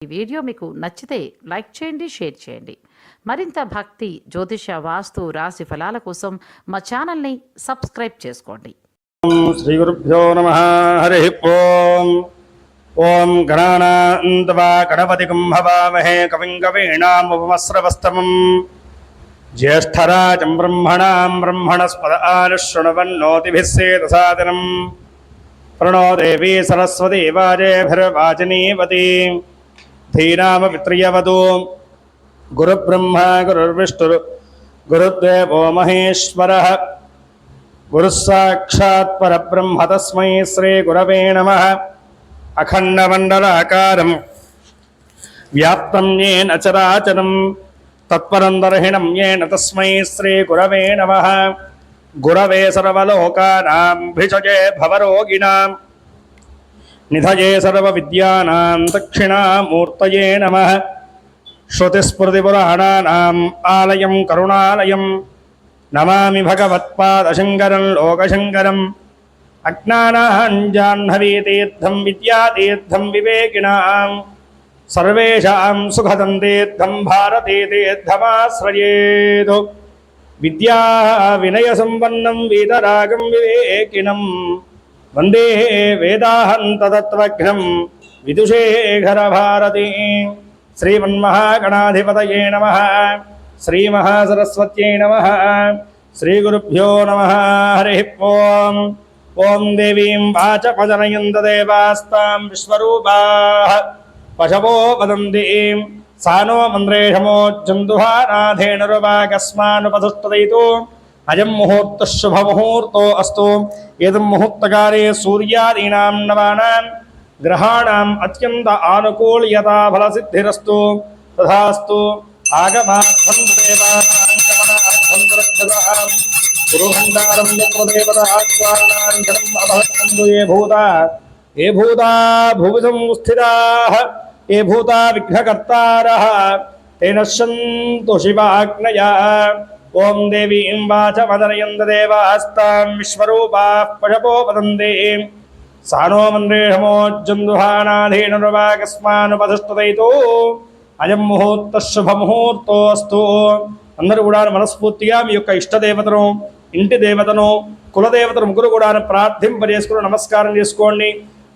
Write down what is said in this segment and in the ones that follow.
ఈ వీడియో మీకు నచ్చితే లైక్ చేయండి, షేర్ చేయండి. మరింత భక్తి, జ్యోతిష, వాస్తు, రాశి ఫలాల కోసం మా ఛానల్ని సబ్స్క్రైబ్ చేసుకోండి. శ్రీ గురుభ్యో నమః. హరి ఓం. ఓం గణానాన్త్వా గణపతిం హవామహే కవిం కవీనాముపమస్రవస్తమం జ్యేష్ఠరాజం బ్రహ్మణాం బ్రహ్మణస్పద ఆనుశృణవన్నోతిభిः సేదసాదనం ప్రణో దేవీ సరస్వతీ వాజేభిర్వాజినీవతి ధీనామ పితృయవతు గురుబ్రహ్మ గురుర్విష్ణుర్ గురుదేవో మహేశ్వరః గురుః సాక్షాత్ పరబ్రహ్మ తస్మై శ్రీ గురవే నమః. అఖండమండలాకారం వ్యాప్తం యేన చరాచరం తత్పరందర్హిణం యేన తస్మై శ్రీ గురవే నమః. గురవే సర్వలోకానాం భిషజే భవరోగిణాం నిధయే సర్వవిద్యానాం దక్షిణామూర్తయే నమః. శ్రుతిస్మృతిపురాణానాం ఆలయం కరుణాలయం నమామి భగవత్పాదశంకరం లోకశంకరం. అజ్ఞానాం జాహ్నవీతీర్థం విద్యాతీర్థం వివేకినాం సర్వేషాం సుఖదం తీర్థం భారతీతీర్థమాశ్రయేత్. విద్యా వినయ సంపన్నం వీతరాగం వివేకినం వందే వేదాంతతత్వజ్ఞం విదుషేఖర భారతి. శ్రీమన్మహాగణాధిపతయే నమః. శ్రీమహాసరస్వత్యై నమః. శ్రీగురుభ్యో నమః. హరి ఓం. ఓం దేవీం వాచపజనయంత దేవాస్తాం విశ్వరూపాః పశవో వదంతి సానో మంత్రేషమోజ్జందుహానాథేనరువాకస్మానుపధుస్తదయితో అయం ముహూర్త శుభముహూర్తో అస్తు. ఏదం ముహూర్తకాలే సూర్యాదీనాం నవానాం గ్రహాణాం అత్యంత ఆనుకూల్యతా ఫలసిద్ధిరస్తు. తథాస్తు. ఆగమాధ్వందేవానాం గమనాధ్వందరక్షసాం గురుహండారం యత్రదేవతాస్వానాంజనం అభవంతు ఏ భూతా భువి సంస్థితాః ఏ భూతా విఘ్నకర్తారః తే నశ్యంతు శివాగ్నయా. ఓం దేవీం వాచమదనయంత దేవాస్తాం విశ్వరూపాః పశవో వదంతి సానో మంత్రేషమోజ్జందుహానాధేనుర్వాకస్మానుపధుస్తదయితో అయం ముహూర్త శుభముహూర్తో అస్తు. అందరూ కూడా మనస్ఫూర్తిగా మీ యొక్క ఇష్టదేవతను, ఇంటి దేవతను, కులదేవతను ముగ్గురు కూడా ప్రార్థింపజేసుకుని నమస్కారం చేసుకోండి.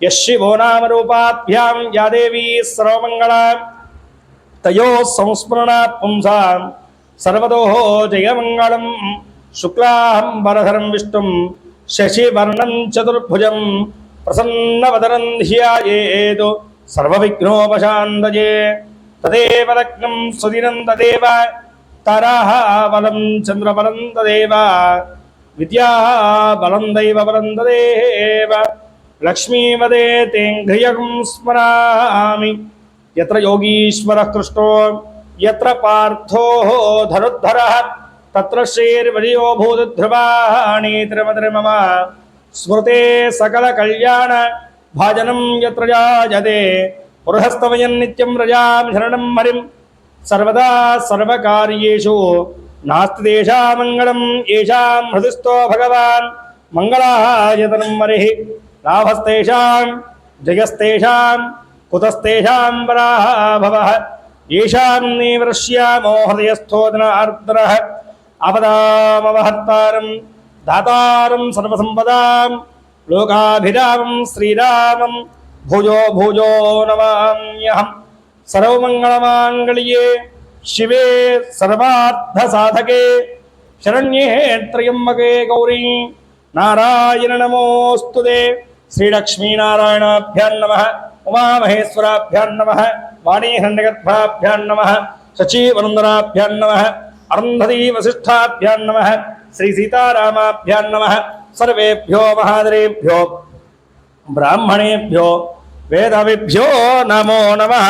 యశివో నామరూపాభ్యాం యాదేవీ సర్వమంగళ తయో సంస్మరణాత్ పుంసాం సర్వతో జయమంగళం. శుక్లాం వరధరం విష్ణుం శశివర్ణం చతుర్భుజం ప్రసన్నవదనం ధ్యాయేత్ సర్వవిఘ్నోపశాంతయే. తదేవ లగ్నం సుదినం తదేవ తారాబలం చంద్రబలం తదేవ విద్యాబలం దైవబలం తదేవ. లక్ష్మీవదే తేంఘ్రియం స్మరామి యత్ర యోగీశ్వరః కృష్ణో యత్ర పార్థో ధనుర్ధరః తత్ర శ్రీర్విజయో భూతధ్రువాణి త్రిమద్రి మమ స్మృతే సకల కళ్యాణ భాజనం యత్ర జాయతే పురుషస్తవయన్ నిత్యం రజాం శరణం హరిం సర్వదా సర్వకార్యేషు నాస్తి దేశామంగళం ఏషాం హృదిస్థో భగవాన్ మంగళాయతనం హరిః. లాభస్తేషాం జయస్తేషాం కుతస్తేషాం పరాభవః ఏషాం నీవృష్యామో హృదయస్థో జనార్దనః. ఆపదామవహర్తారం దాతారం సర్వసంపదాం లోకాభిరామం శ్రీరామం భూజో భూజో నమామ్యహం. సర్వమంగళమాంగళ్యే శివే సర్వార్థసాధకే శరణ్యే త్రయంబకే గౌరీ నారాయణ నమోస్తుతే. శ్రీలక్ష్మీనారాయణాభ్యాం నమః. ఉమామహేశ్వరాభ్యాం నమః. వాణీహిరణ్యగర్భాభ్యాం నమః. శచీవనందనాభ్యాం నమః. అరుంధతీ వసిష్ఠాభ్యాం నమః. శ్రీ సీతారామాభ్యాం నమః. సర్వేభ్యో మహాదరేభ్యో బ్రాహ్మణేభ్యో వేదవిభ్యో నమో నమః.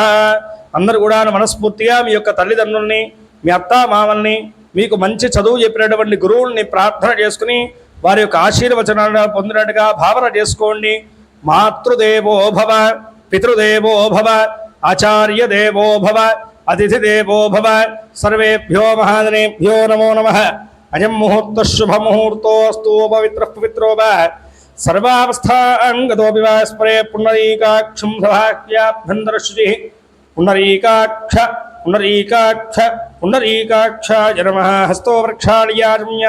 అందరూ కూడా మనస్ఫూర్తిగా మీ యొక్క తల్లిదండ్రుల్ని, మీ అత్తామామల్ని, మీకు మంచి చదువు చెప్పినటువంటి గురువుల్ని ప్రార్థన చేసుకుని వారి యొక్క ఆశీర్వచనాలను పొందినట్టుగా భావన చేసుకోండి. మాతృదేవో భవ, పితృదేవో భవ, ఆచార్య దేవో భవ, అతిథి దేవో భవ. సర్వేభ్యో మహాజనేభ్యో నమో నమః. అయం ముహూర్త శుభముహూర్తోస్తు. పవిత్రః పవిత్రో వా సర్వావస్థాంగతో వివాస్పరే పుండరీకాక్షం సభాఖ్యాభ్యంతరశుచి పుండరీకాక్ష పుండరీకాక్ష పుండరీకాక్షాయ నమః. హస్తో ప్రక్షాళయామ్య.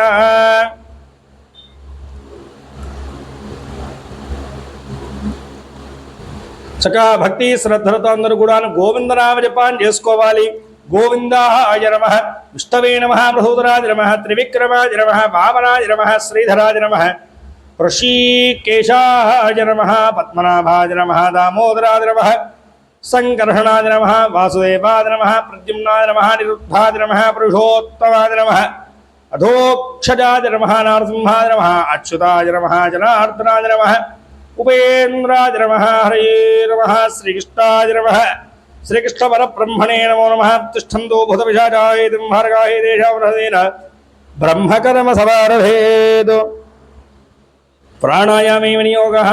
చక్కగా భక్తి శ్రద్ధలతో అందరూ కూడా గోవిందనామ జపాన్ని చేసుకోవాలి. గోవిందాయ నమః, విష్ణవే నమః, ప్రసూతరాజ నమః, త్రివిక్రమాజ నమః, వామనాజ నమః, శ్రీధరాజ నమః, ఋషికేశాయ నమః, పద్మనాభాయ నమః, దామోదరాజ నమః, సంకర్షణాయ నమః, వాసుదేవాయ నమః, ప్రద్యుమ్నాయ నమః, నిరుద్ధాయ నమః, పురుషోత్తమాయ నమః, అధోక్షజాయ నమః, నరసింహాయ నమః, అచ్యుతాయ నమః, జనార్దనాయ నమః, ఉపేంద్రాయ నమః, హరే నమః, శ్రీకృష్ణాయ నమః, శ్రీకృష్ణ పరబ్రహ్మణే నమో నమః. తిష్టంతో భూతపిశాచాయ దింహార్గాయ దేశావృహదేన బ్రహ్మకర్మ సమారభేద్. ప్రాణాయామే వినియోగః.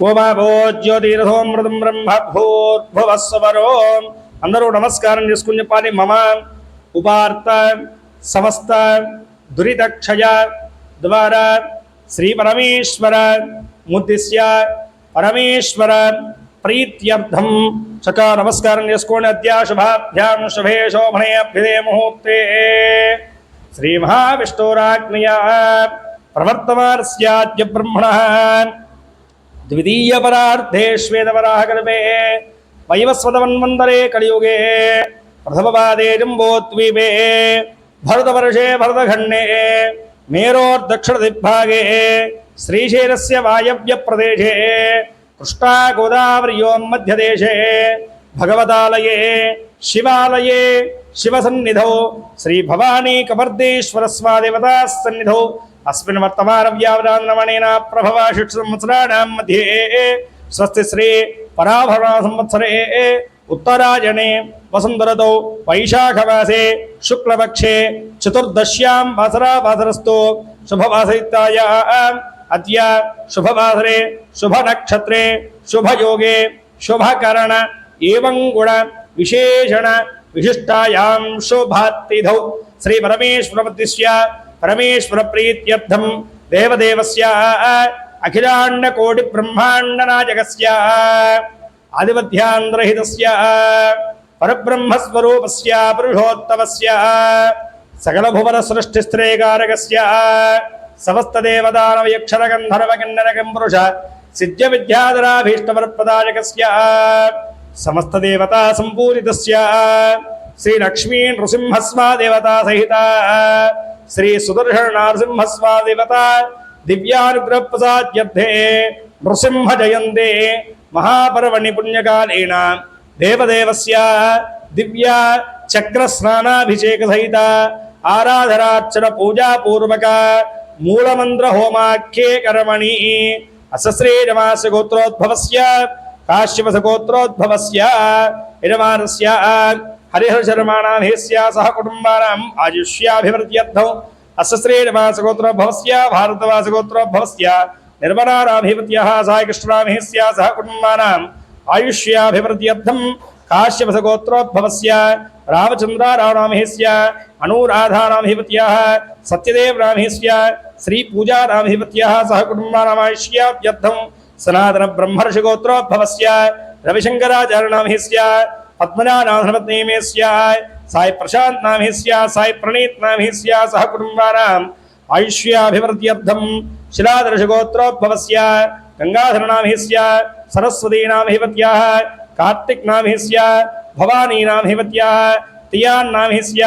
ఓమాభోజ్యోతిరథోమృతం బ్రహ్మ భూర్భువస్వరో. అందరూ నమస్కారం చేసుకుని చెప్పాలి. మమ ఉపార్త సమస్త దురితక్షయ ద్వారా శ్రీ పరమేశ్వర ముద్దిశ్య పరమేశ్వర ప్రీత్యర్థం చక్కగా నమస్కారం చేసుకోండి. అద్యా శుభాభ్యాం శుభే శోభనే అభ్యుదే ముహూర్తే శ్రీ మహావిష్ణురాజ్ఞయా ప్రవర్తమానస్యాద్య బ్రహ్మణః ద్వితీయ పరార్థే శ్వేతవరాహకల్పే వైవస్వతమన్వంతరే కలియుగే ప్రథమపాదే జంబోద్వీపే భరతవర్షే భరతఖండే మేరోర్దక్షిణదిగ్భాగే శ్రీశైలస్య వాయవ్య ప్రదేశే కృష్ణా గోదావర్యోం మధ్యదేశే భగవతాలయే శివాలయే శివసన్నిధౌ శ్రీ భవానీ కపర్దేశ్వర స్వాదేవతా సన్నిధౌ అస్మిన్ వర్తమాన వ్యావరాన్నమణేన ప్రభవా షట్ సంవత్సరాణాం మధ్యే స్వస్తి శ్రీ పరాభరణ సంవత్సరే ఉత్తరాయణే వసంతరతౌ వైశాఖమాసే శుక్లపక్షే చతుర్దశ్యాం వాసరావాసరస్తు శుభవాసయిత్యాయాం అద్య శుభవాసరే శుభనక్షత్రే శుభయోగే శుభకరణ ఏవం గుణ విశేషణ విశిష్టాయాం శుభాతిథౌ శ్రీ పరమేశ్వరమద్దిశ్య పరమేశ్వర ప్రీత్యర్థం దేవదేవస్య అఖిలాండ కోటి బ్రహ్మాండ నాయకస్య ఆదిమధ్యాంధ్రహితస్య పరబ్రహ్మస్వరూపస్య పురుషోత్తమస్య సకల భువన సృష్టిస్త్రేకారకస్య సమస్త దేవదానవయక్షర గంధర్వ కిన్నరకం పురుష సిద్ధ్య విద్యాధరాభీష్టవరప్రదాయకస్య సమస్త దేవతా సంపూజితస్య శ్రీ లక్ష్మీ నృసింహస్వా దేవతా సహిత శ్రీ సుదర్శన నరసింహస్వా దేవత దివ్యానుగ్రహ ప్రసాద్యర్థే నృసింహ జయంతే మహాపర్వణి పుణ్యకాలేన దేవదేవస్య దివ్య చక్ర స్నానాభిషేక సహిత ఆరాధనార్చన పూజాపూర్వక మూలమంత్ర హోమాఖ్యే కర్మణి అసశ్రీ రమాస గోత్రోద్భవస్య కాశ్యపస గోత్రోద్భవస్య యజమానస్య హరిహరశర్మాణాభేస్య సహ కుటుంబానాం ఆయుష్యాభివృద్ధ్యర్థం అసశ్రీ రమాస గోత్రోద్భవస్య భారతవాస గోత్రోద్భవస్య నిర్మలారాభివృద్ధ్యః సాయకృష్ణామేస్య సహ కుటుంబానాం ఆయుష్యాభివృద్ధ్యర్థం కాశ్యపస గోత్రోద్భవస్య రామచంద్రారామేస్య అనురాధారాభివృద్ధ్యః సత్యదేవరామేస్య శ్రీ పూజారాభివృద్ధ్యః సహ కుటుంబానాం ఆయుష్యాభ్యర్థం సనాతన బ్రహ్మర్షి గోత్రోద్భవస్య రవిశంకరాచార్యనామేస్య పద్మనాభనామేస్య సాయి ప్రశాంత్ నామేస్య సాయి ప్రణీత్ నామేస్య సహ కుటుంబానాం ఆయుష్యాభివృద్ధ్యర్థం శిలాదర్శ గోత్రోద్భవస్య గంగాధర నామేస్య సరస్వతీ నామేవత్యాః కార్తిక్ నామేస్య భవానీ నామేవత్యాః తియాన్ నామేస్య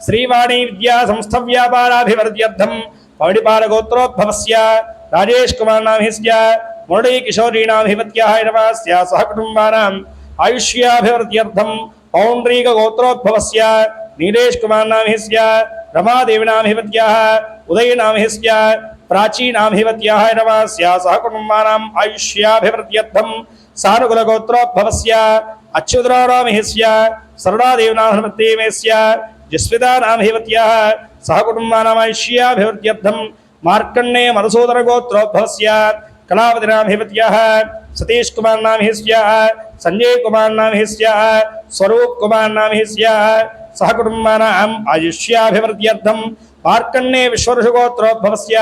శ్రీవాణి విద్యా సంస్థ వ్యాపారాభివృద్ధ్యర్థం పౌడిపాల గోత్రోద్భవస్య రాజేష్ కుమార్ నామేస్య మురళీ కిశోరీ నామేవత్యాః నమస్య సహ కుటుంబానాం ఆయుష్యాభివృద్ధ్యర్థం పౌండ్రీక గోత్రోద్భవస్య నీలేష్ కుమార్ నామేస్య రమాదేవి నామేవత్యాః ఉదయ నామేస్య ప్రాచీ నామేవత్యాః నమస్య సహ కుటుంబానాం ఆయుష్యాభివృద్ధ్యర్థం సానుకుల గోత్రోద్భవస్య అచ్యుతరామేస్య సరళాదేవి నామేస్య జస్వితా నామేవత్యాః సహ కుటుంబానాం ఆయుష్యాభివృద్ధ్యర్థం మార్కండేయ మధుసూదన గోత్రోద్భవస్య కళావతి నామేవత్యాః సతీష్ కుమార్ నామేస్య సంజయ్ కుమార్ నామేస్య స్వరూప్ కుమార్ నామేస్య సహ కుటుంబానాం ఆయుష్యాభివృద్ధ్యర్థం మార్కన్నే విశ్వరుషుగోత్రోద్భవస్య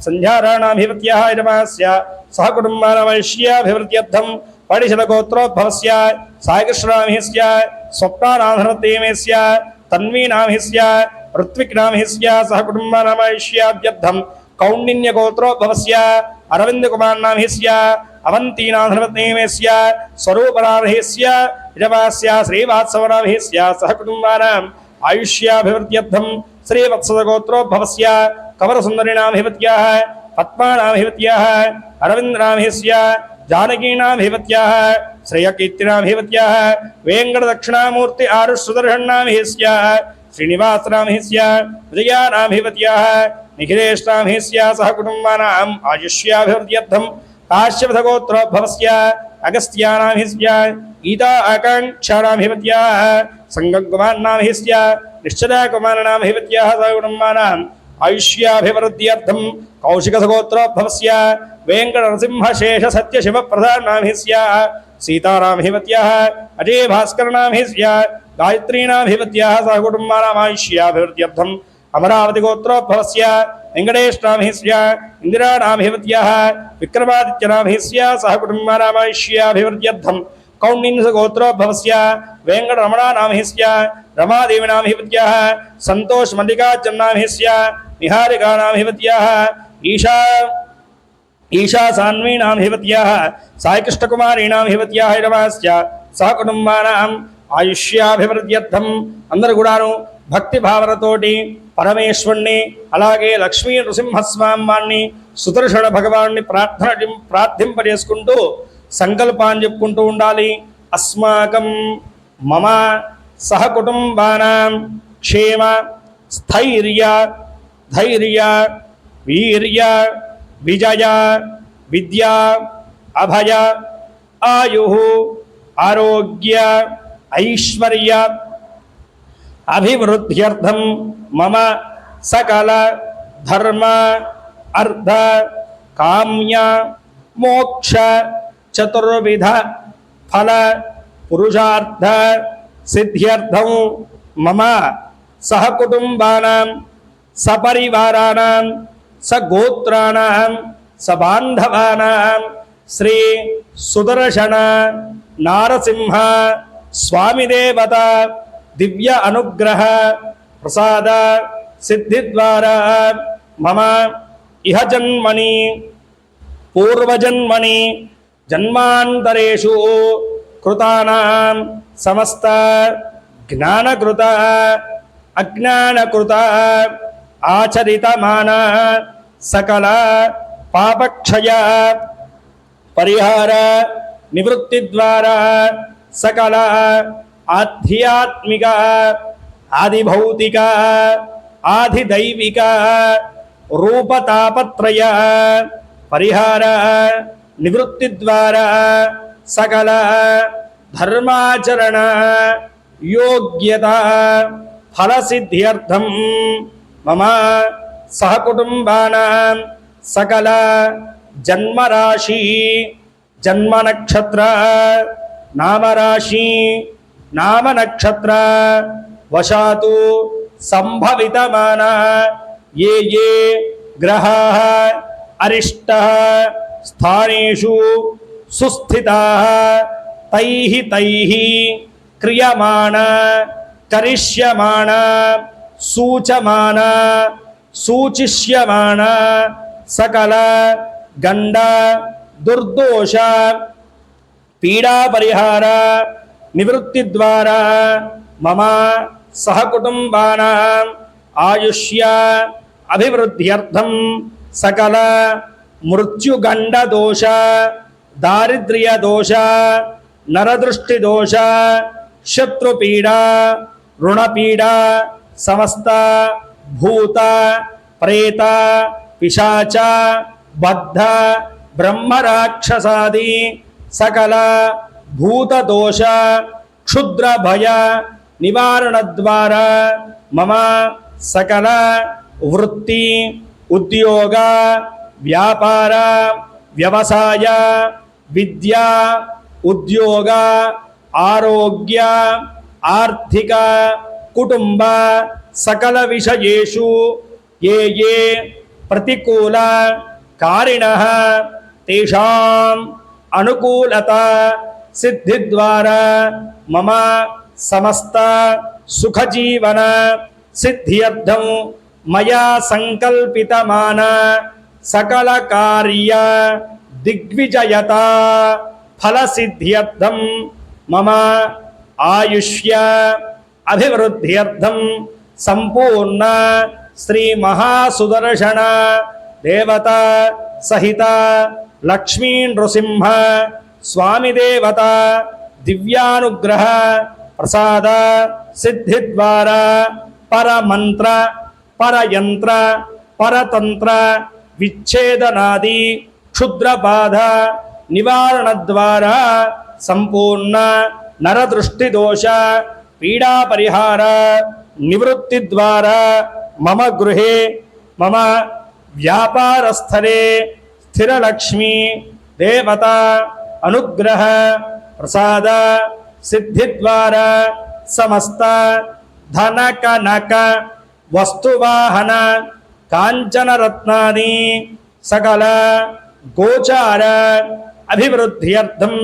సంధ్యారాణాభివృద్ధ్యః ఇదమాస్య సహ కుటుంబానాం ఆయుష్యాభివృద్ధ్యర్థం పడిశలగోత్రోద్భవస్య సాయికృష్ణనామహిస్య స్వప్నానామధర్మతేమేస్య తన్వీనామహిస్య ఋత్విక్నామహిస్య సహ కుటుంబానాం ఆయుష్యాభ్యర్థం కౌండిన్యగోత్రోద్భవస్య అరవిందకుమార్నామహిస్య అవంతీనామధర్మతేమేస్య స్వరూపనామహిస్య ఇదమాస్య శ్రీవాత్సవనామహిస్య సహ కుటుంబానాం ఆయుష్యాభివృద్ధ్యర్థం శ్రీవత్సగోత్రోద్భవస్య కవరసుందరినామహివత్యాః పద్మానామహివత్యాః అరవిందనామహిస్య జానకీనామహివత్యాః శ్రేయకీర్తినామహివత్యాః వేంకటదక్షిణామూర్తి ఆరుష్సుదర్శన్నామహిస్య శ్రీనివాసనామహిస్య విజయానామహివత్యాః నిఖిలేష్నామహిస్య సహ కుటుంబానాం ఆయుష్యాభివృద్ధ్యర్థం కాశ్యపథగోత్రోద్భవస్య అగస్త్యానామహిస్య గీతా ఆకాంక్షానామహివత్యాః సంగకుమార్నామహిస్య నిశ్చలాకుమారనామహివత్యాః సహ కుటుంబానాం ఆయుష్యాభివృద్ధ్యర్థం కౌశికసగోత్రోద్భవస్య వెంకటనరసింహశేష సత్యశివప్రధానామహిస్య సీతారామహివత్యాః అజయ భాస్కరనామహిస్య గాయత్రీనామహివత్యాః సహ కుటుంబానాం ఆయుష్యాభివృద్ధ్యర్థం అమరావతి గోత్రోద్భవస్య వెంకటేష్నామహిస్య ఇందిరానామహివత్యాః విక్రమాదిత్యనామహిస్య సహ కుటుంబానాం ఆయుష్యాభివృద్ధ్యర్థం కౌండిన్యగోత్రోద్భవస్య వెంకటరమణానామహిస్య రమాదేవినామహివత్యాః సంతోష్ మల్లికార్జునామహిస్య నిహారికానామహివత్యాః ఈశా సాన్వీనామహివత్యాః సాయికృష్ణకుమారీనామహివత్యాః ఇదమాస్య సహ కుటుంబానాం ఆయుష్యాభివృద్ధ్యర్థం అందరూ కూడాను భక్తి భావనతోటి పరమేశ్వరుణ్ణి అలాగే లక్ష్మీ నృసింహస్వామిని సుదర్శన భగవాన్ని ప్రార్థింపజేసుకుంటూ సంకల్పాన్ని చెప్పుకుంటూ ఉండాలి. అస్మాకం మమ సహ కుటుంబానాం క్షేమ స్థైర్య ధైర్య వీర్య విజయ విద్య అభయ ఆయు ఆరోగ్య ఐశ్వర్య అభివృద్ధ్యర్థం మమ సకల ధర్మ అర్థ కామ్య మోక్ష చతుర్విధ ఫల పురుషార్థ సిద్ధ్యర్థం మమ సహ కుటుంబానాం సపరివారాణాం సగోత్రాణాం సబాంధవానాం శ్రీ సుదర్శన నారసింహ స్వామిదేవత దివ్య అనుగ్రహ ప్రసాద సిద్ధి ద్వారా మమ ఇహ జన్మని పూర్వజన్మని జన్మాంతరేషు కృతానాం సమస్త జ్ఞానకృత అజ్ఞానకృత ఆచరితమాన సకల పాపక్షయ పరిహార నివృత్తి ద్వారా సకల ఆధ్యాత్మిక ఆదిభౌతిక ఆదిదైవిక రూపతాపత్రయ పరిహార నివృత్తి ద్వారా సకల ధర్మాచరణ యోగ్యత ఫలసిద్ధ్యర్థం మమ సహ కుటుంబానాం సకల జన్మరాశి జన్మనక్షత్ర నామరాశి నామనక్షత్ర వశాతు సంభవితమాన ఏ ఏ గ్రహాః అరిష్టః స్థానేషు సుస్థితాః తైః క్రియమాణ కరిష్యమాణ సూచమాన సూచిష్యమాణ సకల గండ దుర్దోష పీడా పరిహార నివృత్తి ద్వారా మమ సహ కుటుంబానాం ఆయుష్య అభివృద్ధ్యర్థం సకల మృత్యుగండ దోష దారిద్ర్య దోష నరదృష్టి దోష శత్రుపీడ రుణపీడ సమస్త భూత ప్రేత పిశాచ బద్ధ బ్రహ్మరాక్షసాది సకల భూత దోష క్షుద్ర భయ నివారణ ద్వారా మమ సకల వృత్తి ఉద్యోగ వ్యాపార వ్యవసాయ విద్య ఉద్యోగ ఆరోగ్య ఆర్థిక కుటుంబ సకల విషయేషు ఏ ఏ ప్రతికూల కారిణః తేషాం అనుకూలత సిద్ధి ద్వారా మమ సమస్త సుఖజీవన సిద్ధ్యర్థం మయా సంకల్పితమాన సకల కార్య దిగ్విజయత ఫలసిద్ధ్యర్థం మమ ఆయుష్య అభివృద్ధ్యర్థం సంపూర్ణ శ్రీ మహాసుదర్శన దేవత సహిత లక్ష్మీ నృసింహ స్వామి దేవత దివ్యానుగ్రహ ప్రసాద సిద్ధి ద్వారా పరమంత్ర పరయంత్ర పరతంత్ర విచ్ఛేదనాది క్షుద్రబాధ నివారణ ద్వారా సంపూర్ణ నరదృష్టి దోష పీడా పరిహార నివృత్తి ద్వారా మమ గృహే మమ వ్యాపారస్థలే స్థిరలక్ష్మీ దేవత అనుగ్రహ ప్రసాద సిద్ధి ద్వారా సమస్త ధన కనక వస్తువాహన కాంచన రత్నాని సకల గోచార అభివృద్ధ్యర్థం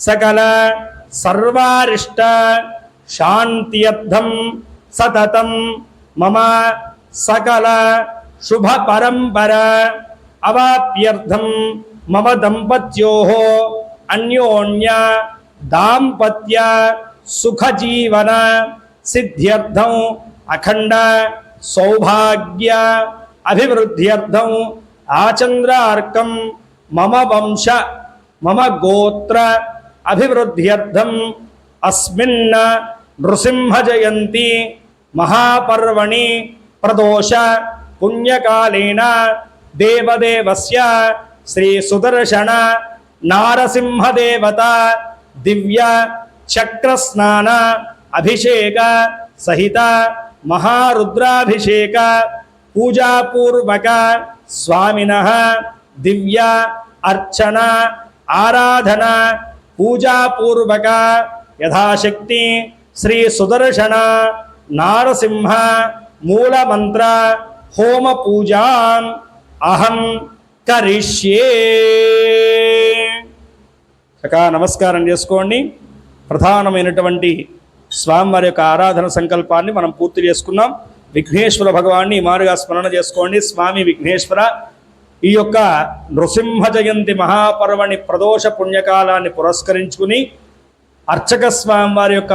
సకల సర్వారిష్ట శాంత్యర్థం సతతం మమ సకల శుభ పరంపర అవాప్యర్థం మమ దంపత్యోః అన్యోన్య దాంపత్య సుఖజీవన సిద్ధ్యర్థం అఖండ సౌభాగ్య అభివృద్ధ్యర్థం ఆచంద్రార్కం మమ వంశ మమ గోత్ర అభివృద్ధ్యర్థం అస్మిన్ నృసింహ జయంతి మహాపర్వణి ప్రదోష పుణ్యకాలేన దేవదేవస్య శ్రీ సుదర్శన నారసింహదేవత దివ్య చక్రస్నాన అభిషేక సహిత మహారుద్రాభిషేక పూజాపూర్వక స్వామినః దివ్య అర్చన ఆరాధన పూజాపూర్వక యథాశక్తి శ్రీ సుదర్శన నారసింహ మూలమంత్ర హోమ పూజాం అహం కరిష్యే. చక్కగా నమస్కారం చేసుకోండి. ప్రధానమైనటువంటి స్వామివారి యొక్క ఆరాధన సంకల్పాన్ని మనం పూర్తి చేసుకున్నాం. విఘ్నేశ్వర భగవాన్ని మారుగా స్మరణ చేసుకోండి. స్వామి విఘ్నేశ్వర, ఈ యొక్క నృసింహ జయంతి మహాపర్వణి ప్రదోష పుణ్యకాలాన్ని పురస్కరించుకుని అర్చక స్వామివారి యొక్క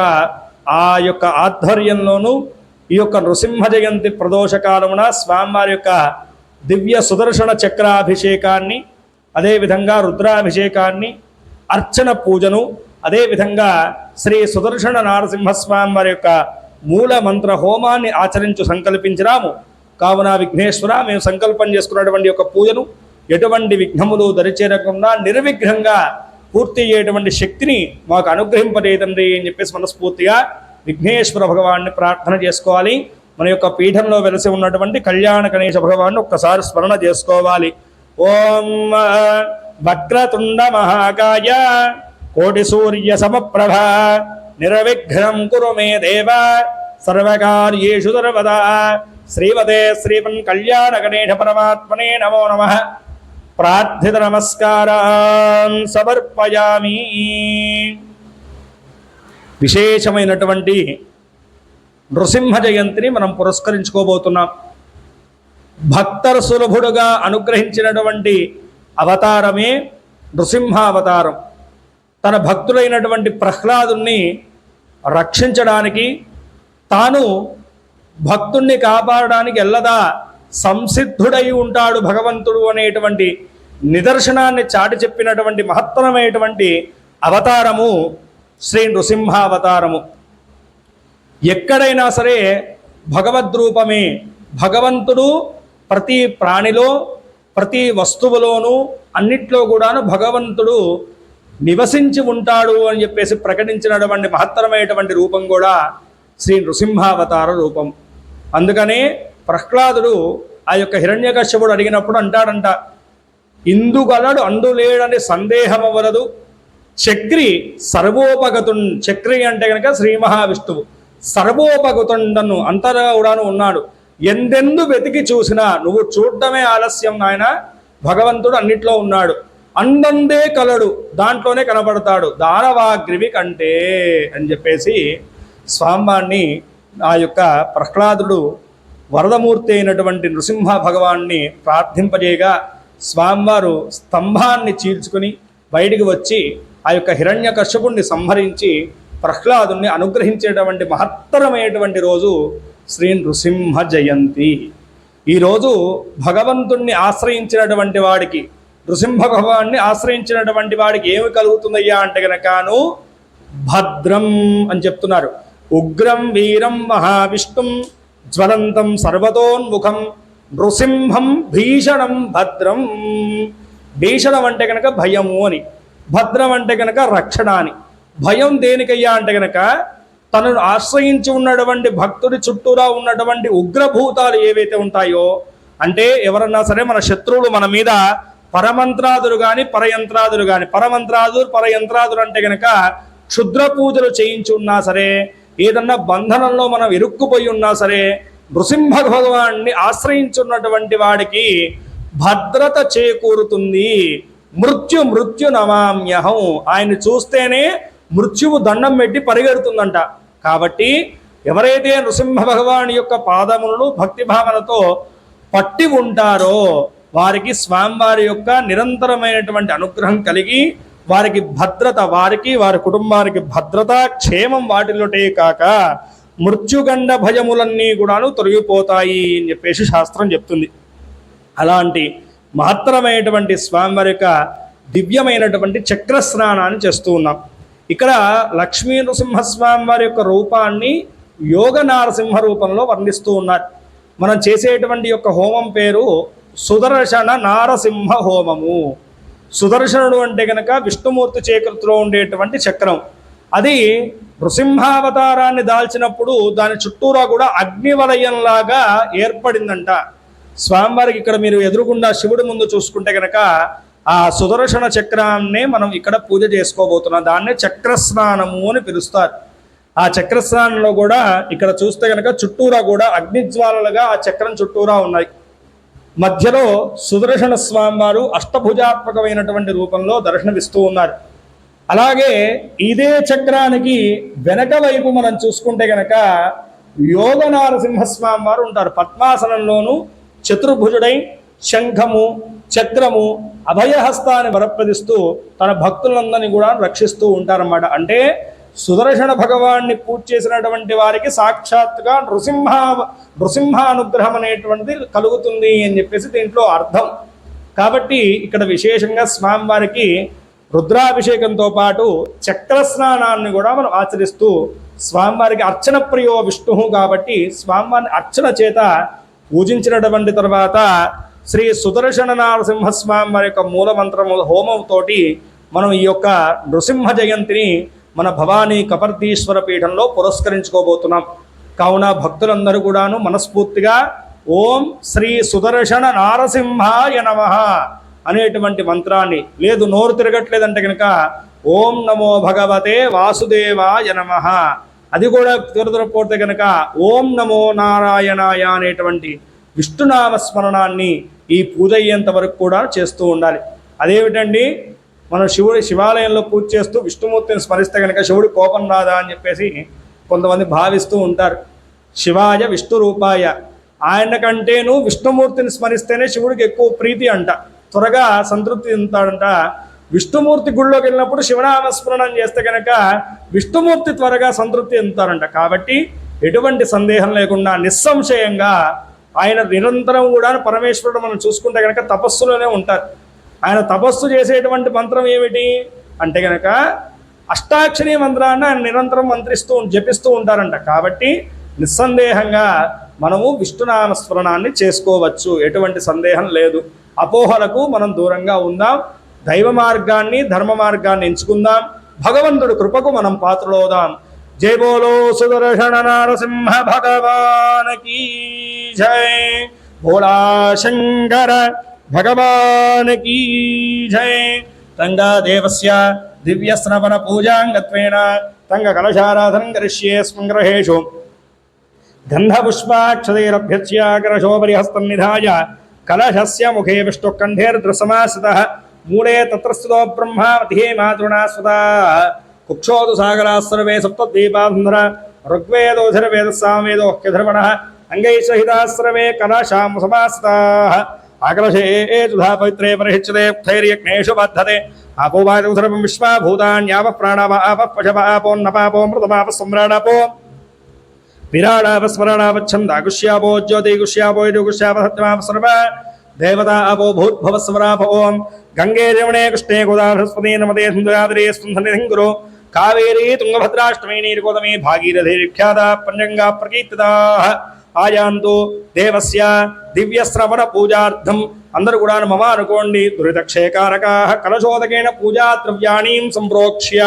ఆ యొక్క ఆధ్వర్యంలోనూ ఈ యొక్క నృసింహ జయంతి ప్రదోష కాలమున స్వామివారి యొక్క దివ్య సుదర్శన చక్రాభిషేకాన్ని, అదేవిధంగా రుద్రాభిషేకాన్ని, అర్చన పూజను, అదేవిధంగా శ్రీ సుదర్శన నారసింహస్వామి వారి యొక్క మూల మంత్ర హోమాన్ని ఆచరించు సంకల్పించినాము. కావున విఘ్నేశ్వర, మేము సంకల్పం చేసుకున్నటువంటి యొక్క పూజను ఎటువంటి విఘ్నములు దరిచేరకుండా నిర్విఘ్నంగా పూర్తి అయ్యేటువంటి శక్తిని మాకు అనుగ్రహింపలేదండి అని చెప్పేసి మనస్ఫూర్తిగా విఘ్నేశ్వర భగవాన్ని ప్రార్థన చేసుకోవాలి. మన యొక్క పీఠంలో వెలసి ఉన్నటువంటి కళ్యాణ గణేశ భగవాన్ని ఒక్కసారి స్మరణ చేసుకోవాలి. ఓం వక్రతుండ మహాకాయ కోటి సూర్య సమప్రభ నిర్విఘ్నం కురు మే దేవ సర్వకార్యేషు సర్వదా శ్రీమతే శ్రీమన్ కళ్యాణ గణేశ పరమాత్మనే నమో నమః. ప్రార్థిత నమస్కారాన్ సమర్పయామి. విశేషమైనటువంటి నృసింహ జయంతిని మనం పురస్కరించుకోబోతున్నాం. భక్తర సులభుడుగా అనుగ్రహించినటువంటి అవతారమే నృసింహావతారం. తన భక్తులైనటువంటి ప్రహ్లాదుని రక్షించడానికి, తాను భక్తుణ్ణి కాపాడడానికి ఎల్లదా సంసిద్ధుడై ఉంటాడు భగవంతుడు అనేటువంటి నిదర్శనాన్ని చాటి చెప్పినటువంటి మహత్తరమైనటువంటి అవతారము శ్రీ నృసింహావతారము. ఎక్కడైనా సరే భగవద్రూపమే. భగవంతుడు ప్రతి ప్రాణిలో, ప్రతి వస్తువులోనూ, అన్నిట్లో కూడాను భగవంతుడు నివసించి ఉంటాడు అని చెప్పేసి ప్రకటించినటువంటి మహత్తరమైనటువంటి రూపం కూడా శ్రీ నృసింహావతార రూపం. అందుకనే ప్రహ్లాదుడు ఆ యొక్క హిరణ్యకశ్యపుడు అడిగినప్పుడు అంటాడంట, ఇందుగలడు అందులేడని సందేహమవలదు చక్రి సర్వోపగతున్. చక్రి అంటే కనుక శ్రీ మహావిష్ణువు. సర్వోపగతుండను అంతటా కూడాను ఉన్నాడు. ఎందెందు వెతికి చూసినా నువ్వు చూడటమే ఆలస్యం నాయన, భగవంతుడు అన్నిట్లో ఉన్నాడు. అందందే కలడు, దాంట్లోనే కనబడతాడు, దానవాగ్రివి కంటే అని చెప్పేసి స్వామివారిని ఆ యొక్క ప్రహ్లాదుడు వరదమూర్తి అయినటువంటి నృసింహ భగవాన్ని ప్రార్థింపజేయగా స్వామివారు స్తంభాన్ని చీల్చుకుని బయటికి వచ్చి ఆ యొక్క హిరణ్యకశ్యపుణ్ణి సంహరించి ప్రహ్లాదుని అనుగ్రహించేటువంటి మహత్తరమైనటువంటి రోజు శ్రీ నృసింహ జయంతి. ఈరోజు భగవంతుణ్ణి ఆశ్రయించినటువంటి వాడికి, నృసింహ భగవాన్ని ఆశ్రయించినటువంటి వాడికి ఏమి కలుగుతుందయ్యా అంటే గనకాను భద్రం అని చెప్తున్నారు. ఉగ్రం వీరం మహావిష్ణుం జ్వలంతం సర్వతోన్ముఖం నృసింహం భీషణం భద్రం. భీషణం అంటే కనుక భయము అని, భద్రం అంటే కనుక రక్షణ అని. భయం దేనికయ్యా అంటే కనుక తనను ఆశ్రయించి ఉన్నటువంటి భక్తుడి చుట్టూరా ఉన్నటువంటి ఉగ్రభూతాలు ఏవైతే ఉంటాయో, అంటే ఎవరన్నా సరే మన శత్రువులు మన మీద పరమంత్రాదులు కానీ పరయంత్రాదులు కానీ, పరయంత్రాదులు అంటే కనుక క్షుద్ర పూజలు చేయించి ఉన్నా సరే, ఏదన్నా బంధనంలో మనం ఇరుక్కుపోయి ఉన్నా సరే, నృసింహ భగవాన్ని ఆశ్రయించున్నటువంటి వాడికి భద్రత చేకూరుతుంది. మృత్యు నమామ్యహం, ఆయన చూస్తేనే మృత్యువు దండం పెట్టి పరిగెడుతుందంట. కాబట్టి ఎవరైతే నృసింహ భగవాని యొక్క పాదములను భక్తిభావనతో పట్టి ఉంటారో వారికి స్వామివారి యొక్క నిరంతరమైనటువంటి అనుగ్రహం కలిగి వారికి భద్రత, వారి కుటుంబానికి భద్రత, క్షేమం వాటిలోటే కాక మృత్యుగండ భయములన్నీ కూడాను తొలగిపోతాయి అని చెప్పేసి శాస్త్రం చెప్తుంది. అలాంటి మహత్తరమైనటువంటి స్వామివారి యొక్క దివ్యమైనటువంటి చక్ర స్నానాన్ని చేస్తూ ఉన్నాం. ఇక్కడ లక్ష్మీ నృసింహస్వామి వారి యొక్క రూపాన్ని యోగ నారసింహ రూపంలో వర్ణిస్తూ ఉన్నారు. మనం చేసేటువంటి యొక్క హోమం పేరు సుదర్శన నారసింహ హోమము. సుదర్శనుడు అంటే కనుక విష్ణుమూర్తి చేకృతిలో ఉండేటువంటి చక్రం. అది నృసింహావతారాన్ని దాల్చినప్పుడు దాని చుట్టూరా కూడా అగ్నివలయంలాగా ఏర్పడిందంట. స్వామివారికి ఇక్కడ మీరు ఎదురుగుండా శివుడి ముందు చూసుకుంటే కనుక ఆ సుదర్శన చక్రాన్నే మనం ఇక్కడ పూజ చేసుకోబోతున్నాం. దాన్నే చక్రస్నానము అని పిలుస్తారు. ఆ చక్రస్నానంలో కూడా ఇక్కడ చూస్తే కనుక చుట్టూరా కూడా అగ్నిజ్వాలలుగా ఆ చక్రం చుట్టూరా ఉన్నాయి. మధ్యలో సుదర్శన స్వామి వారు అష్టభుజాత్మకమైనటువంటి రూపంలో దర్శనమిస్తూ ఉన్నారు. అలాగే ఇదే చక్రానికి వెనక వైపు మనం చూసుకుంటే కనుక యోగ నారసింహస్వామి వారు ఉంటారు. పద్మాసనంలోనూ చతుర్భుజుడై శంఖము చక్రము అభయహస్తాన్ని వరప్రదిస్తూ తన భక్తులందరినీ కూడా రక్షిస్తూ ఉంటారన్నమాట. అంటే సుదర్శన భగవాన్ని పూజ చేసినటువంటి వారికి సాక్షాత్తుగా నృసింహ అనుగ్రహం అనేటువంటిది కలుగుతుంది అని చెప్పేసి దీంట్లో అర్థం. కాబట్టి ఇక్కడ విశేషంగా స్వామివారికి రుద్రాభిషేకంతో పాటు చక్ర స్నానాన్ని కూడా మనం ఆచరిస్తూ స్వామివారికి అర్చన ప్రియో విష్ణు కాబట్టి స్వామివారిని అర్చన చేత పూజించినటువంటి తర్వాత శ్రీ సుదర్శన నారసింహస్వామి వారి యొక్క మూలమంత్రము హోమంతోటి మనం ఈ యొక్క నృసింహ జయంతిని మన భవానీ కపర్దీశ్వర పీఠంలో పురస్కరించుకోబోతున్నాం. కావున భక్తులందరూ కూడాను మనస్ఫూర్తిగా ఓం శ్రీ సుదర్శన నారసింహాయ నమః అనేటువంటి మంత్రాన్ని, లేదు నోరు తిరగట్లేదంటే కనుక ఓం నమో భగవతే వాసుదేవాయ నమః, అది కూడా తిరగకపోతే కనుక ఓం నమో నారాయణాయ అనేటువంటి విష్ణునామస్మరణాన్ని ఈ పూజ అయ్యేంత వరకు కూడా చేస్తూ ఉండాలి. అదేమిటండి, మనం శివాలయంలో పూజ చేస్తూ విష్ణుమూర్తిని స్మరిస్తే కనుక శివుడి కోపం రాదా అని చెప్పేసి కొంతమంది భావిస్తూ ఉంటారు. శివాయ విష్ణు రూపాయ, ఆయన కంటేను విష్ణుమూర్తిని స్మరిస్తేనే శివుడికి ఎక్కువ ప్రీతి అంట, త్వరగా సంతృప్తి చెందుతాడంట. విష్ణుమూర్తి గుళ్ళోకి వెళ్ళినప్పుడు శివనామస్మరణం చేస్తే కనుక విష్ణుమూర్తి త్వరగా సంతృప్తి చెందుతారంట. కాబట్టి ఎటువంటి సందేహం లేకుండా నిస్సంశయంగా ఆయన నిరంతరం కూడా పరమేశ్వరుడు మనం చూసుకుంటే కనుక తపస్సులోనే ఉంటారు. ఆయన తపస్సు చేసేటువంటి మంత్రం ఏమిటి అంటే కనుక అష్టాక్షరీ మంత్రాన్ని ఆయన నిరంతరం జపిస్తూ ఉంటారంట. కాబట్టి నిస్సందేహంగా మనము విష్ణునామస్మరణాన్ని చేసుకోవచ్చు, ఎటువంటి సందేహం లేదు. అపోహలకు మనం దూరంగా ఉందాం, దైవ మార్గాన్ని ధర్మ మార్గాన్ని ఎంచుకుందాం, భగవంతుడి కృపకు మనం పాత్రలవుదాం. జై బోలో సుదర్శన నారసింహ భగవానకి జై, భోళా శంకర భగవానకి జై. రంగాదేవస్య దివ్యశ్రవణ పూజాంగత్వేన रङ्गकलशाराधनं करिष्येऽस्मिन् ग्रहेषु गन्धपुष्पाक्षतैरभ्यर्च्य करशोपरि हस्तं निधाय कलशस्य मुखे विष्णुः कण्ठेर्द्रसमाश्रितः मूले तत्र स्थितो ब्रह्मा मध्ये मातृणा स्वता कुक्षोतु सागराः सर्वे सप्तद्वीपाधुन्धर ऋग्वेदोऽधिर्वेदः सामवेदोऽह्यधर्मणः अंगैः सहिताः सर्वे कलशां समास्ताः आकलशे सुधा पवित्रे परिहिच्यते स्थैर्यज्ञेषु बद्धते आपो वायुः सर्वं विश्वा भूतान्यावः प्राणावः आपः पशवः आपोन्नपापो मृतमापः सम्राडापो विराडापः स्मराडापः छन्दागुष्यापो ज्योतिगुष्यापो यजुगुष्यापः सत्यमापः सर्वा देवता आपो भूद्भवः स्मरापो ओम् गंगे यमुने कृष्णे गोदावरी सरस्वती नर्मदे सिन्धुराद्रि स्पन्दनिधिं कुरु कावेरी तुंगभद्राष्टमी नीलगोदावरी भागीरथी विख्याता पंचगंगा प्रकीर्तिताः आयान्तु देवस्य दिव्यश्रवण पूजार्थम अंदर కూడా మమ అనుకోండి దురితక్షేకారకాః కలశోదకేన పూజా ద్రవ్యాణీం సంప్రోక్ష్య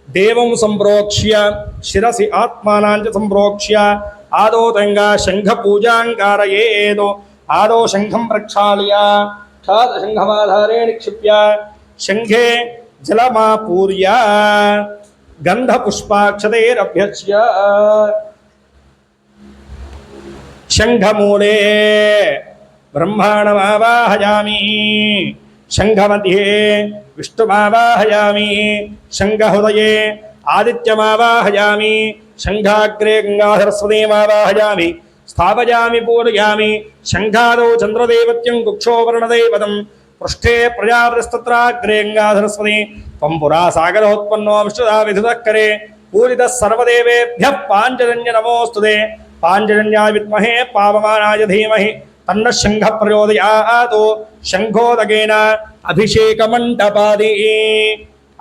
దేవం సంప్రోక్ష్య శిరసి ఆత్మానాంచ సంప్రోక్ష్య ఆదో తంగా శంఖ పూజాం కారయేదో ఆదో శంఖం ప్రక్షాళ్య క్షాత శంఖమాధారే నిక్షిప్య శంఖే జలమాపూర్య గంధ పుష్పాక్షతైరభ్యర్చ్య शंखमूले ब्रह्माणमावाहयामि शंखमध्ये विष्णुमावाहयामि शंखहृदये आदित्यमावाहयामि शंखाग्रे गंगाधरस्वतीमावाहयामि स्थापयामि पूजयामि शंखादौ चंद्रदेवत्यं कुक्षोवर्णदैवतं पृष्ठे प्रजापतिस्तत्राग्रे गंगाधरस्वती पंपुरा सागरोत्पन्नो विष्णुदा विधुतः पूजितः सर्वदेवेभ्यः पाञ्चजन्य नमोस्तुते पांजन्याय विद्महे पावमानाय धीमहि तन्न शंख प्रचोदयात् शंखोदकेन अभिषेकमण्डपादि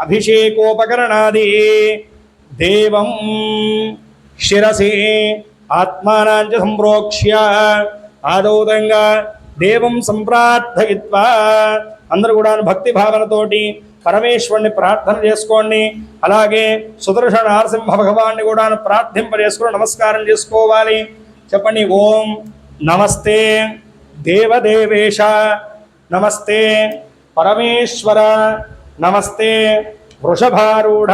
अभिषेकोपकरणादि देवं शिरसि आत्मानां च संप्रोक्ष्य आदौतंगा देवं संप्रार्थयित्वा अंदर కూడా భక్తి భావనతోటి పరమేశ్వరుని ప్రార్థన చేసుకోండి. అలాగే సుదర్శన నరసింహ భగవాన్ని కూడా ప్రార్థింపజేసుకొని నమస్కారం చేసుకోవాలి. చెప్పండి ఓం నమస్తే దేవదేవేశ నమస్తే పరమేశ్వర నమస్తే వృషభారూఢ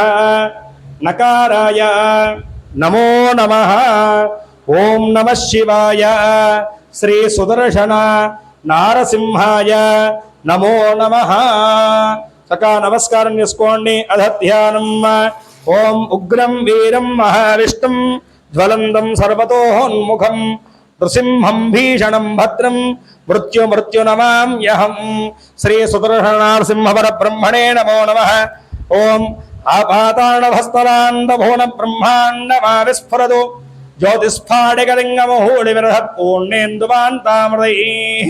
నకారాయ నమో నమః ఓం నమః శివాయ శ్రీ సుదర్శన నారసింహాయ నమో నమః. సకా నమస్కారం చేసుకోండి. అధ ధ్యానం ఓం ఉగ్రం వీరం మహావిష్ణుం జ్వలంతం సర్వతోన్ముఖం నృసింహం భీషణం భద్రం మృత్యునమామ్యహం. శ్రీ సుదర్శనారసింహవర బ్రహ్మణే నమో నమః. ఓం ఆపాతాళభస్తలాండభువన బ్రహ్మాండమా విస్ఫురదు జ్యోతిస్ఫాటికలింగమహూళి విరహత్ పూర్ణేందువాంతామృతైః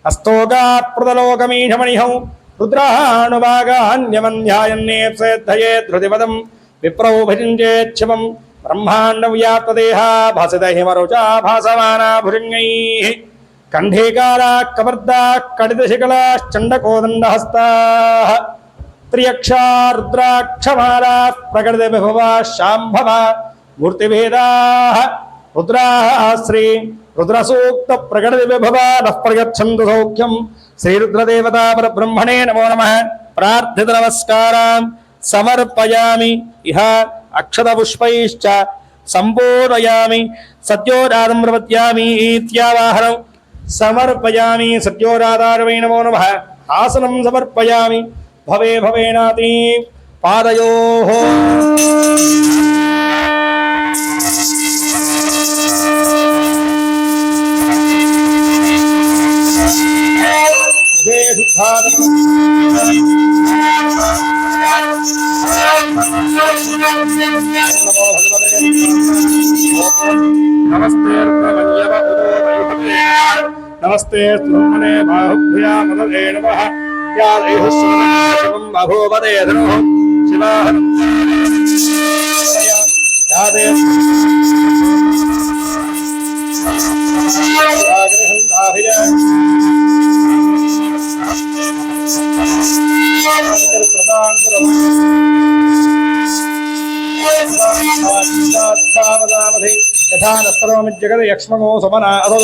అస్తోగాప్రదలోకమీశమణిహౌ रुद्रानुभागान्यमन्ध्यायन्नेप्सेद्धये धृतिपदं विप्रौ भजिञ्चेच्छिवं ब्रह्माण्डव्याप्तदेहा भासिता हिमरुचा भासमाना भुजङ्गैः कण्ठीकाराः कपर्दाः कटितशिखलाश्चण्डकोदण्डहस्ताः त्र्यक्षा रुद्राक्षमालाः प्रकृतिविभवाः शाम्भवा मूर्तिभेदाः रुद्राः श्री रुद्रसूक्त प्रकृतिविभवा नः प्रयच्छन्तु सौख्यं. श्रीरुद्रदेवता परब्रह्मणे नमो नमः. प्रार्थित नमस्कारान् समर्पयामि. इह अक्षतपुष्पैश्च सम्पूरयामि. सद्योराधं प्रपद्यामि इत्यावाहनं समर्पयामि. सद्योराधारवै नमो नमः. आसनं समर्पयामि. भवे भवेनाति पादयोः नमस्ते ब्रह्मणे बाहुभ्यामदे नमः. यादैः शिवं बभूवदे धनुः शिवाहं यथा नस्तरोमि जगद यक्ष्मगो समना अदो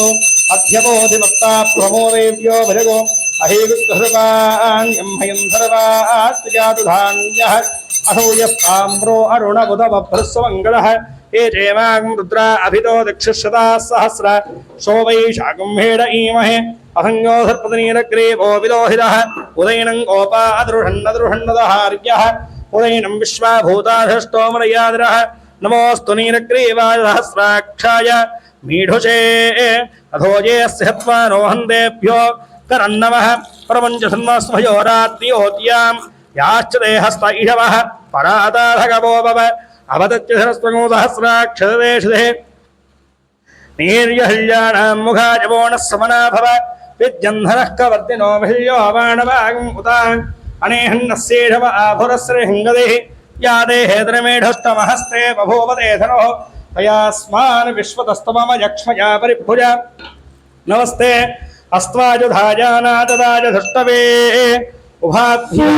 अध्यपोधिमत्ता प्रमोदेव्यो भजगो अहेगुहृपाण्यं हयं सर्वात्यातु धान्यः असौ यः ताम्रो अरुणबुधमभ्रस्वमङ्गलः ये चेमागं रुद्रा अभितो दक्षिषता सहस्र सो वै शाकुम्भेड ईमहे अहङ्गो सर्पतनीरग्रीवो विलोहितः उदयनं गोपा अदृढन्नदृढन्नदहार्यः उदयनं विश्वाभूताधष्टोमरयादिरः नमोऽस्तु नीलग्रीवाय सहस्राक्षाय मीढुषे अधोजेऽस्य हत्वा नोहन्देभ्यो करन्नमः प्रपञ्चसन्मस्भयोरात्रियोत्यां याश्च देहस्त इषवः पराताधगवो भव अवदत्यसरस्वगो सहस्राक्षदेशे नीर्यहल्याणां मुखाजवो नः समना भव विद्यन्धनः कवर्तिनो भिल्यो बाणवागं उतान् अनेहन्नस्येषव आभुरस्रिहङ्गदेः या देहेन्द्रमेढस्तमहस्ते बभूवते धनोः तयास्मान् विश्वतस्तममयक्ष्मया परिभुज नमस्ते अस्त्वाजुधाजानातदाज धष्टवे उभाभ्यां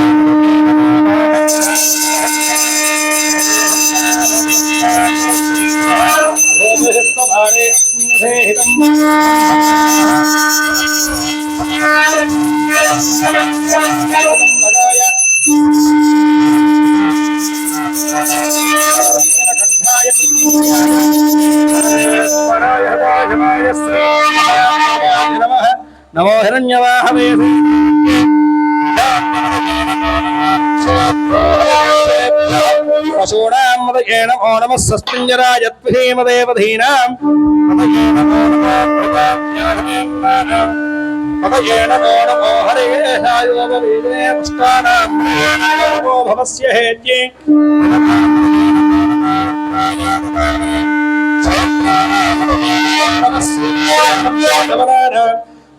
नमो हिरण्यवाहवे पशूनां मदये नमो नमः सस्पिञ्जराय त्वहेमदेवधीनां मदये नमो नमो हरे हायोपवीदे पुष्टानां नमो भवस्य हेत्ये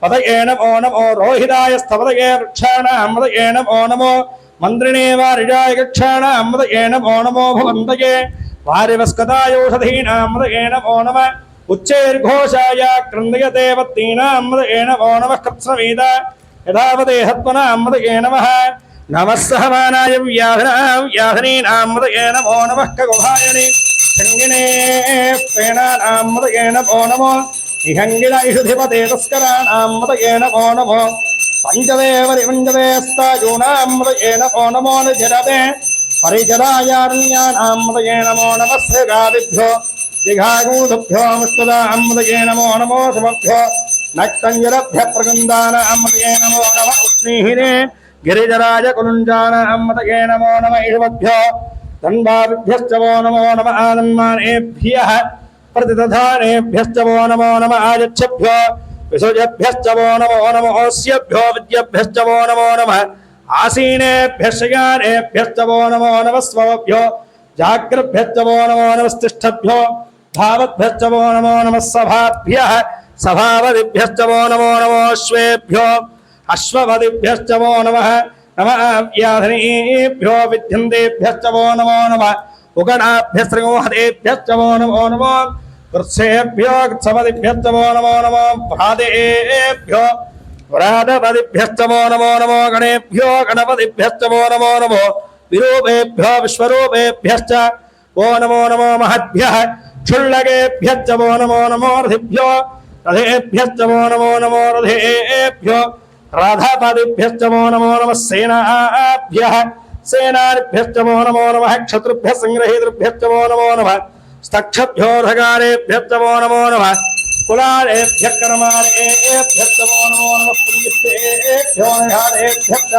पदये नमो नमो रोहिताय स्तपदये वृक्षाणां मदये नमो नमो मन्त्रिणे वारिजाय गक्षाणां मदये नमो नमो भवन्तये वारिवस्कतायोषधीनां मदये नमो नमः उच्चैर्घोषाय क्रन्दयते वत्तीनां मदये नमो नमः कृत्स्नवीद यथावदे हत्वनां मदये नमः नमः सहमानाय व्याघ्रीनां मदये नमो नमः खगोभायने शङ्गिने प्रेणानां मदये नमो नमो निहङ्गिलैषुधिपते तस्कराणां मदये नमो नमो पञ्चदेवरिपञ्चदेस्तायूनां मदये नमो नमो निजरते परिचरायारण्यानां मदये नमो नमः श्रीगादिभ्यो जिघागूढभ्यो मुष्टदां मदये नमो नमो शुभभ्यो नक्तञ्जरभ्यः प्रगन्धानां मदये नमो नमः उष्णीहिने गिरिजराज कुलुञ्जानां मदये नमो नमः इषुभ्यो धन्वाभ्यश्च वो नमो नमः आदन्मानेभ्यः प्रतिदधानेभ्यश्च वो नमो नमः आयच्छभ्यो विसुजभ्यश्च वो नमो नमोऽस्यभ्यो विद्यभ्यश्च वो नमो नमः आसीनेभ्यश्च यानेभ्यश्च वो नमो नमः स्वभ्यो जाग्रभ्यश्च वो नमो नमस्तिष्ठभ्यो भावद्भ्यश्च वो नमो नमः सभाभ्यः सभावदिभ्यश्च वो नमो नमोऽश्वेभ्यो अश्वपदिभ्यश्च वो नमः नमः व्याधनेभ्यो विद्यन्तेभ्यश्च वो नमो नमः उगणाभ्यस्त्रिगोहदेभ्यश्च वो नमो नमो कृत्सेभ्यो कृत्सपदिभ्यश्च वो नमो नमो भ्रादेभ्यो व्रातपदिभ्यश्च वो नमो नमो गणेभ्यो गणपतिभ्यश्च वो नमो नमो विरूपेभ्यो विश्वरूपेभ्यश्च वो नमो नमो महद्भ्यः क्षुल्लकेभ्यश्च वो नमो नमो रथिभ्यो रथेभ्यश्च वो नमो नमो रथेभ्यो राधापदिभ्यश्च वो नमो नमः सेनाभ्यः सेनाभ्यश्च वो नमो नमः क्षत्रुभ्यः संग्रहीतृभ्यश्च वो नमो नमः स्तक्षभ्यो धकारेभ्यश्च वो नमो नमः कुलालेभ्यः कर्मालेभ्यश्च वो नमो नमः पुण्यस्तेभ्यो निहारेभ्यश्च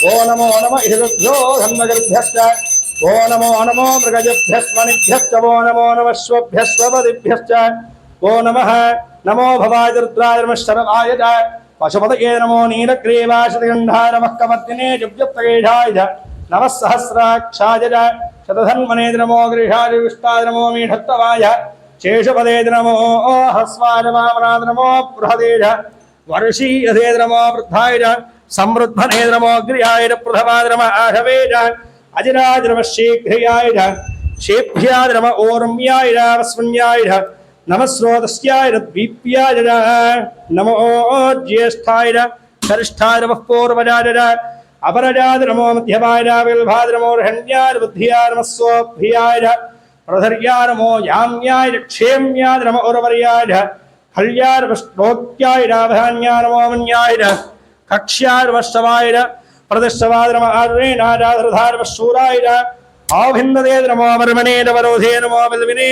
वो नमो नमः इषुभ्यो धन्वगर्भ्यश्च वो नमो नमो मृगजभ्यस्मनिभ्यश्च वो नमो नमः स्वभ्यस्वपदिभ्यश्च वो नमः नमो भवाय रुद्राय नमः शरवाय च पशुपतये नमो नीलग्रीवाशतिगन्धाय नमः कपर्दिने जुव्यप्तगेशाय च नमः सहस्राक्षाय च शतधन्वने नमो गृहाय विष्टाय नमो मीढत्तवाय शेषपदे नमो हस्वाय वामनाय नमो बृहदे च वर्षीयते नमो वृद्धाय च समृद्धने नमो गृहाय च प्रथमाय नमः आशवे च अजिराय नमः शीघ्रियाय च शेभ्याय नमः ओर्म्याय च वस्मन्याय च नमः स्रोतस्याय द्वीप्याय नमो ज्येष्ठाय करिष्ठाय नमः पूर्वजाय अपरजाय नमो मध्यमाय विल्भाय नमो रहण्याय बुद्धियाय नमः स्वभ्याय प्रधर्याय नमो याम्याय क्षेम्याय नमः उर्वर्याय हल्याय श्लोक्याय धान्याय नमो मन्याय कक्ष्याय नमः शवाय प्रतिष्ठवाय नमः आर्वेणाय शूराय आभिन्ददे नमो वर्मणे नवरोधे नमो बलविने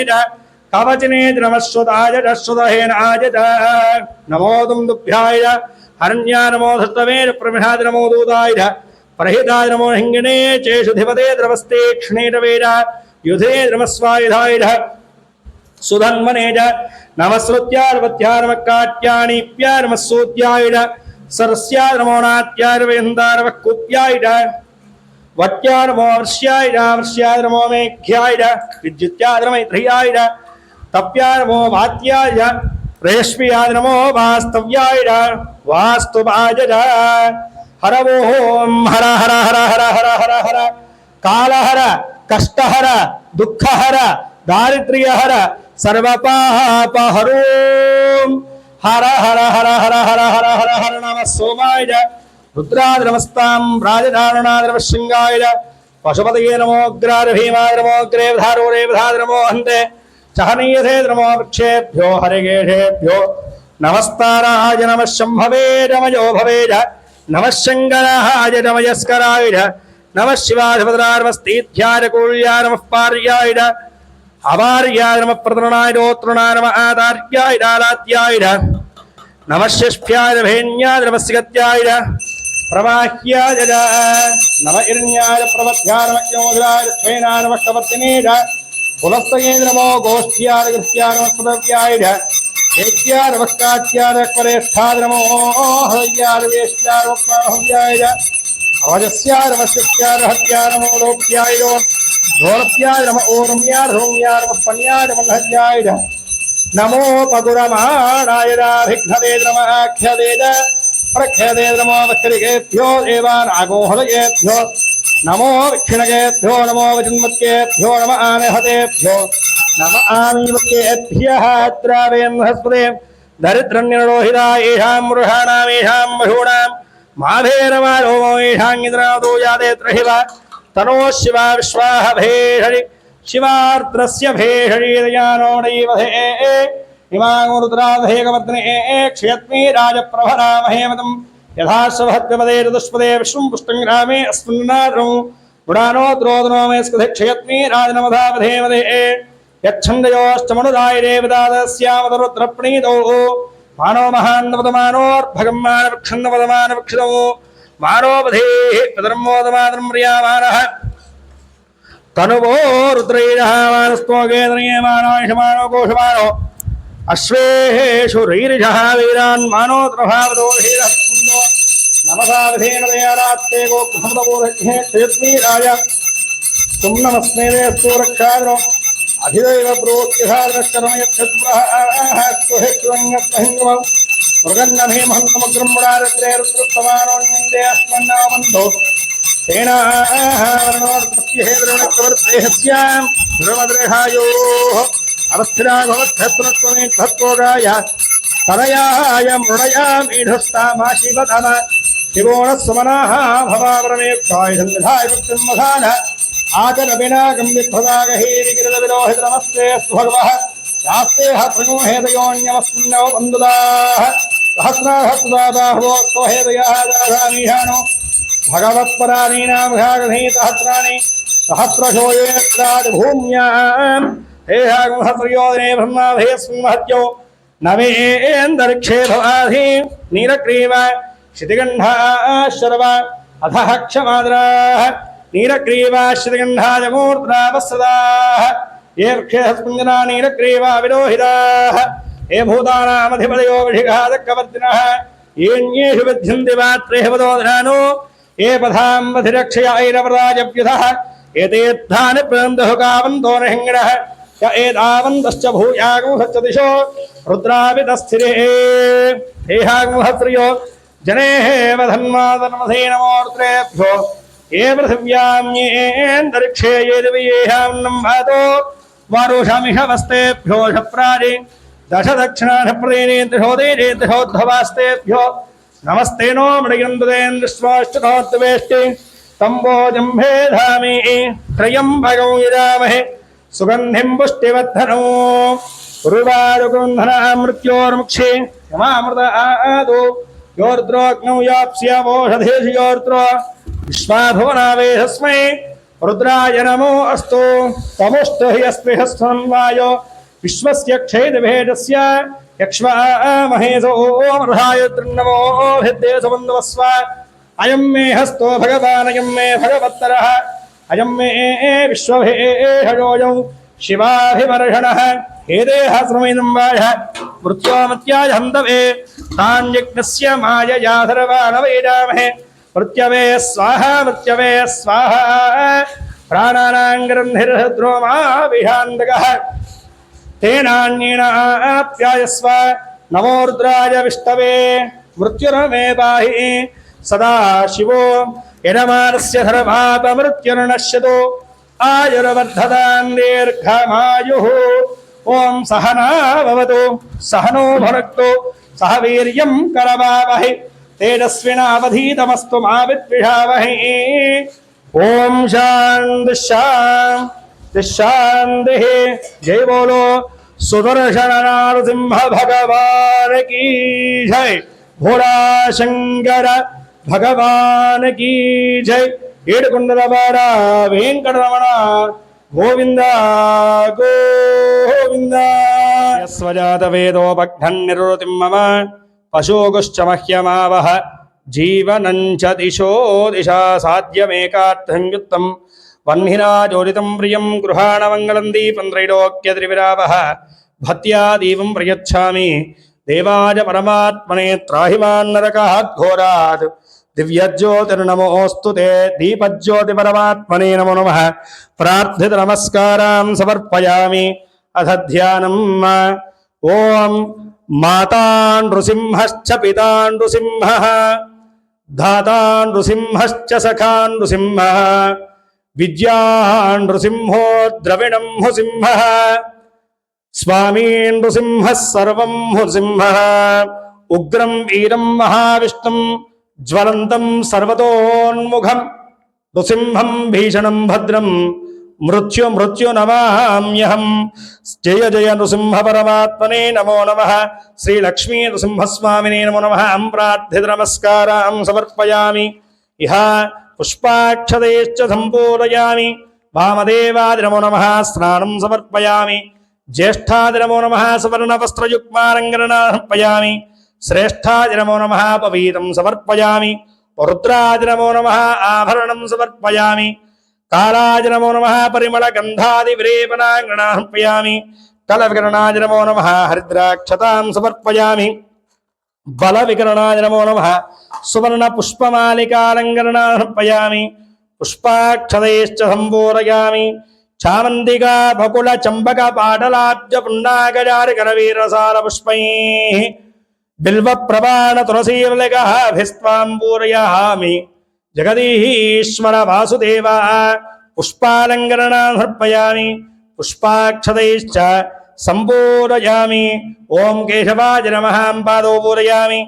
कवचने नमश्रुताय श्रुतहेनाय नमो दुन्दुभ्याय हरण्या नमो धृतवे प्रमिषाद नमो दूताय प्रहिताय नमो हिङ्गिणे चेषुधिपते द्रवस्ते क्षणेरवेद युधे द्रमस्वायुधाय सुधन्वने नमस्रुत्यार्वत्या नमकाट्यानीप्या नमस्सूत्याय सरस्या नमो नाट्यार्वेन्दारवक्कुप्याय वट्या नमो वर्ष्याय वर्ष्याय नमो मेघ्याय विद्युत्याय नमैत्र्याय तप्या नमो वात्याय रेश्म्याय नमो वास्तव्याय वास्तुवाय हर ओम हर हर हर हर हर हर हर कालहर कष्टहर दुःखहर दारिद्र्यहर सर्वपापहरो हर हर हर हर हर हर हर हर नमः सोमाय रुद्राद नमस्तां राजधारणाद नमः शृंगाय पशुपतये नमो अग्राय भीमाय नमो अग्रे धारो रेवधाद नमो हन्ते सहनीयसे नमो वृक्षेभ्यो हरिकेशेभ्यो नमस्ताराय नमः शम्भवे नमयो भवे नमः शङ्कराय नमयस्कराय नमः शिवाधिपतराय नमस्तीध्याय कूल्याय नमः पार्याय अवार्याय नमः प्रतृणाय रोतृणाय नमः आदार्याय दालात्याय नमः शिष्ठ्याय भेन्याय नमः सिगत्याय प्रवाह्याय नमः इरण्याय प्रवध्याय नमः योधाय त्वेनाय नमः कवर्तिने पुलस्तये नमो गोष्ठ्याय कृत्याय नमः पदव्याय एत्याय नमः कात्याय परेष्ठाय नमो हव्याय वेश्याय नमः हव्याय अवजस्याय नमः शिष्याय हत्याय नमो लोक्याय लोलप्याय नमः ओरम्याय धूम्याय नमः पन्याय नमः हत्याय नमो पगुरमाणाय विघ्नदे नमः आख्यदे प्रख्यदे नमो वक्रिकेभ्यो देवानागोहलयेभ्यो नमो विक्षिणकेभ्यो नमो वजन्मत्केभ्यो नमः आमेहतेभ्यो नमः आमीवत्केभ्यः द्रावेन् बृहस्पते दरिद्रन्यरोहिता येषां मृषाणां येषां मधूनां माभेरमारोमो येषां इन्द्रादो यादे त्रहिव तनो शिवा विश्वाः भेषणि शिवार्द्रस्य भेषणीदयानोडैवधे इमाङ्गुरुद्राधेकवर्धने क्षयत्मी राजप्रभरामहेमतं यथा स्वभद्रपदे ऋतुष्पदे विश्वं पुष्टं ग्रामे अस्मिन्नाद्रौ गुणानो द्रोदनो मे स्कधे क्षयत्मी राजनमधावधेमधे यच्छन्दयोश्चमनुदाय देवदादस्यामतरुद्रप्रणीतौ मानो महान्नपदमानोर्भगं मानवक्षन्नपदमानवक्षितौ मानोपधेः पितर्मोदमातरं प्रियामानः तनुवो रुद्रैरः मानस्तोगेन्द्रियमानो कोशमानो अश्वेषु रैरिषः वीरान् मानो प्रभावतो हीरस्कुन्दो नमसा विधेन दयारात्ते गोकृतबोधज्ञे क्षयत्मीराय तुं नमस्मेदेस्तु रक्षाग्नो अधिदैव प्रोक्तिहारश्चरमयक्षत्रः मृगन्नभीमहन्तमग्रम्बुडारत्रे रुद्रुत्तमानोन्यन्दे अस्मन्नामन्तो सेनाहारप्रत्यहेद्रवणकवर्देहस्यां ध्रुवद्रेहायोः अवस्थिराघवत्थत्वमेत्थत्वगाय तनयाय मृडयामीढस्तामाशिवधन शिवोणः सुमनाः भवावरमेक्षाय सन्निधाय वृत्तिर्मधान आचरविनागं विप्रदागहीरिगिरिविरोहितनमस्ते अस्तु भगवः यास्ते हत्रिगो हेदयोन्यमस्मिन्नौ बन्धुदाः सहस्राहस्रादाहवो स्वहेदयाः दाधामीहानो भगवत्पराणीनां भागधीतहस्राणि सहस्रशोयेत्रादिभूम्याम् हेहागुहस्रयोदने ब्रह्माभेस्महत्यो नवेन्दरिक्षे भवाधि नीलग्रीव क्षितिगण्ढाः शर्व अधः क्षमाद्राः नीलग्रीव क्षितिगण्ढाजमूर्ध्रावस्रदाः ये वृक्षेऽस्मिन्जना नीलग्रीवा विरोहिताः हे भूतानामधिपतयो विषिघातकवर्तिनः येऽन्येषु विध्यन्ति वात्रेह वदोधनानो ये पधाम्बधिरक्षयाैरवराजव्युधः एतेद्धानि प्रन्दहुकावन्तो नहिङ्गिणः य एतावन्तश्च भूयागुंसश्च दिशो रुद्रावितस्थिरे हेहागुंहस्त्रियो जनेः वधन्मादन्मधे नमोर्त्रेभ्यो ये पृथिव्याम्येऽन्तरिक्षे ये दिवि येहान्नं भातो वारुषमिषवस्तेभ्यो शप्राणि दश दक्षिणाढप्रदेने दिशोदेने दिशोद्धवास्तेभ्यो नमस्ते नो मृगन्दुदेन्द्रश्वाश्चतोत्वेष्टि तम्बोजम्भे धामि त्रयम्बकौ यजामहे सुगन्धिं पुष्टिवर्धनौ उर्वारुगन्धना मृत्योर्मुक्षे यमामृत आदो योर्द्रोऽग्नौ याप्स्यामोषधेषु योर्द्रो विश्वाभुवनावेशस्मै रुद्राय नमो अस्तु तमुष्टु ह्यस्पृहस्थं वायो विश्वस्य क्षेदभेदस्य यक्ष्मामहेशो मृधाय तृन्नमो भिद्ये सुबन्धवस्व अयं मे हस्तो भगवान् अयं मे भगवत्तरः अयं मे विश्वभेषजोऽयं शिवाभिमर्षणः हे देहश्रमेदं वायः मृत्योमत्याय हन्तवे तान्यज्ञस्य मायया सर्वान् वेदामहे मृत्यवे स्वाहा प्राणानां ग्रन्थिर्हृद्रोमा विहान्तकः तेनान्येनाप्यायस्व नमो रुद्राय विष्णवे मृत्युर्मे पाहि सदा शिवो यजमानस्य सर्वापमृत्युर्नश्यतो आयुर्वर्धतां दीर्घमायुः ॐ सहना भवतु सहनो भुनक्तु सह वीर्यं करवावहै तेजस्विनावधीतमस्तु मा विद्विषावहै ॐ शान्तिः शान्तिः शान्तिः जय बोलो सुदर्शन नरसिंह भगवान की जय भोला शंकर भगवान की जय ఏడుకొండలవాడ వెంకటరమణ గోవింద గోవింద యస్వజాత వేదోపఘ్నం నిరుతిం మమ పశోగుశ్చ మహ్యమావహ జీవనం చ దిశో దిశా సాధ్యమేకార్థం యుక్తం వహ్నిరాజోదితం ప్రియం గృహాణమంగళం దీపం త్రైలోక్యత్రివిరావః భక్త్యా దీపం ప్రయచ్ఛామి దేవాయ పరమాత్మనే త్రాహిమాన్నరకః ఘోరాత్ दिव्यज्योतिर्नमोऽस्तु ते दीपज्योतिपरमात्मने नमो नमः प्रार्थितनमस्कारान् समर्पयामि अथ ध्यानम् ॐ माता नृसिंहश्च पिता नृसिंहः धाता नृसिंहश्च सखा नृसिंहः विद्या नृसिंहो द्रविणं नृसिंहः स्वामी नृसिंहः सर्वं नृसिंहः उग्रं वीरं महाविष्णुं ज्वलन्तं सर्वतोन्मुखं नृसिंहं भीषणं भद्रं मृत्युनमाम्यहं जय जय नृसिंह परमात्मने नमो नमः श्री लक्ष्मी नृसिंहस्वामिने नमो नमः प्रार्थितनमस्कारान् समर्पयामि इह पुष्पाक्षतैश्च सम्पूरयामि वामदेवादि नमो नमः स्नानं समर्पयामि ज्येष्ठादि नमो नमः सुवर्णवस्त्रयुग्मारङ्गणार्पयामि श्रेष्ठादि नमो नमः पवीतं समर्पयामि रुद्रादि नमो नमः आभरणं समर्पयामि कालादि नमो नमः परिमलगन्धादिविलेपनार्पयामि कलविकरणादि नमो नमः हरिद्राक्षतां समर्पयामि बलविकरणादि नमो नमः सुवर्णपुष्पमालिकालङ्करणार्पयामि पुष्पाक्षतैश्च सम्पूरयामि चामन्तिका बकुल चम्पक पाटलाब्ज पुण्डाकजारिकरवीरसारपुष्पैः बिल्व प्रबाण तुलसीर्लिकःभिस्त्वां पूरयामि जगदीश्वर वासुदेव पुष्पालङ्करणान् समर्पयामि पुष्पाक्षतैश्च सम्पूरयामि ॐ केशवाय नमः पादौ पूरयामि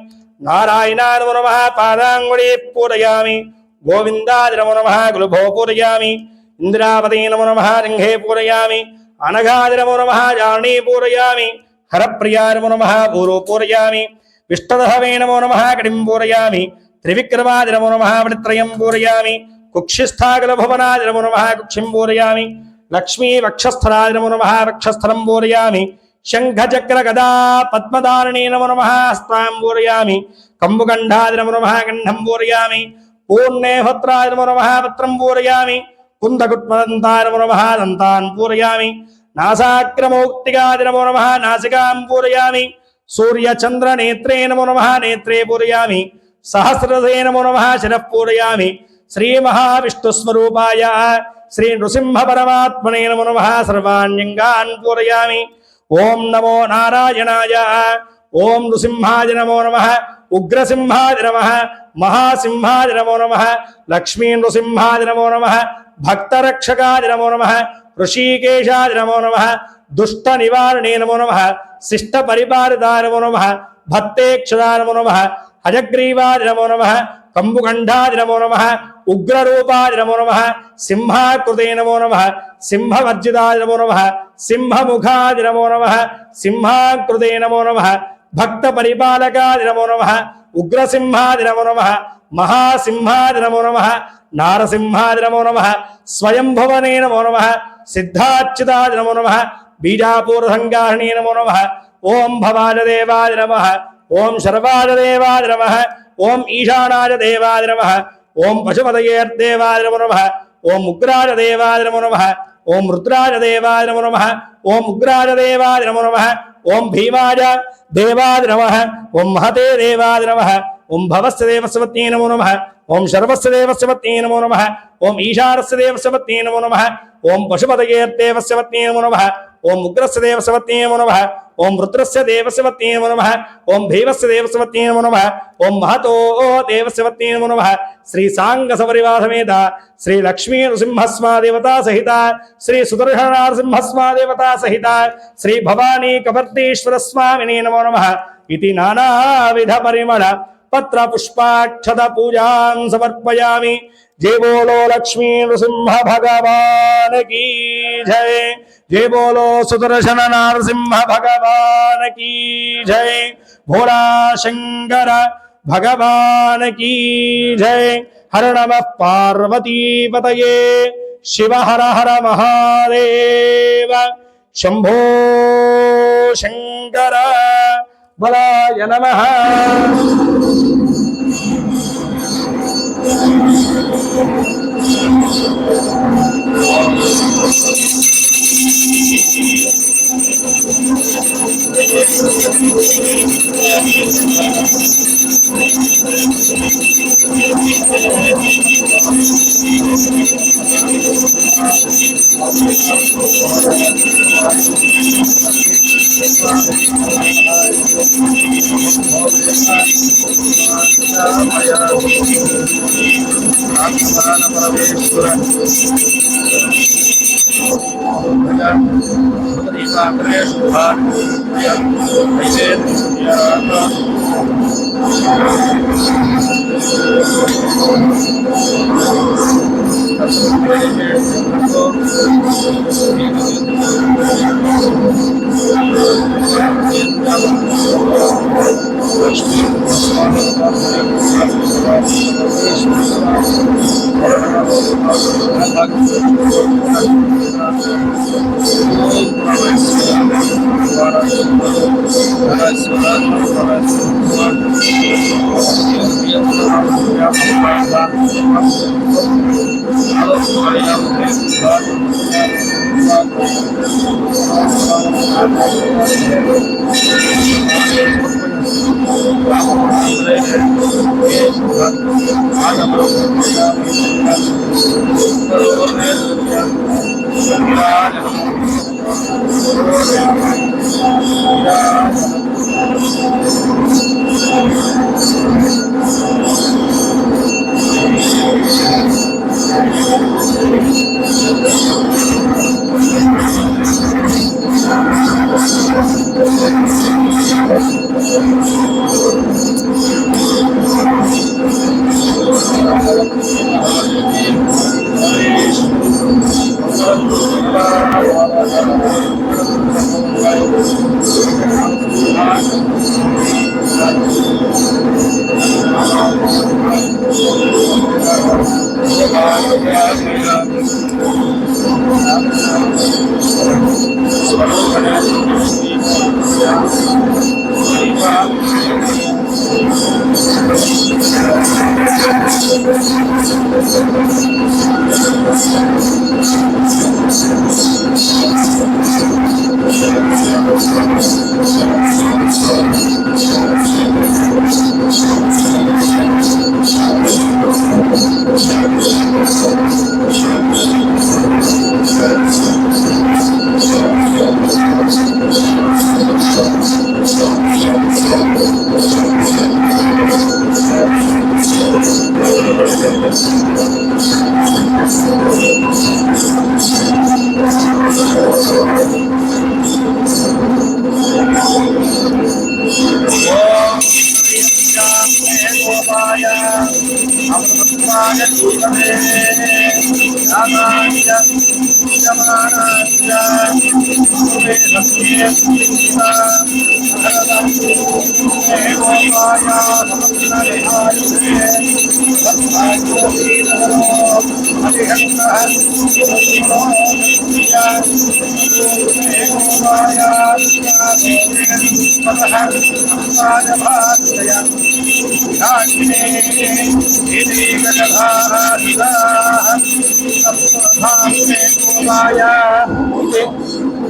नारायणाय नमो नमः पादाङ्गुलीः पूरयामि गोविन्दाय नमो नमः गुलभो पूरयामि इंद्रावती नमो नमः रिंहे पूरयामि अनघादि नमो नमः जानी पूरयामि हरप्रियाय नमो नमः भूरो पूरयामि विष्णुदहवे नमो नमः कटिं पूरयामि त्रिविक्रमादि नमो नमः वृत्रयं पूरयामि कुक्षिस्थागलभवनादि नमो नमः कुक्षिं पूरयामि लक्ष्मी वक्षस्थलादि नमो नमः वक्षस्थलं पूरयामि शंखचक्र गदा पद्मधारिणी नमो नमः हस्तां पूरयामि कंबुगंधादि नमो नमः गंधं पूरयामि पूर्णे भद्राय नमो नमः पत्रं पूरयामि कुन्दकुट्मदन्ताय नमो नमः दन्तान् पूरयामि नासाक्रमौक्तिकादि नमो नमः नासिकां पूरयामि सूर्यचन्द्रनेत्रे नमो नमः नेत्रे पूरयामि सहस्रसे नमो नमः शिरः पूरयामि श्रीमहाविष्णुस्वरूपाय श्री नृसिंहपरमात्मने नमो नमः सर्वाण्यङ्गान् पूरयामि ओं नमो नारायणाय ओं नृसिंहाय नमो नमः उग्रसिंहाय नमः महासिंहाय नमो नमः लक्ष्मी नृसिंहाय नमो नमः भक्तरक्षकाय नमो नमः ऋषिकेशाय नमो नमः दुष्ट निवारणे नमो नमः शिष्ट परिपालिताय नमो नमः भक्तेक्षदाय नमो नमः हयग्रीवाय नमो नमः कंबुगंधाय नमो नमः उग्ररूपाय नमो नमः सिंहाकृते नमो नमः सिंहवर्जिताय नमो नमः सिंहमुखाय नमो नमः सिंहाकृते नमो नमः भक्त परिपालकाय नमो नमः उग्रसिंहाय नमो नमः महासिंहाय नमो नमः నారసింహాది నమో నమః స్వయంభవనే నమో నమః సిద్ధాచ్యుతాది నమో నమః బీజాపూర సంగాహిణీ నమో నమః ఓం భవాయ దేవాయ నమః ఓం శర్వాయ దేవాయ నమః ఓం ఈశానాయ దేవాయ నమః ఓం పశుపతయేర్దేవాయ నమో నమః ఓం ఉగ్రాయ దేవాయ నమో నమః ఓం రుద్రాయ దేవాయ నమో నమః ఓం ఉగ్రాయ దేవాయ నమో నమః ఓం భీమాయ దేవాయ నమః ఓం మహతే దేవాయ నమః ఓం భవస్య దేవస్య నమో నమః ఓం శర్వస్య దేవస్య నమో నమః ఓం ఈశానస్య దేవస్య నమో నమః ఓం పశుపతయేర్దేవస్య నమో నమః ఓం ఉగ్రస్య దేవస్య నమో నమః ఓం రుద్రస్య దేవస్య నమో నమః ఓం భీమస్య దేవస్య నమో నమః ఓం మహతో దేవస్య నమో నమః శ్రీ సాంగ సపరివారమేత శ్రీ లక్ష్మీ నృసింహస్మా దేవతా సహిత శ్రీ సుదర్శన నరసింహస్మా దేవతా సహిత శ్రీ భవానీ కపర్దీశ్వర స్వామినే నమో నమః ఇతి నానావిధ పరిమళ పత్ర పుష్పాక్షత పూజాం సమర్పయామి जय बोलो लक्ष्मी नृसिंह भगवान की जय जय बोलो सुदर्शन नरसिंह भगवान की जय भोला शंकर भगवान की जय हर नमः पार्वती पतये शिव हर हर महादेव शंभो शंकर बलाय नमः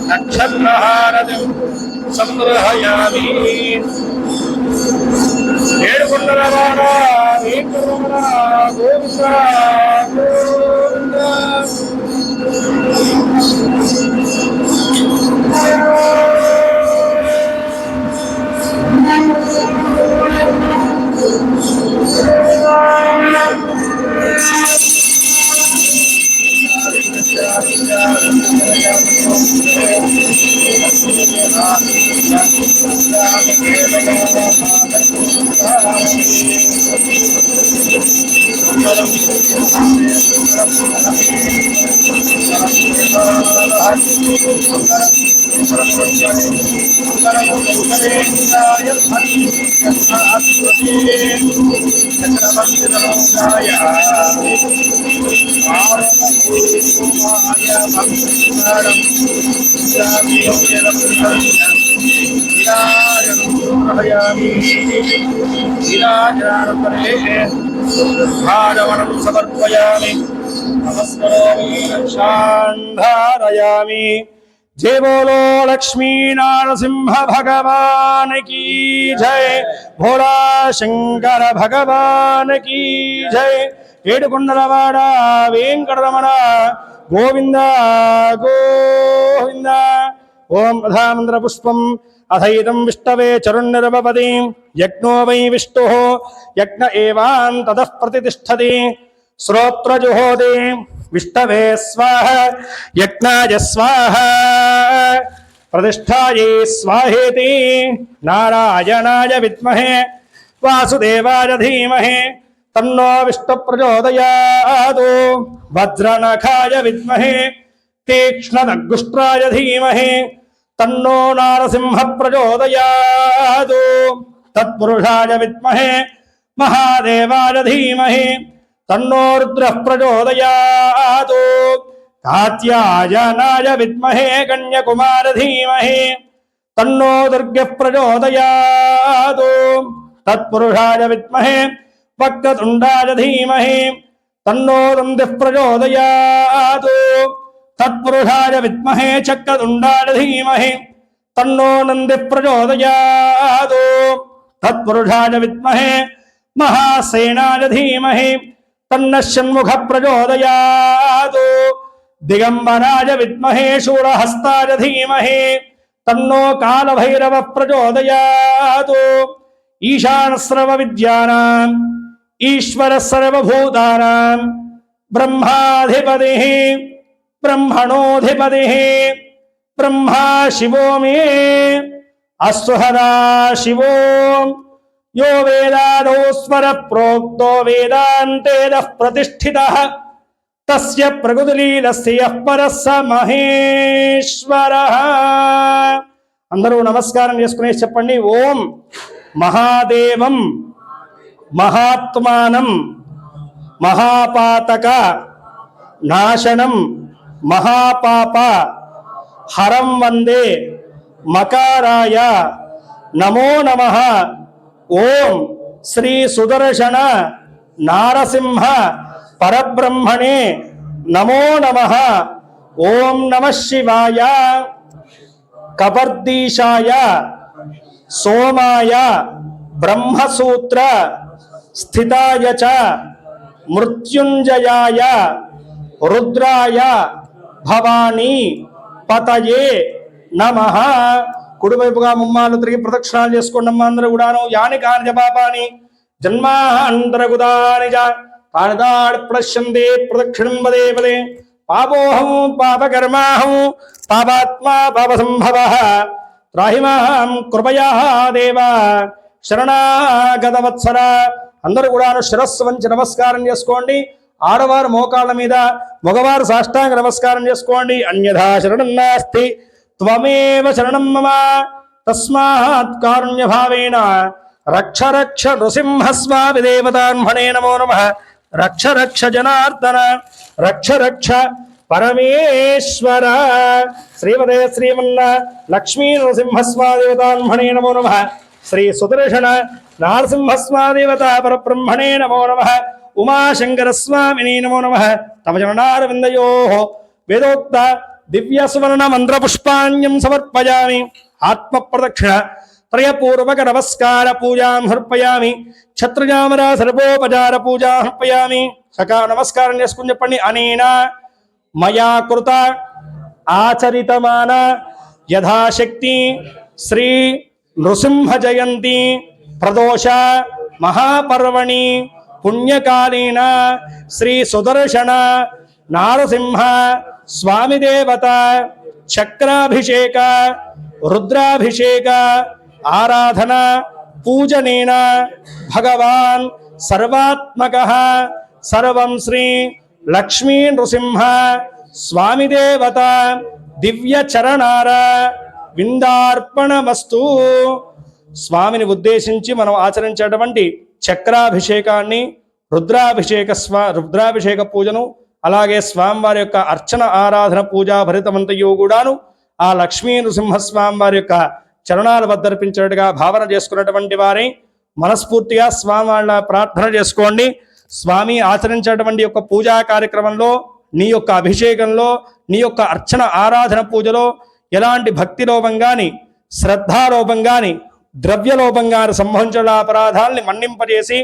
నక్షత్రహారతి సంగ్రహయామి. ఏడుకొండలవాడ వెంకటరమణ గోవింద భారవణం సమర్పయామి. నమస్కరోమి రక్షాంధారయామి. जय बोलो लक्ष्मी नारसिंह भगवान की जय. भोला शंकर भगवान की जय. ఏడుకొండలవాడ వెంకటరమణ గోవింద గోవింద. ఓం అధామంత్ర పుష్పం అథైతం విష్ణవే చరుణ్నిరపపది. యజ్ఞో వై విష్ణు యజ్ఞ ఏవాన్ తతః ప్రతిష్టతి. శ్రోత్రజుహోతి విష్ణవే స్వాహ యజ్ఞాయ స్వాహ ప్రతిష్ఠాయై స్వాహేతి. నారాయణాయ విద్మహే వాసుదేవాయ ధీమహి తన్నో విష్ణు ప్రచోదయాత్. వజ్రనఖాయ విద్మహే తీక్ష్ణదగ్గుష్ట్రాయ ధీమహి తన్నో నారసింహ ప్రచోదయాత్. తత్పురుషాయ విద్మహే మహాదేవాయ ధీమహి తన్నో రుద్రః ప్రచోదయాత్. కాత్యాయనాయ విద్మహే కన్యకుమార ధీమహి తన్నో దుర్గః ప్రచోదయాత్. తత్పురుషాయ విద్మహే వక్రతుండాయ ధీమహి తన్నో దందిః ప్రచోదయాత్. తత్పురుషాయ విద్మహే చక్రతుండాయ ధీమహి తన్నో నందిః ప్రచోదయాత్. తత్పురుషాయ విద్మహే మహాసేనాయ ధీమహి తన్నః షణ్ముఖ ప్రచోదయాత్. దిగంబరాయ విద్మహే శూలహస్తాయ ధీమహి తన్నో కాలభైరవ ప్రచోదయాత్. ఈశాన సర్వ విద్యానాం ఈశ్వర సర్వభూతానాం బ్రహ్మాధిపతిః బ్రహ్మణోధిపతిః బ్రహ్మా శివో మే అస్వహదా శివో. यो वेदादौ स्वर प्रोक्तो वेदान्तेदः प्रतिष्ठितः तस्य प्रकृतिलीलस्य यः परः स महेश्वरः. అందరూ నమస్కారం చేసుకునే చెప్పండి. ఓం మహాదేవం మహాత్మానం మహాపాతక నాశనం మహాపాప హరం వందే మకారాయ నమో నమః. ఓం శ్రీ సుదర్శన నారసింహ పరబ్రహ్మణే నమో నమః. ఓం నమః శివాయ కబర్దీశాయ సోమాయ బ్రహ్మసూత్ర స్థితాయ చ మృత్యుంజయాయ రుద్రాయ భవానీ పతయే నమః. కుడివైపుగా ముమ్మాలు తిరిగి ప్రదక్షిణాలు చేసుకోండి అమ్మా అందరూ కూడాను. యాని కార్య పాపాని జన్మాంతరగుదాని తాళదాడ్ ప్రశ్యందే ప్రదక్షిణం పదే పదే. పాపోహం పాపకర్మాహం పాపాత్మా పాపసంభవ త్రాహిమాం కృపయా దేవ శరణాగత వత్సర. అందరూ కూడాను శిరస్సు వంచి నమస్కారం చేసుకోండి. ఆడవారు మోకాళ్ళ మీద, మగవారు సాష్టాంగ నమస్కారం చేసుకోండి. అన్యథా శరణం నాస్తి త్వమేవ శరణం మమ తస్మాత్ కారుణ్యభావేన రక్ష రక్ష నృసింహస్వామి దేవతాన్మణే నమో నమః. రక్ష రక్ష జనార్దన రక్ష రక్ష పరమేశ్వర. శ్రీమదే శ్రీమన్న లక్ష్మీ నృసింహస్వాదేవతాన్మణే నమో నమః. శ్రీ సుదర్శన నారసింహస్వాదేవత పరబ్రహ్మణే నమో నమః. ఉమాశంకరస్వామినే నమో నమః. తమ చరణారవిందయో వేదోక్త దివ్య సువర్ణ మంత్ర పుష్పాణ్యం సమర్పయామి. ఆత్మ ప్రదక్షిణ త్రయపూర్వక నమస్కార పూజాం సమర్పయామి. క్షత్రజామర సర్వోపచార పూజా సమర్పయామి. సకా నమస్కారం చేసుకుని చెప్పండి. అనేన మయా కృత ఆచరితమాన యథాశక్తి శ్రీ నృసింహ జయంతి ప్రదోష మహాపర్వణి పుణ్యకాలీన శ్రీ సుదర్శన నారసింహ స్వామి దేవత చక్రాభిషేక రుద్రాభిషేక ఆరాధన పూజనేన భగవాన్ సర్వాత్మకః సర్వం శ్రీ లక్ష్మీ నృసింహ స్వామి దేవత దివ్య చరణార విందార్పణమస్తు. స్వామిని ఉద్దేశించి మనం ఆచరించేటువంటి చక్రాభిషేకాన్ని రుద్రాభిషేక పూజను అలాగే స్వామివారి యొక్క అర్చన ఆరాధన పూజా భరితమంతయు కూడాను ఆ లక్ష్మీ నృసింహస్వామి వారి యొక్క చరణాలు వద్దర్పించినట్టుగా భావన చేసుకున్నటువంటి వారి మనస్ఫూర్తిగా స్వామి వాళ్ళ ప్రార్థన చేసుకోండి. స్వామి ఆచరించేటువంటి యొక్క పూజా కార్యక్రమంలో నీ యొక్క అభిషేకంలో నీ యొక్క అర్చన ఆరాధన పూజలో ఎలాంటి భక్తి లోపం కానీ శ్రద్ధాలోపం కానీ ద్రవ్యలోపం కానీ సంభవించిన అపరాధాలని మన్నింపజేసి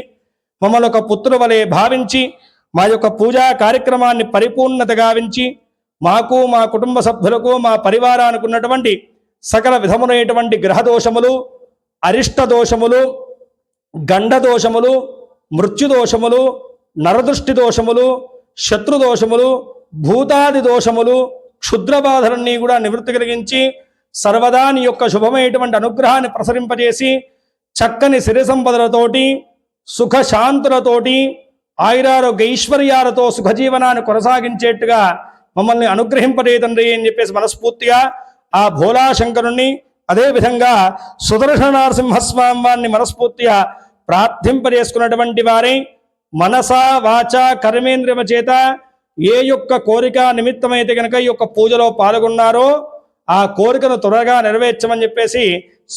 మమ్మల్ని ఒక పుత్రుల వలె భావించి మా యొక్క పూజా కార్యక్రమాన్ని పరిపూర్ణత గావించి మాకు మా కుటుంబ సభ్యులకు మా పరివారానికి ఉన్నటువంటి సకల విధములైనటువంటి గ్రహదోషములు అరిష్ట దోషములు గండదోషములు మృత్యుదోషములు నరదృష్టి దోషములు శత్రుదోషములు భూతాది దోషములు క్షుద్రబాధలన్నీ కూడా నివృత్తి కలిగించి సర్వదా నీ యొక్క శుభమైనటువంటి అనుగ్రహాన్ని ప్రసరింపజేసి చక్కని సిరి సంపదలతోటి సుఖశాంతులతోటి ఆయురారోగ్య ఐశ్వర్యాలతో సుఖజీవనాన్ని కొనసాగించేట్టుగా మమ్మల్ని అనుగ్రహింపజే తండ్రి అని చెప్పేసి మనస్ఫూర్తిగా ఆ భోలాశంకరుణ్ణి అదేవిధంగా సుదర్శన నరసింహస్వామి వారిని మనస్ఫూర్తిగా ప్రార్థింపజేసుకున్నటువంటి వారే మనస వాచ కర్మేంద్రియమ చేత ఏ యొక్క కోరిక నిమిత్తమైతే కనుక ఈ యొక్క పూజలో పాల్గొన్నారో ఆ కోరికను త్వరగా నెరవేర్చమని చెప్పేసి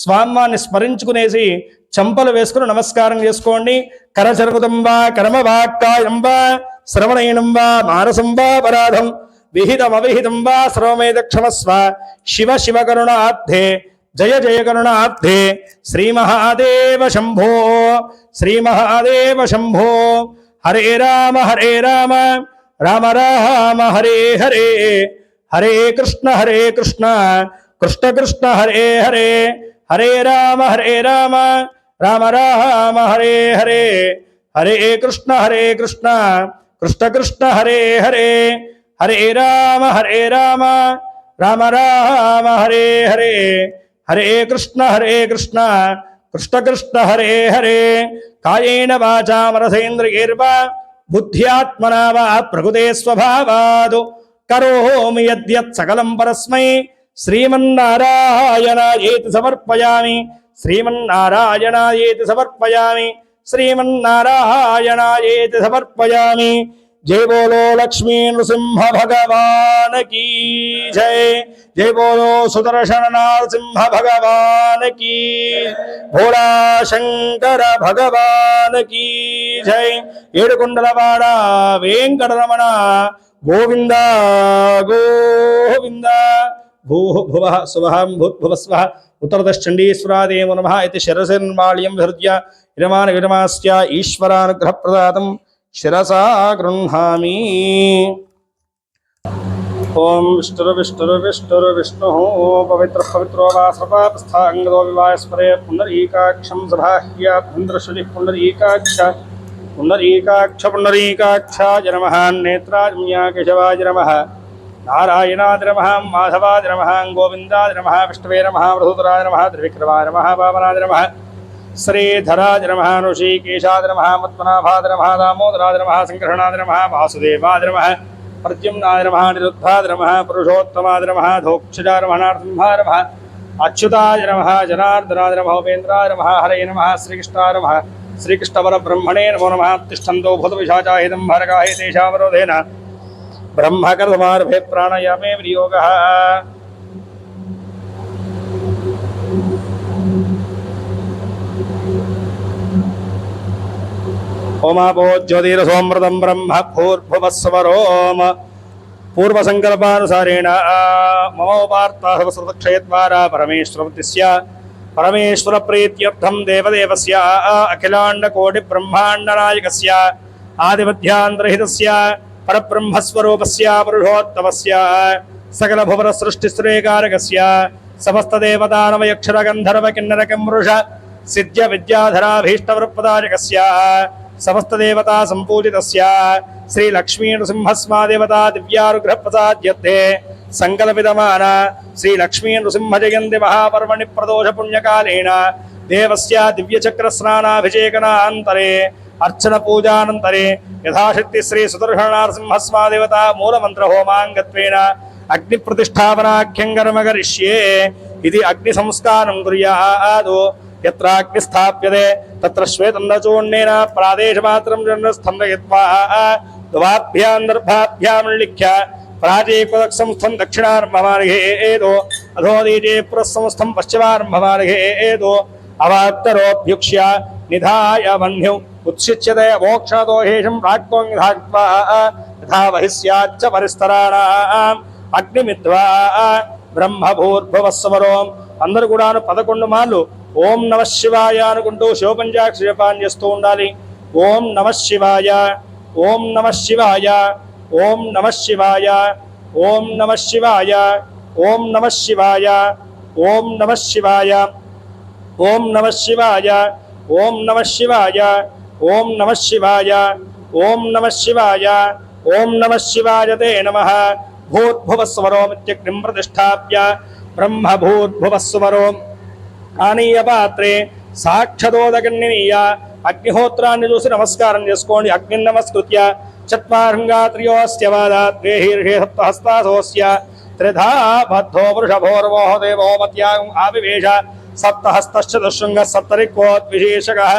స్వామివారిని స్మరించుకునేసి చంపలు వేసుకుని నమస్కారం చేసుకోండి. కరచరకుతం వా కర్మ వాక్కాయం వా శ్రవణైనం వా మానసం వా పరాధం విహితం అవిహితం వా సర్వమేద క్షమస్వ. శివ శివ కరుణార్థే జయ జయ కరుణార్థే శ్రీ మహాదేవ శంభో శ్రీ మహాదేవ శంభో. హరే రామ రామ రామ హరే హరే హరే కృష్ణ కృష్ణ కృష్ణ హరే హరే హరే రామ రామ రామ హరే హరే హరే కృష్ణ కృష్ణ కృష్ణ హరే హరే హరే రామ రామ రామ హరే హరే హరే కృష్ణ కృష్ణ కృష్ణ హరే హరే. కాయేన వాచా మనసేంద్రియైర్వా బుద్ధ్యాత్మనా వా ప్రకృతే స్వభావాద్ కరోమి యద్యత్ సకలం పరస్మై శ్రీమన్నారాయణాయేతి సమర్పయామి. శ్రీమన్నారాయణాయేతి సమర్పయామి. శ్రీమన్నారాయణాయేతి సమర్పయామి. జై బోలో లక్ష్మీ నృసింహ భగవాన్ కీ జై. జై బోలో సుదర్శన నరసింహ భగవాన్ కీ. భోళా శంకర భగవాన్ కీ జై. ఏడుకొండలవాడ వెంకటరమణ గోవింద గోవింద. భూభువ సువహం భూద్భువస్వ ఉత్తరదశ్చండీశ్వరాదేవ నమః ఇతి శిరసిర్మాళ్యం విసృజ్య విరమాన విరమాస్య ఈశ్వరానుగ్రహ ప్రదాతం శిరసా గృహ్ణామి. ఓం విష్ణు పవిత్ర పవిత్రో వా సర్వాపస్థాంగదో వివాస్మరే పుండరీకాక్షం సభాహ్యాభ్యంతరశులి పుండరీకాక్షాయ నమః. నేత్రాజ్ఞా కేశవాయ నమః. నారాయణాయ నమః. మాధవాయ నమః. గోవిందాయ నమః. విష్ణవే నమః. వృధురాయ నమః. త్రివిక్రమాయ నమః. వామనాయ నమః. శ్రీధరాయ నమః. ఋషికేశాయ నమః. పద్మనాభాయ నమః. దామోదరాయ నమః. సంకర్షణాయ నమః. వాసుదేవాయ నమః. ప్రద్యుమ్నాయ నమః. నిరుద్ధాయ నమః. పురుషోత్తమాయ నమః. ధోక్షజాయ నమః. నరసింహాయ నమః. అచ్యుతాయ నమః జనార్దనాయ నమః ఉపేంద్రాయ నమః హరయే నమః శ్రీకృష్ణాయ నమః శ్రీకృష్ణపరబ్రహ్మణే నమో నమః తిష్టంతో భూతపిశాచాహితం భరగాయ తేషావరోధేన బ్రహ్మకర్మార్భే ప్రాణాయామే వినియోగः ఓమాపో జ్యోతిరసోమృతం బ్రహ్మ భూర్భువస్వరోమ పూర్వసంకల్పానుసారేణ మమోపార్థసృతక్షయద్వారా పరమేశ్వరవృత్తిస్య పరమేశ్వర ప్రీత్యర్థం దేవదేవస్య అఖిలాండకోటి బ్రహ్మాండనాయకస్య ఆదిమధ్యాంతరహితస్య పరబ్రహ్మస్వరూపస్య పురుషోత్తమస్య సకల భువన సృష్టిశ్రేకారకస్య సమస్తదేవతానమయక్షర గంధర్వ కిన్నర కింవృష సిద్ధ్య విద్యాధరాభీష్టవృత్పదాయకస్య సమస్తదేవతా సంపూజితస్య శ్రీ లక్ష్మీ నృసింహస్మాదేవతా దివ్యానుగ్రహప్రసాద్యర్థే సంకల్పితమాన శ్రీ లక్ష్మీ నృసింహ జయంతి మహాపర్వణి ప్రదోష పుణ్యకాలేన దేవస్య దివ్యచక్రస్నానాభిషేకనాంతరే అర్చన పూజానంతరే యథాశక్తి శ్రీ సుదర్శనారసింహస్మాదేవతా మూలమంత్ర హోమాంగత్వేన అగ్ని ప్రతిష్టాపనాఖ్యం కర్మ కరిష్యే ఇది అగ్ని సంస్కారం కుర్యాదు యత్ర అగ్ని స్థాప్యతే తత్ర శ్వేతందచూర్ణేన ప్రాదేశమాత్రం స్థంభయిత్వా దువాభ్యాం దర్భాభ్యాం లిఖ్య ప్రాచీకృతసంస్థం దక్షిణార్మమార్గేదో అధోదీజే పురస్సంస్థం పశ్చిమార్మమార్గేదో అవాత్తరోభ్యుక్ష్య నిధాయ వహ్న్యం ఉత్సిచ్యతే మోక్షదోషేషం ప్రాక్తోంగిధాత్వా యథా వహిస్యాచ్చ పరిస్తరాణాం అగ్నిమిత్వా బ్రహ్మభూర్భువస్వరోం అందరూ కూడాను 11 మార్లు ఓం నమ శివాయ అనుకుంటూ శివపంచాక్షరి జపాన్ని చేస్తూ ఉండాలి. ఓం నమ శివాయ, ఓం నమ శివాయ, ఓం నమ శివాయ, ఓం నమ శివాయ, ఓం నమ శివాయ, ఓం నమ శివాయ, ఓం నమ శివాయ, ఓం నమ శివాయ, ఓం నమ శివాయ, ఓం నమ శివాయ, ఓం నమ శివాయ తే నమః. భూర్భువస్వరోమిత్యగ్నిం ప్రతిష్టాప్య బ్రహ్మభూర్భువస్వరో ఆనీయ పాత్రే సాక్షతోదకన్నినీయ అగ్నిహోత్రాన్ని చూసి నమస్కారం చేసుకోండి. అగ్ని నమస్కృత్య చత్వారంగా త్రియోస్త్యవాదాత్ దేహీర్షే సప్తహస్తాసోస్య త్రిధా బద్ధో వృషభోర్వోహ దేవో మత్యాగం ఆవివేశ సప్తహస్తశ్చతుశృంగ సప్తరిక్వోద్విశేషకః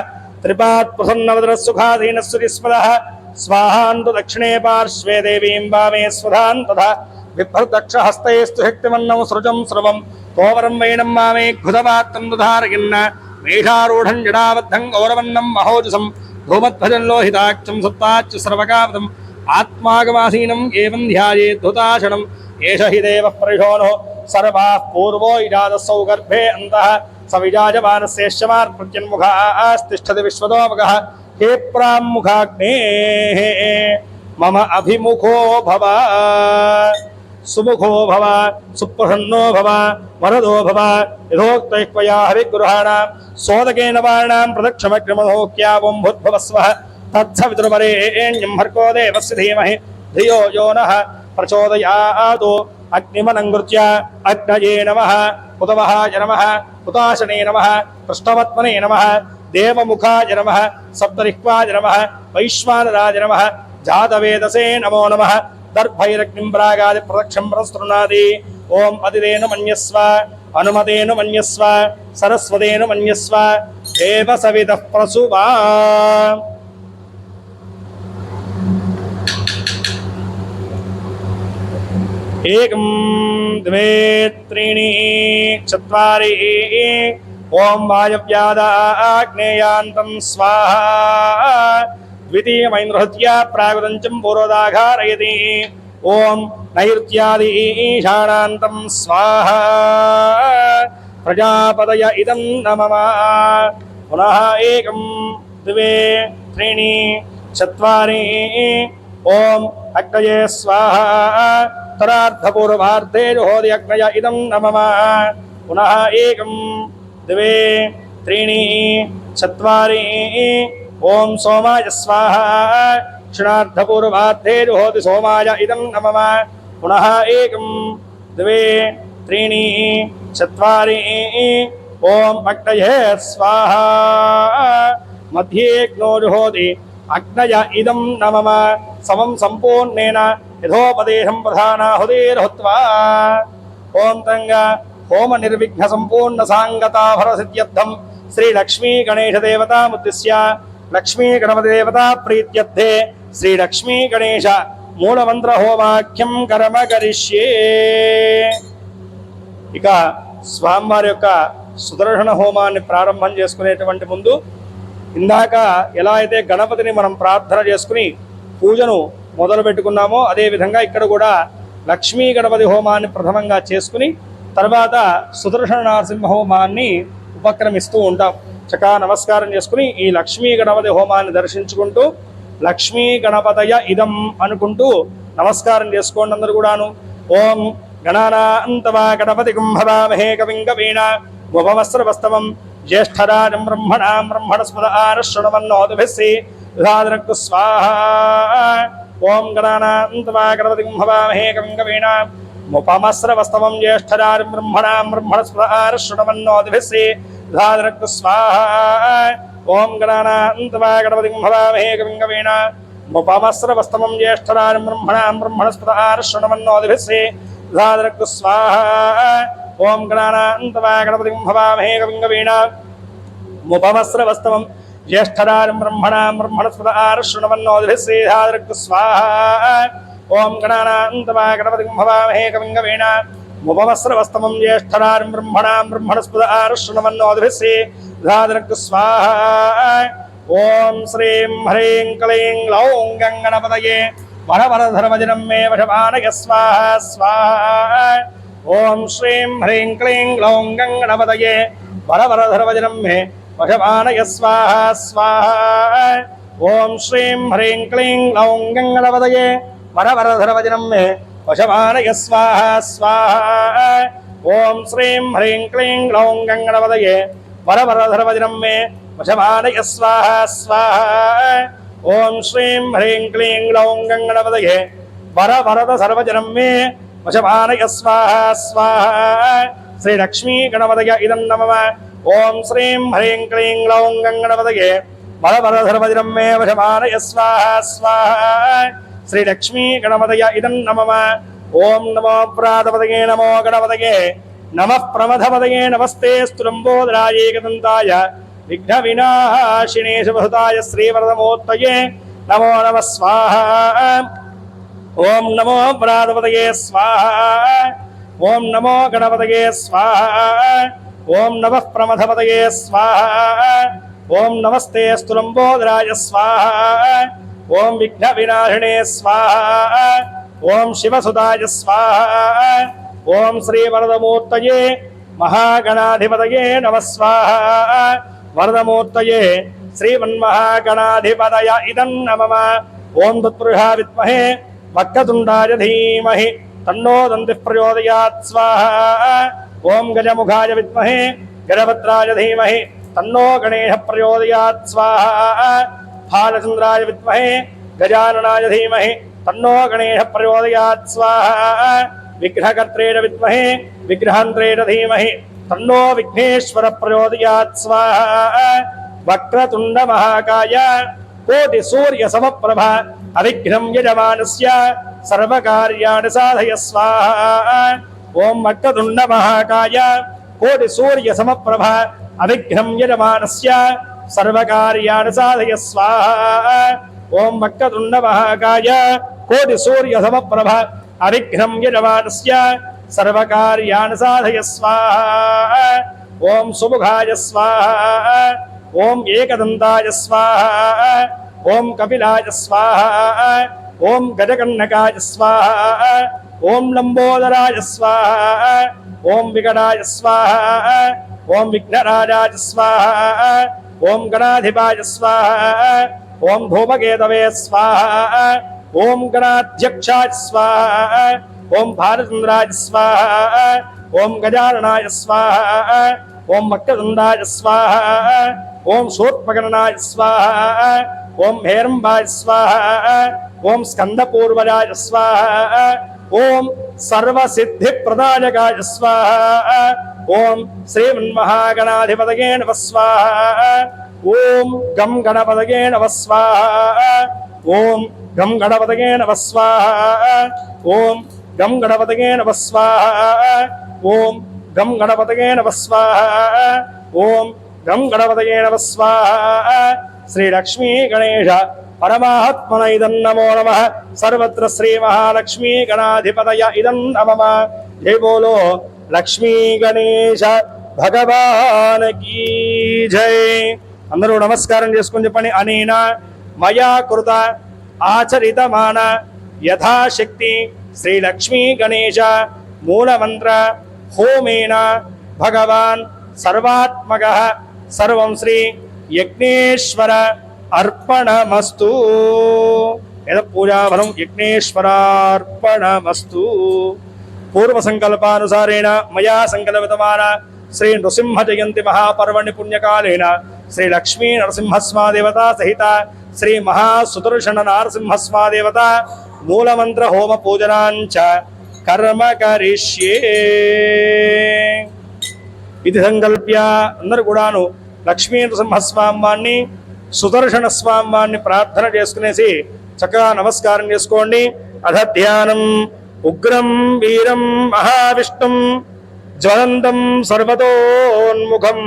త్రిపాత్ ప్రసన్నవదనస్సుఖాధీనస్సురిస్మదః స్వాహాంతు దక్షిణే పార్శ్వే దేవీం వామే స్వధాన్ తథా బిభ్రదక్షహస్తైస్తు శక్తిమన్నం సృజం స్రవం తోవరం వైనం మామే ఘుతపాత్రం దుధారగిన్న మేషారూఢం జడాబద్ధం గౌరవన్నం మహోజసం ధూమధ్వజం లోహితాక్షం సప్తాచ్చ సర్వకావతం ఆత్మాగమాసీనం ఏవం ధ్యాయేద్ధుతాశనం ఏష హి దేవ పరిశోనో సర్వాః పూర్వో ఇజాదస్సౌ గర్భే అంతః సవిజాజమానస్యేష్యమార్పత్యన్ముఖాస్తిష్ఠతి విశ్వతోముఖః హే ప్రాముఖాగ్నేః మమ అభిముఖో భవ సుముఖో భవ సుప్రసన్నో భవ వరదో భవ యథోక్తైక్వయా హరిగృహాణాం సోదకేన వాణాం ప్రదక్షమగ్రమధోక్యావం భూద్భవస్వః తత్సవితుర్వరేణ్యం భర్గో దేవస్య ధీమహి ధియో యో నః ప్రచోదయాదో అగ్నిమనంగృత్య అగ్నయే నమః ఉదవహాయ నమః ఉదాశనే నమః కృష్ణవత్మనే నమః దేవముఖాయ నమః సప్తరిక్వాయ నమః వైశ్వానరాయ నమః జాతవేదసే నమో నమః దర్భైరగ్నిం ప్రాగాది ప్రదక్షం ప్రస్తృణాది ఓం అదిదేను మన్యస్వ అనుమతేను మన్యస్వ సరస్వతేను మన్యస్వ దేవ సవితః ప్రసువా. ఏకం ద్వే త్రీణి చత్వారి ఓం వాయవ్యాదాగ్నేయాంతం స్వాహా ద్వితీయమైంద్రహత్యా ప్రాగుదంచం పూర్వదాఘారయతి ఓం నైరుత్యాది ఈశానాంతం స్వాహా ప్రజాపదయ ఇదం నమః. పునః ఏకం ద్వే త్రీణి చత్వారి ఓం అగ్నయే స్వాహా తరార్ధపూర్వార్ధే జుహోతి అగ్నయ ఇదం నమః. పునః ఏకం ద్వే త్రీణి చత్వారి ఓం సోమాయ స్వాహా క్షణార్ధపూర్వార్ధే జుహోతి సోమాయ ఇదం నమః. పునః ఏకం ద్వే త్రీణి చత్వారి ఓం అగ్నయే స్వాహా మధ్యేగ్నో జుహోతి అగ్నయ ఇదం నమః. సమం సంపూర్ణేన యథోపదేశం ప్రధానాహుతిర్హుత్వా ఓం తంగా హోమ నిర్విఘ్న సంపూర్ణ సాంగతాభరసిద్ధ్యర్థం శ్రీ లక్ష్మీ గణేశ దేవతాముద్దిశ్య లక్ష్మీ గణపతి దేవతా ప్రీత్యర్థే శ్రీ లక్ష్మీ గణేశ మూలమంత్ర హోమాఖ్యం కర్మ కరిష్యే. ఇక స్వామివారి యొక్క సుదర్శన హోమాన్ని ప్రారంభం చేసుకునేటువంటి ముందు ఇందాక ఎలా అయితే గణపతిని మనం ప్రార్థన చేసుకుని పూజను మొదలు పెట్టుకున్నామో అదేవిధంగా ఇక్కడ కూడా లక్ష్మీ గణపతి హోమాన్ని ప్రథమంగా చేసుకుని తర్వాత సుదర్శన నరసింహ హోమాన్ని ఉపక్రమిస్తూ ఉంటాం. చక్కగా నమస్కారం చేసుకుని ఈ లక్ష్మీ గణపతి హోమాన్ని దర్శించుకుంటూ లక్ష్మీ గణపతయ ఇదం అనుకుంటూ నమస్కారం చేసుకోండి అందరూ కూడాను. ఓం గణానాంతవా గణపతి కుంభవామహే కవిం కవీన ఉపమస్రవస్తవం జ్యేష్ఠరాజం బ్రహ్మణాం బ్రహ్మణస్పద ఆరశ్రుణమన్నోతుభిస్సి ధాదరక్తు స్వాహా. ఓం గణానాంతవా గణపతి కుంభవామహే కవిం కవీన ఉపమస్రవస్తవం జ్యేష్ఠరాజం బ్రహ్మణాం బ్రహ్మణస్పద ఆరశ్రుణమన్నోతుభిస్సి ధాదరక్తు స్వాహా. ఓం గణానాంతవా గణపతి కుంభవామహే కవిం కవీన ఉపమస్రవస్తవం జ్యేష్ఠరాజం బ్రహ్మణాం బ్రహ్మణస్పద ఆరశ్రుణమన్నోతుభిస్సి ధాదరక్తు స్వాహా. ఓం గణానాంతవా గణపతి కుంభవామహే కవిం కవీన ఉపమస్రవస్తవం జ్యేష్ఠరాజం బ్రహ్మణాం బ్రహ్మణస్పద ఆరశ్రుణమన్నోతుభిస్సి ధాదరక్తు స్వాహా. ఓం గణానాంతవా గణపతి కుంభవామహే కవిం కవీన ఉపమస్రవస్తవం జ్యేష్ఠరాజం బ్రహ్మణాం బ్రహ్మణస్పద ఆరశ్రుణమన్నోతుభిస్సి ధాదరక్తు స్వాహా. ఓం శ్రీం హ్రీం క్లీం గ్లౌం గణపతయే వరవరధర్మజనం మే వశమానయ స్వాహా స్వాహా. ఓం శ్రీం హ్రీం క్లీం గ్లౌం గణపతయే వరవరధర్మజనం మే వశమానయ స్వాహా స్వాహా. ఓం శ్రీం హ్రీం క్లీం గ్లౌం గణపతయే వరవరధర్మజనం మే వశమానయ స్వాహా స్వాహా. ఓం శ్రీం హ్రీం క్లీం గ్లౌం గణపతయే వరవరధర్మజనం మే వశమానయ స్వాహా స్వాహా. ఓం శ్రీం హ్రీం క్లీం గ్లౌం గణపతయే వరవరద సర్వజనం మే వశమానయ స్వాహా స్వాహా. శ్రీ లక్ష్మీ గణపతయ ఇదం నమః. ఓం శ్రీం హ్రీం క్లీం గ్లౌం గణపతయే వరవరధర్మజనం మే వశమానయ స్వాహా స్వాహా. శ్రీ లక్ష్మీ గణపతయ ఇదం నమః. ఓం నమో ప్రాతపతయే నమో గణపతయే నమః ప్రమథపతయే నమస్తే స్తులంబోదరాయ ఏకదంతాయ విఘ్న వినాశినే శుభసుతాయ శ్రీవరదమూర్తయే నమో నమః స్వాహా. ఓం నమో ప్రాతపతయే స్వాహా. ఓం నమో గణపతయే స్వాహా. ఓం నమః ప్రమథపతయే స్వాహా. ఓం నమస్తే స్తులంబోదరాయ స్వాహా. ఓం విఘ్న వినాశినే స్వాహా. ఓం శివసుతాయ స్వాహా. ఓం శ్రీవరదమూర్తయే మహాగణాధిపతయే నమః స్వాహా. వరదమూర్తయే శ్రీమన్మహాగణాధిపతయ ఇదం నమః. ఓం తత్పురుషా విద్మహే వక్రతుండాయ ధీమహి తన్నో దంతిః ప్రచోదయాత్ స్వాహా. ఓం గజముఖాయ విద్మహే గజభద్రాయ ధీమహి తన్నో గణేశ ప్రచోదయాత్ స్వాహా. బాలచంద్రాయ విద్మహే గజాననాయ ధీమహి తన్నో గణేశ ప్రచోదయాత్ స్వాహా. విగ్రహకర్త్రేణ విద్మహే విగ్రహాంత్రేణ ధీమహి తన్నో విఘ్నేశ్వర ప్రచోదయాత్ స్వాహా. వక్రతుండ మహాకాయ కోటి సూర్య సమప్రభ అవిఘ్నం యజమానస్య సర్వకార్యాణి సాధయ స్వాహా. ఓం వక్రతుండ మహాకాయ కోటి సూర్య సమప్రభ అవిఘ్నం యజమానస్య సర్వకార్యాణి సాధయ స్వాహా. ఓం వక్రతుండ మహాకాయ కోటి సూర్య సమప్రభ అవిఘ్నం యజమానస్య సర్వకార్యాణి సాధయ స్వాహా. ఓం సుముఖాయ స్వాహా. ఓం ఏకదంతాయ స్వాహా. ఓం కపిలాయ స్వాహా. ఓం గజకర్ణకాయ స్వాహా. ఓం లంబోదరాయ స్వాహా. ఓం వికటాయ స్వాహా. ఓం విఘ్నరాజాయ స్వాహా. ఓం గణాధిపాయ స్వాహా. ఓం ధూమకేతవే స్వాహా. ఓం గణాధ్యక్షాయ స్వాహా. ఓం భారచంద్రాయ స్వాహా. ఓం గజాననాయ స్వాహా. ఓం వక్రతుండాయ స్వాహా. ఓం శూర్పకర్ణాయ స్వాహా. ఓం హేరంబాయ స్వాహా. ఓం స్కందపూర్వజాయ స్వాహా. ఓం సర్వసిద్ధిప్రదాయకాయ స్వాహా. ఓం శ్రీమన్మహాగణాధిపతయే నమః స్వాహా. ఓం గం గణపతయే నమః స్వాహా. ఓం గం గణపతయే నమః స్వాహా. ఓం గం గణపతయే నమః స్వాహా. ఓం గం గణపతయే నమః స్వాహ ఓం గం గణపతయే నమః స్వాహ శ్రీ లక్ష్మీ గణేశ పరమాత్మన ఇదం నమో నమః సర్వత్ర శ్రీ మహాలక్ష్మీ గణాధిపతయ ఇదం నమః జై బోలో లక్ష్మీ గణేశ భగవాన్ కీ జై అందరూ నమస్కారం చేసుకుని చెప్పండి అనేన మయా కృత ఆచరితమాన యథాశక్తి శ్రీ లక్ష్మీ గణేశ మూలమంత్ర హోమేన భగవాన్ సర్వాత్మక సర్వం శ్రీ యజ్ఞేశ్వర అర్పణమస్తు యద పూజాఫలం యజ్ఞేశ్వరార్పణమస్తు పూర్వ సంకల్పానుసారేణ మయా సంకల్పితమాన శ్రీ నృసింహ జయంతి మహాపర్వణి పుణ్యకాలేన శ్రీ లక్ష్మీ నరసింహస్వాదేవత సహిత శ్రీ మహాసుదర్శన నారసింహస్వాదేవత మూలమంత్ర హోమ పూజనాంచ కర్మ కరిష్యే ఇది సంకల్ప్య అందరు కూడాను లక్ష్మీ నరసింహస్వామిని సుదర్శన స్వామిని ప్రార్థన చేసుకునేసి చక్కగా నమస్కారం చేసుకోండి. అధ ధ్యానం ఉగ్రం వీరం మహావిష్ణుం జ్వలంతం సర్వతోన్ముఖం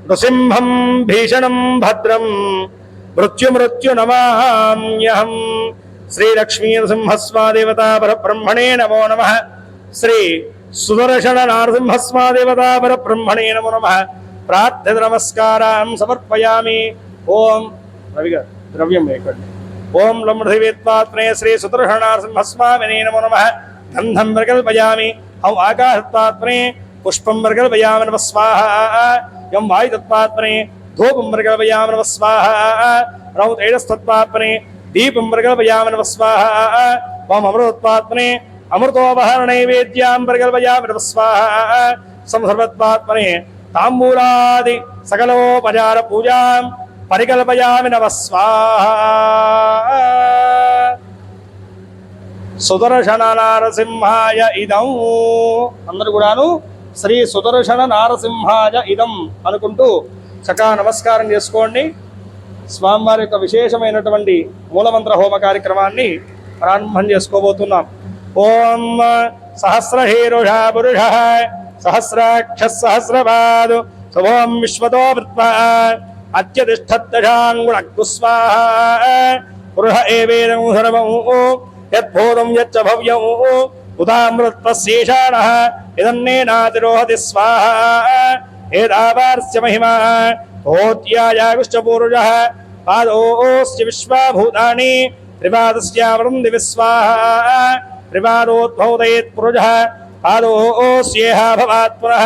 నృసింహం భీషణం భద్రం మృత్యునమామ్యహం. శ్రీ లక్ష్మీ నరసింహస్వాదేవతా పరబ్రహ్మణే నమో నమః. శ్రీ సుదర్శన నారసింహస్వాదేవతా పరబ్రహ్మణే నమో నమః. ప్రార్థన నమస్కారం సమర్పయామి. ఓం రవిగారు ద్రవ్యం వేయండి. ఓం లంబృథివేత్వాత్మనే శ్రీ సుదర్శన నారసింహస్వామినే నమో నమః. గంధం ప్రకల్పయామి. హం ఆకాశత్వాత్మనే పుష్పం ప్రకల్పయామి నమః స్వాహా. యం వాయుతత్వాత్మనే ధూపం ప్రకల్పయామి నమః స్వాహా. రౌ తేజస్తత్వాత్మనే దీపం ప్రకల్పయామి నమః స్వాహా. వం అమృతత్వాత్మనే అమృతోపహరణైవేద్యాం ప్రకల్పయామి నమః స్వాహా. సంసర్వత్వాత్మనే తాంబూలాది సకలోపచార పూజాం పరికల్పయామి నమః స్వాహా. సుదర్శన నారసింహాయ ఇదం. అందరు కూడాను శ్రీ సుదర్శన నారసింహాయ ఇదం అనుకుంటూ చక్కగా నమస్కారం చేసుకోండి. స్వామివారి యొక్క విశేషమైనటువంటి మూలమంత్ర హోమ కార్యక్రమాన్ని ప్రారంభం చేసుకోబోతున్నాం. ఓం సహస్రహీరుషా పురుష సహస్రాక్ష సహస్రపాదు శుభం విశ్వతో వృత్వా అత్యతిష్టత్తశాంగుణగ్గు స్వాహా. పురుష ఏవేదం సర్వం యద్భూతం యచ్చ భవ్యం ఉదామృత్వశేషాణః ఇదన్నేనాతిరోహతి స్వాహా. ఏదావార్స్య మహిమా హోత్యాయాగుశ్చపూరుషः పాదోస్య విశ్వభూతాని త్రిపాదస్యావృం దివి స్వాహా. త్రిపాదోద్భౌతయేత్ పురుషः పాదోస్యేహ భవాత్ పునః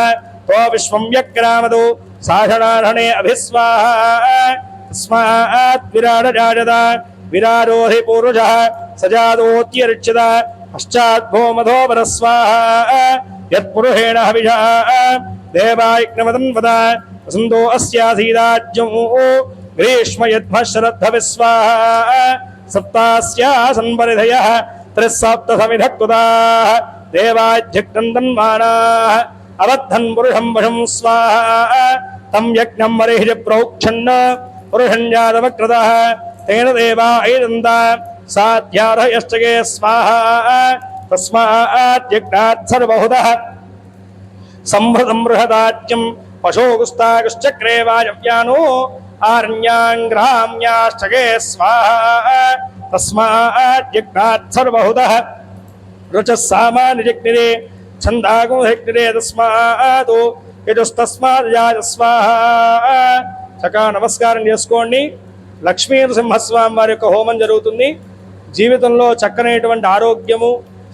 తో విశ్వం వ్యక్రామదు సాషణారణే అభిస్వాహా. తస్మాత్ విరాడజాయత విరారోహి పురుషः సజాదోత్యరిచ్యత పశ్చాద్భూమధోపర స్వాహా. యత్పురుషేణ హవిషా దేవాయజ్ఞమదన్వద వసంతో అస్యాసీదాజ్యం గ్రీష్మ యద్భశ్రద్ధవి స్వాహా. సప్తాస్యాసన్ పరిధయః త్రిసప్తసమిధకృతాః దేవాజ్యక్నందన్మానాః అవద్ధన్ పురుషం వశం స్వాహా. తం యజ్ఞం మరిహి ప్రోక్షన్న పురుషం యాదవక్రతః తేన దేవా ఐదంత సాధ్యార్హయశ్చగే స్వాహా. తస్మాత్ యజ్ఞాత్ సర్వహుతః సంభృతం బృహదాజ్యం పశోగుస్తాగుశ్చక్రే వాయవ్యానో ఆరణ్యాంగ్రామ్యాశ్చగే స్వాహా. తస్మాత్ యజ్ఞాత్ సర్వహుతః రుచః సామాన్యజగ్నిరే ఛందాగుహగ్నిరే తస్మాత్ యజస్తస్మాద్ స్వాహా. చక్కగా నమస్కారం చేసుకోండి. లక్ష్మీ నరసింహస్వామి వారి యొక్క హోమం జరుగుతుంది. జీవితంలో చక్కనైనటువంటి ఆరోగ్యము,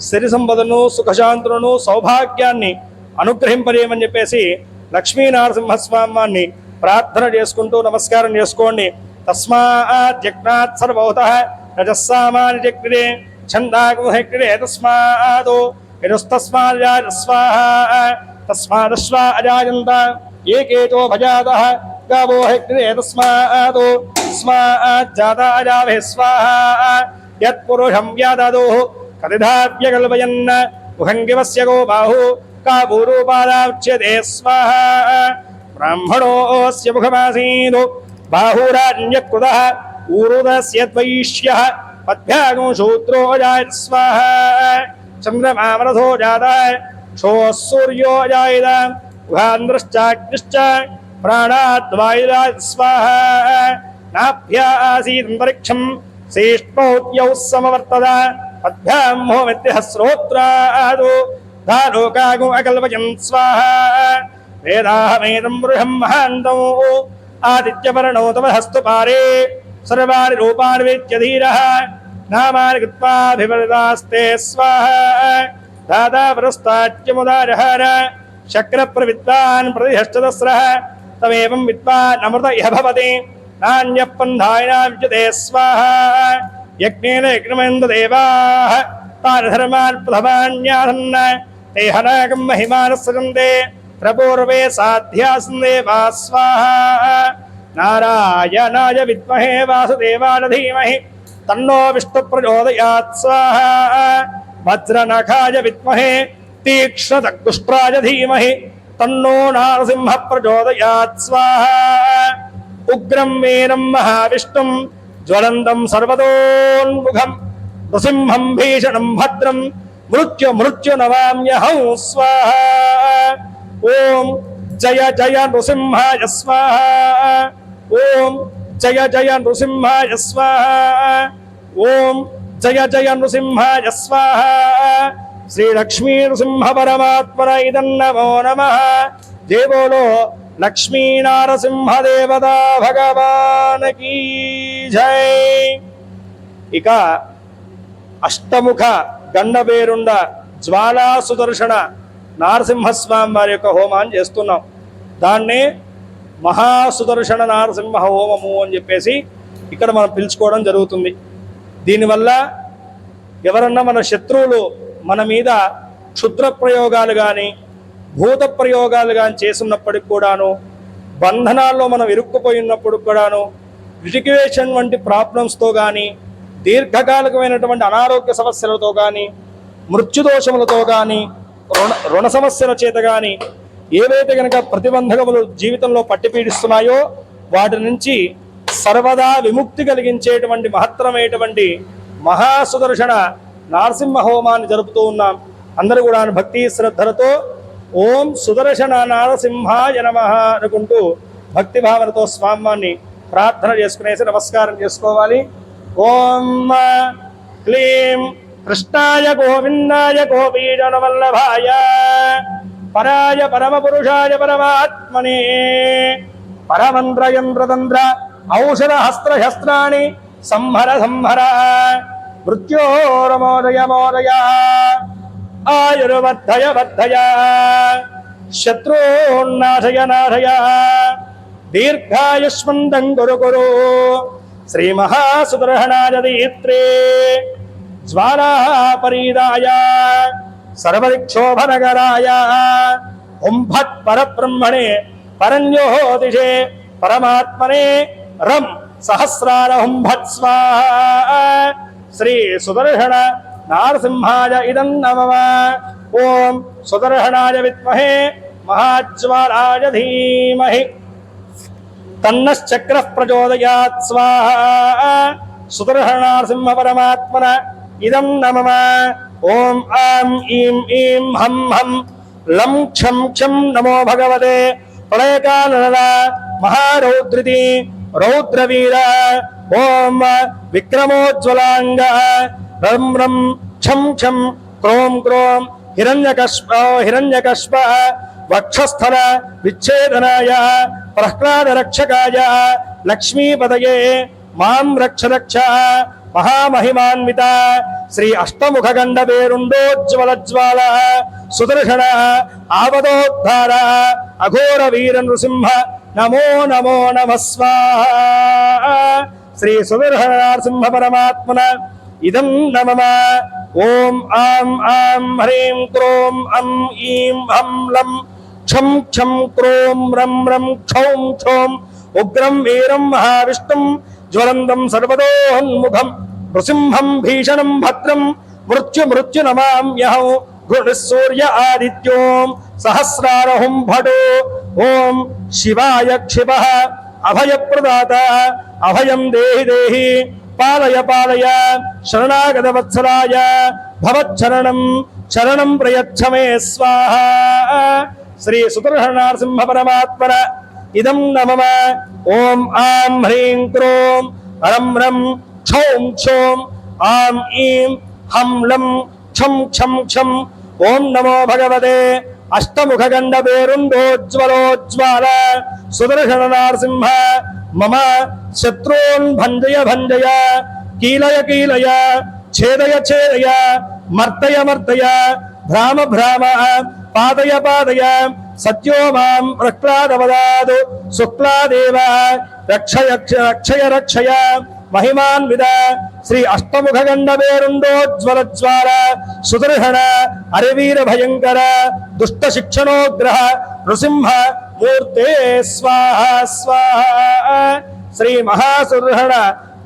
సిరి సంపదను, సుఖశాంతులను, సౌభాగ్యాన్ని అనుగ్రహింపజేయమని చెప్పేసి లక్ష్మీ నరసింహస్వామిని ప్రార్థన చేసుకుంటూ నమస్కారం చేసుకోండి. తస్మాత్ యజ్ఞాత్ సర్వహుతః రజస్సామాన్యజగ్నిరే ఛందాగుహగ్నిరే తస్మాత్ యజస్తస్మాద్ స్వాహా. తస్మాదశ్వా అజాయంత ఏకేతో భజాతః గావో హగ్నిరే తస్మాత్ తస్మాత్ జాతా అజావే స్వాహా. యత్పురుషం వ్యాదదోః కదిధావ్యకల్పయన్ ముఖంగివస్య గో బాహు కాబూరూపాదాచ్యతే స్వాహా. బ్రాహ్మణోస్య ముఖమాసీదు బాహురాన్యకృతః ఊరుదస్య ద్వైష్యః పద్భ్యాగో శూద్రో జాయత స్వాహా. చంద్రమామరథో జాతః क्षोः उहान्द्रश्चाग्निश्च प्राणाद्वायुरात् स्वाहा नाभ्यासीदन्तरिक्षं शेष्मौद्यौ समवर्तत पद्भ्यां होमित्यः श्रोत्रादो धालोकागो अकल्पयन् स्वाहा वेदाहमेदं बृहं महान्तौ आदित्यवर्णो तव हस्तु पारे सर्वाणि रूपाणि वेत्य धीरः नामानि कृत्वाभिवरदास्ते स्वाहा दाता पुरस्ताच्यमुदारहर शक्रप्रविद्वान् प्रतिहष्टदस्रः तमेवं विद्वान् अमृत इह भवति नान्यपन्थायना विद्यते स्वाहा यज्ञेन यज्ञमेन्द्रदेवाः तान् धर्मान् प्रथमान्यासन् ते हनाकं महिमानः सजन्ते प्रपूर्वे साध्यासन् देवा स्वाहा नारायणाय विद्महे वासुदेवाय धीमहि तन्नो विष्णुः प्रचोदयात् स्वाहा वज्रनखाय विद्महे तीक्ष्णदग्दुष्ट्राय धीमहि तन्नो नारसिंहः प्रचोदयात् स्वाहा उग्रं वीरं महाविष्णुं ज्वलन्तं सर्वतोन्मुखं नृसिंहं भीषणं भद्रं मृत्युनमाम्यहं स्वाहा ओम जय जय नृसिंहाय स्वाहा ओम जय जय नृसिंहाय स्वाहा ओम जय जय नृसिंहाय स्वाहा श्री लक्ष्मी नृसिंह परमात्मने इदं नमो नमः जय बोलो लक्ष्मी नारसिंह देवता भगवान की जय इक अष्टमुख गंडबेरुंड ज्वाला सुदर्शन నారసింహస్వామి వారి యొక్క హోమాన్ని చేస్తున్నాం. దాన్నే మహాసుదర్శన నారసింహ హోమము అని చెప్పేసి ఇక్కడ మనం పిలుచుకోవడం జరుగుతుంది. దీనివల్ల ఎవరన్నా మన శత్రువులు మన మీద క్షుద్ర ప్రయోగాలు కానీ భూత ప్రయోగాలు కానీ చేస్తున్నప్పటికి కూడాను, బంధనాల్లో మనం ఇరుక్కుపోయినప్పుడు కూడాను, లిటిగేషన్ వంటి ప్రాబ్లమ్స్తో కానీ, దీర్ఘకాలికమైనటువంటి అనారోగ్య సమస్యలతో కానీ, మృత్యుదోషములతో కానీ, రుణ సమస్యల చేత కానీ ఏవైతే కనుక ప్రతిబంధకములు జీవితంలో పట్టిపీడిస్తున్నాయో వాటి నుంచి సర్వదా విముక్తి కలిగించేటువంటి మహత్తరమైనటువంటి మహాసుదర్శన నరసింహ హోమాన్ని జరుపుతూ ఉన్నాం. అందరూ కూడా భక్తి శ్రద్ధలతో ఓం సుదర్శన నరసింహాయ నమః అనుకుంటూ భక్తి భావనతో స్వామిని ప్రార్థన చేసుకునేసి నమస్కారం చేసుకోవాలి. ఓం క్లీం కృష్ణాయ గోవిందాయ గోపీజనవల్లభాయ పరాయ పరమపురుషాయ పరమాత్మనే పరమంత్రయంత్రతంత్ర ఔషధహస్త్రశస్త్రాణి సంహర సంహర మృత్యోరమోదయ మోదయ ఆయుర్వర్ధయ వర్ధయ శత్రున్నాశయ నాశయ దీర్ఘాయుష్మంతం కురు కురు శ్రీ మహాసుదర్శనాయ దీత్రే ज्वालापरीदाय सर्वदिक्षोभनगराय ओं भट् परब्रह्मणे परञ्ज्योतिषे परमात्मने रं सहस्रार ओं भट् स्वाहा श्री सुदर्शन नारसिंहाय इदं नमः ओं सुदर्शनाय विद्महे महाज्वालाय धीमहि तन्नश्चक्रः प्रचोदयात् स्वाहा सुदर्शन नारसिंह परमात्मने इदं नमः ओम आम ईं ईं हम हम लं क्षं क्षं नमो भगवते प्रलयकाल महारौद्रिति रौद्रवीर ओम विक्रमोज्ज्वलांग रं रं क्षं क्षं क्रों क्रों हिरण्यकश्प वक्षस्थल विच्छेदनाय प्रह्लाद रक्षकाय लक्ष्मीपतये मां रक्ष रक्ष महामहिमान्वित श्री अष्टमुख गंडबेरुंडोज्ज्वल ज्वाल सुदर्शन आवदोद्धार अघोर वीर नृसिंह नमो नमो नमः स्वाहा श्री सुदर्शन नरसिंह परमात्मने इदं नमः ओम आम आम ह्रीं क्रों अं ईं हं लं क्षं क्षं क्रों रं रं क्षौं क्षौं उग्रं वीरं महाविष्णुं ज्वलन्तं सर्वतोन्मुखं नृसिंहं भीषणं भद्रं मृत्युनमाम्यहं घृणसूर्य आदित्यों सहस्रारहुं भटो ओं शिवाय क्षिपः अभयप्रदाता अभयं देहि देहि पालय पालय शरणागतवत्सलाय भवच्छरणं శరణం ప్రయచ్చ మే స్వాహ. శ్రీ సుదర్శనారసింహ పరమాత్మన ఇదం నమః. ఓం ఆం హ్రీం క్రోం హరం రం క్షౌం క్షౌం ఆం ఈం హం లం క్షం క్షం క్షం. ఓం నమో భగవతే అష్టముఖగండ పేరుండోజ్వలోజ్వాల సుదర్శన నారసింహ. మమ శత్రూన్ భంజయ భంజయ కీలయ కీలయ ఛేదయ ఛేదయ మర్దయ మర్దయ భ్రామ భ్రామ పాదయ పాదయ సత్యో మాం ప్రహ్లాదవదాదు శుక్లాదేవ రక్షయ రక్షయ రక్షయ మహిమాన్విత శ్రీ అష్టముఖగండ పేరుండోజ్వలజ్వాల సుదర్శన అరివీర భయంకర దుష్ట శిక్షణోగ్రహ నృసింహ మూర్తే స్వాహ స్వాహ. శ్రీ మహాసుదర్శన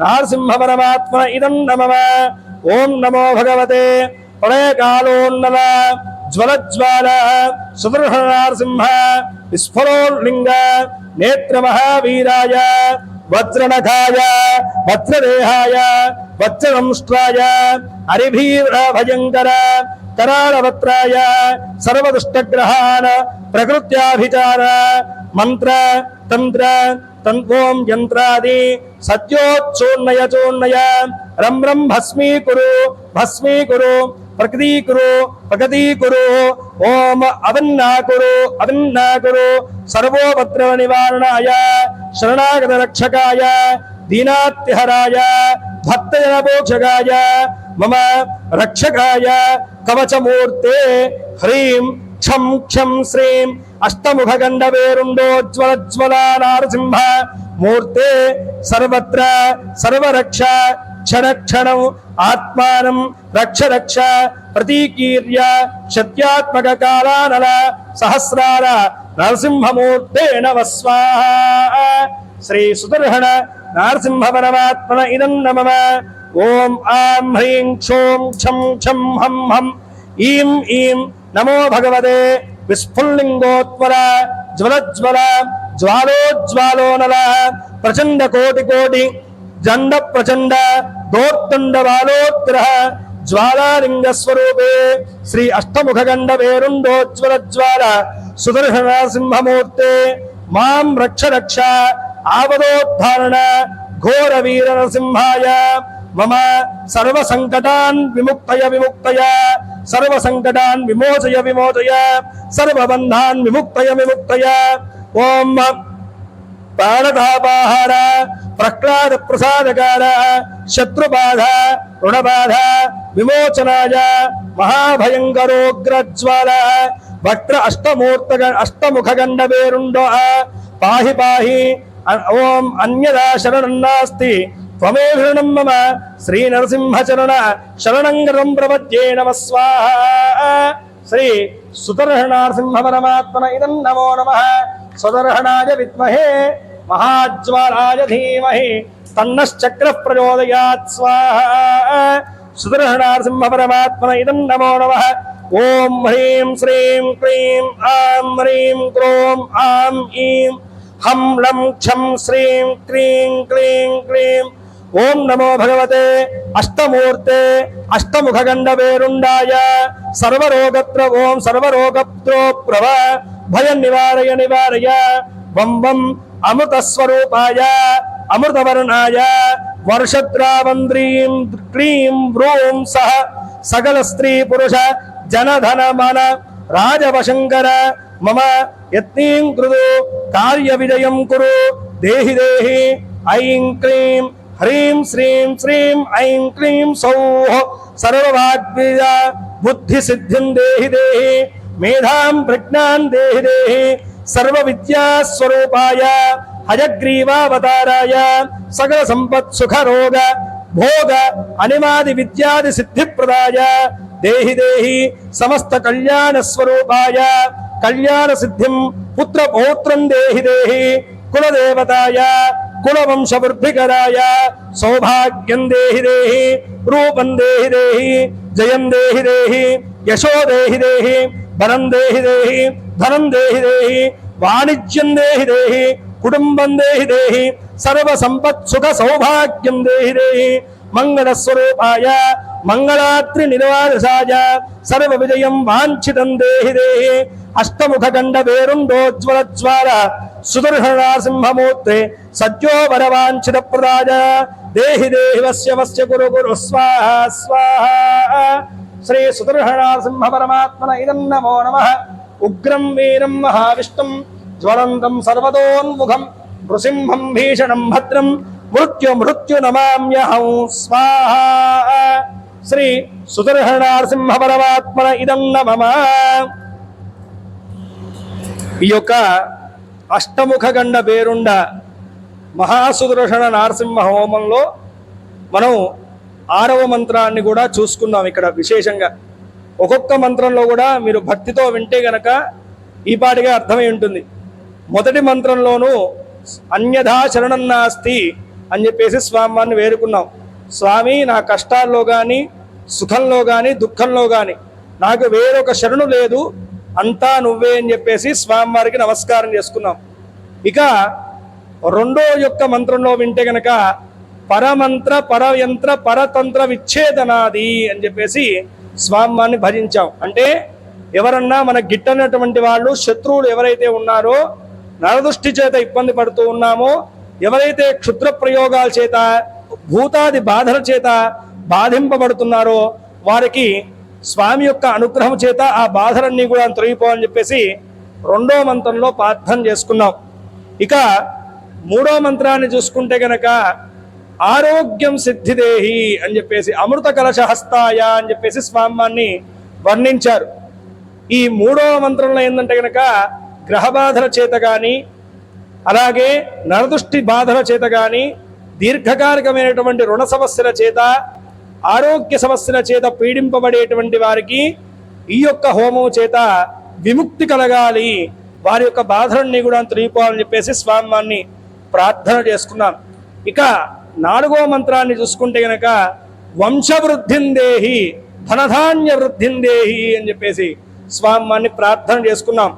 నారసింహ పరమాత్మ ఇదం నమః. ఓం నమో భగవతే ప్రళయకాలోన్నల జ్వలజ్వాల సుదర్శన నారసింహ విస్ఫురోల్లింగ నేత్ర మహావీరాయ వజ్రనఖాయ వజ్రదేహాయ వజ్రదంష్ట్రాయ హరిభీర భయంకర కరాళవత్రాయ సర్వదుష్టగ్రహాన్ ప్రకృత్యాభిచార మంత్ర తంత్ర తంత్రోం యంత్రాది సత్యోచ్చూర్ణయ చూర్ణయ రం రం భస్మీకురు భస్మీకురు ప్రకృతీకురు ప్రగతీకురు. ఓం అవన్నాకురు అవన్నాకురు సర్వోపద్రవ నివారణాయ శరణాగత రక్షకాయ దీనాత్యహరాయ భక్తజనపోక్షకాయ మమ రక్షకాయ కవచమూర్తే హ్రీం క్షం క్షం శ్రీం అష్టముఖగండ పేరుండోజ్వలజ్వల నారసింహ మూర్తే సర్వత్ర సర్వరక్ష క్షణ క్షణం ఆత్మానం రక్ష రక్ష ప్రతీకీర్య శత్యాత్మక కాలానల సహస్రాల నరసింహమూర్తే నమః స్వాహ. శ్రీ సుదర్శన నారసింహ పరమాత్మన ఇదం నమః. ఓం ఆం హ్రీం క్షోం క్షం క్షం హం హం ఈం ఈం నమో భగవతే విస్ఫుల్లింగోత్వర జ్వలజ్వల జ్వాలోజ్వాలోనల ప్రచండ కోటి కోటి జండ ప్రచండ దోర్తండ బాలోగ్రహ జ్వాలాలింగ స్వరూపే శ్రీ అష్టముఖగండ పేరుండోజ్వలజ్వాల సుదర్శన సింహమూర్తే మాం రక్ష రక్ష ఆపదోద్ధారణ ఘోర వీర నరసింహాయ మమ సర్వ సంకటాన్ విముక్తయ విముక్తయ సర్వ సంకటాన్ విమోచయ విమోచయ సర్వబంధాన్ విముక్తయ విముక్తయ. ఓం ప్రాణతాపాహార ప్రహ్లాద ప్రసాదకార శత్రుబాధ రుణబాధ విమోచనాయ మహాభయంకరోగ్రజ్వాల వక్ర అష్టముఖగండ పేరుండో పాహి పాహి. ఓం అన్యదా శరణం నాస్తి త్వమే శరణం మమ శ్రీ నరసింహచరణ శరణంగరం ప్రపద్యే నమః స్వాహ. శ్రీ సుదర్శనారసింహ పరమాత్మన ఇదం నమో నమః. సుదర్శనాయ విద్మహే మహాజ్వాలాయ ధీమహి తన్నశ్చక్ర ప్రచోదయాత్ స్వాహ. సుదర్శనారసింహ పరమాత్మన ఇదం నమో నమః. ఓం హ్రీం శ్రీం క్లీం ఆం హ్రీం క్రోం ఆం ఈం హం లం క్షం శ్రీం క్లీం క్లీం క్లీం. ఓం నమో భగవతే అష్టమూర్తే అష్టముఖగండ పేరుండాయ సర్వరోగత్ర ఓం సర్వరోగత్రో ప్రవ భయ నివారయ నివారయ వం వం అమృతస్వరూపాయ అమృతవర్ణాయ వర్షద్రావంద్రీం క్లీం వ్రూం సహ సకల స్త్రీ పురుష జనధన మన రాజవశంకర మమ యత్నీం కృదు కార్య విజయం కురు దేహి దేహి ఐం క్లీం హ్రీం శ్రీం శ్రీం ఐం క్లీం సౌః సర్వవాగ్విద బుద్ధి సిద్ధిం దేహి దేహి మేధాం ప్రజ్ఞాన్ దేహి దేహి సర్వ విద్యాస్వరూపాయ హయగ్రీవావతారాయ సకల సంపత్ సుఖ రోగ భోగ అనిమాది విద్యాది సిద్ధిప్రదాయ దేహి దేహి సమస్త కళ్యాణ స్వరూపాయ కళ్యాణ సిద్ధిం పుత్ర పౌత్రం దేహి దేహి కులదేవతాయ కులవంశవృద్ధికరాయ సౌభాగ్యం దేహి దేహి రూపం దేహి దేహి జయం దేహి దేహి యశో దేహి దేహి బలం దేహి దేహి ధనం దేహి దేహి వాణిజ్యం దేహి దేహి కుటుంబం దేహి దేహి సర్వ సంపత్ సుఖ సౌభాగ్యం దేహి దేహి మంగళ స్వరూపాయ మంగళాత్రి నిర్వాసాయ సర్వ విజయం వాంఛితం దేహి దేహి అష్టముఖ గండ వేరుండోజ్వల జ్వాల సుదర్శన సింహమూర్తే సత్యో వరవాంఛిత ప్రదాయ దేహి దేహి వస్య వస్య గురు గురు స్వాహ స్వాహ. శ్రీ సుదర్శన సింహ పరమాత్మన ఇదం నమో నమః. ఉగ్రం వీరం మహావిష్ణుం జ్వలంతం సర్వతోన్ముఖం నృసింహం భీషణం భద్రం మృత్యు నమామ్యహం స్వాహ. శ్రీ సుదర్శన సింహ పరమాత్మన ఇదం నమః. ఈ యొక్క అష్టముఖ గండ పేరుండ మహాసుదర్శన నరసింహ హోమంలో మనం 6వ మంత్రాన్ని కూడా చూసుకుందాం. ఇక్కడ విశేషంగా ఒక్కొక్క మంత్రంలో కూడా మీరు భక్తితో వింటే గనక ఈ పాటిగా అర్థమై ఉంటుంది. మొదటి మంత్రంలోనూ అన్యథా శరణం నాస్తి అని చెప్పేసి స్వామివారిని వేరుకున్నాం. స్వామి, నా కష్టాల్లో కానీ సుఖంలో కానీ దుఃఖంలో కానీ నాకు వేరొక శరణు లేదు, అంతా నువ్వే అని చెప్పేసి స్వామివారికి నమస్కారం చేసుకున్నాం. ఇక రెండో యొక్క మంత్రంలో వింటే గనక పరమంత్ర పరయంత్ర పరతంత్ర విచ్ఛేదనాది అని చెప్పేసి స్వామివారిని భజించాం. అంటే ఎవరన్నా మన గిట్టనటువంటి వాళ్ళు శత్రువులు ఎవరైతే ఉన్నారో, నరదృష్టి చేత ఇబ్బంది పడుతూ ఉన్నామో, ఎవరైతే క్షుద్ర ప్రయోగాల చేత భూతాది బాధల చేత బాధింపబడుతున్నారో వారికి స్వామి యొక్క అనుగ్రహం చేత ఆ బాధలన్నీ కూడా తొలగిపోవాలని చెప్పేసి రెండో మంత్రంలో ప్రార్థన చేసుకున్నాం. ఇక మూడో మంత్రాన్ని చూసుకుంటే గనక ఆరోగ్యం సిద్ధిదేహి అని చెప్పేసి అమృత కలశ హస్తాయ అని చెప్పేసి స్వామివారిని వర్ణించారు. ఈ మూడవ మంత్రంలో ఏంటంటే గనక గ్రహ బాధల చేత కానీ అలాగే నరదృష్టి బాధల చేత కానీ దీర్ఘకాలికమైనటువంటి రుణ సమస్యల చేత ఆరోగ్య సమస్యల చేత పీడింపబడేటువంటి వారికి ఈ యొక్క హోమం చేత విముక్తి కలగాలి, వారి యొక్క బాధలన్నీ కూడా తొలగిపోవాలని చెప్పేసి స్వామివారిని ప్రార్థన చేసుకున్నాం. ఇక 4వ మంత్రాన్ని చూసుకుంటే గనక వంశవృద్ధిందేహి ధనధాన్య వృద్ధిందేహి అని చెప్పేసి స్వామివారిని ప్రార్థన చేసుకున్నాం.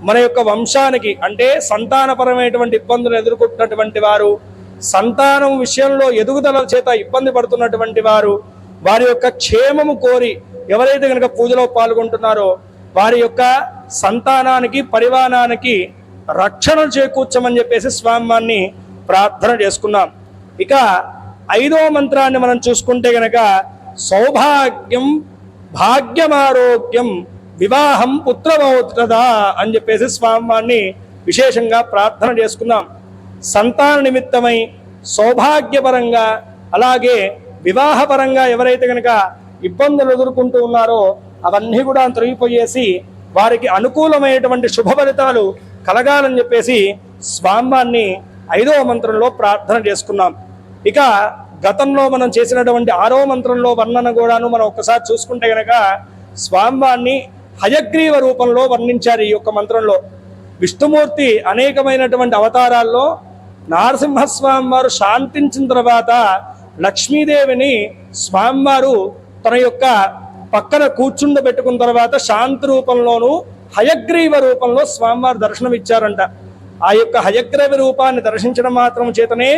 మన యొక్క వంశానికి అంటే సంతానపరమైనటువంటి ఇబ్బందులు ఎదుర్కొంటున్నటువంటి వారు, సంతానం విషయంలో ఎదుగుదల చేత ఇబ్బంది పడుతున్నటువంటి వారు, వారి యొక్క క్షేమము కోరి ఎవరైతే కనుక పూజలో పాల్గొంటున్నారో వారి యొక్క సంతానానికి పరివారానికి రక్షణ చేకూర్చమని చెప్పేసి స్వామివారిని ప్రార్థన చేసుకున్నాం. ఇక 5వ మంత్రాన్ని మనం చూసుకుంటే గనక సౌభాగ్యం భాగ్యమారోగ్యం వివాహం పుత్రమౌత్రద అని చెప్పేసి స్వామివారిని విశేషంగా ప్రార్థన చేసుకున్నాం. సంతాన నిమిత్తమై సౌభాగ్యపరంగా అలాగే వివాహపరంగా ఎవరైతే కనుక ఇబ్బందులు ఎదుర్కొంటూ ఉన్నారో అవన్నీ కూడా తొలగిపోయేసి వారికి అనుకూలమైనటువంటి శుభ ఫలితాలు కలగాలని చెప్పేసి స్వామివారిని 5వ మంత్రంలో ప్రార్థన చేసుకున్నాం. ఇక గతంలో మనం చేసినటువంటి 6వ మంత్రంలో వర్ణన కూడాను మనం ఒక్కసారి చూసుకుంటే గనక స్వామివారిని హయగ్రీవ రూపంలో వర్ణించారు. ఈ యొక్క మంత్రంలో విష్ణుమూర్తి అనేకమైనటువంటి అవతారాల్లో నరసింహస్వామి వారు శాంతించిన తర్వాత లక్ష్మీదేవిని స్వామివారు తన యొక్క పక్కన కూర్చుండబెట్టుకున్న తర్వాత శాంతి రూపంలోను హయగ్రీవ రూపంలో స్వామివారు దర్శనం ఇచ్చారంట. ఆ యొక్క హయగ్రీవ రూపాన్ని దర్శించడం మాత్రం చేతనే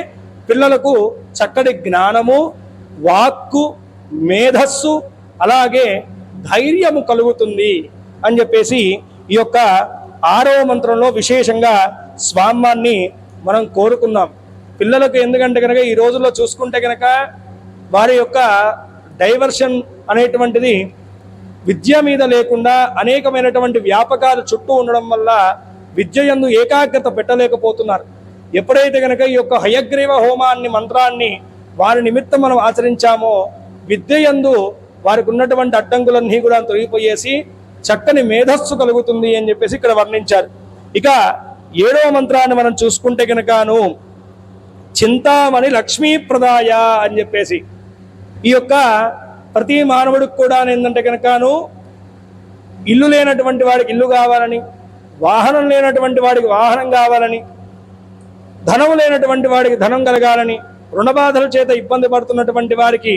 పిల్లలకు చక్కటి జ్ఞానము, వాక్కు, మేధస్సు అలాగే ధైర్యము కలుగుతుంది అని చెప్పేసి ఈ యొక్క 6వ మంత్రంలో విశేషంగా స్వామివారిని మనం కోరుకున్నాం. పిల్లలకు ఎందుకంటే కనుక ఈ రోజుల్లో చూసుకుంటే కనుక వారి యొక్క డైవర్షన్ అనేటువంటిది విద్య మీద లేకుండా అనేకమైనటువంటి వ్యాపకాలు చుట్టూ ఉండడం వల్ల విద్య యందు ఏకాగ్రత పెట్టలేకపోతున్నారు. ఎప్పుడైతే కనుక ఈ యొక్క హయగ్రీవ హోమాన్ని మంత్రాన్ని వారి నిమిత్తం మనం ఆచరించామో విద్య యందు వారికి ఉన్నటువంటి అడ్డంకులన్నీ కూడా తొలగిపోయేసి చక్కని మేధస్సు కలుగుతుంది అని చెప్పేసి ఇక్కడ వర్ణించారు. ఇక 7వ మంత్రాన్ని మనం చూసుకుంటే కనుకను చింతామణి లక్ష్మీప్రదాయ అని చెప్పేసి ఈ యొక్క ప్రతి మానవుడికి కూడా ఏంటంటే కనుకను ఇల్లు లేనటువంటి వాడికి ఇల్లు కావాలని, వాహనం లేనటువంటి వాడికి వాహనం కావాలని, ధనం లేనటువంటి వాడికి ధనం కలగాలని, రుణబాధల చేత ఇబ్బంది పడుతున్నటువంటి వారికి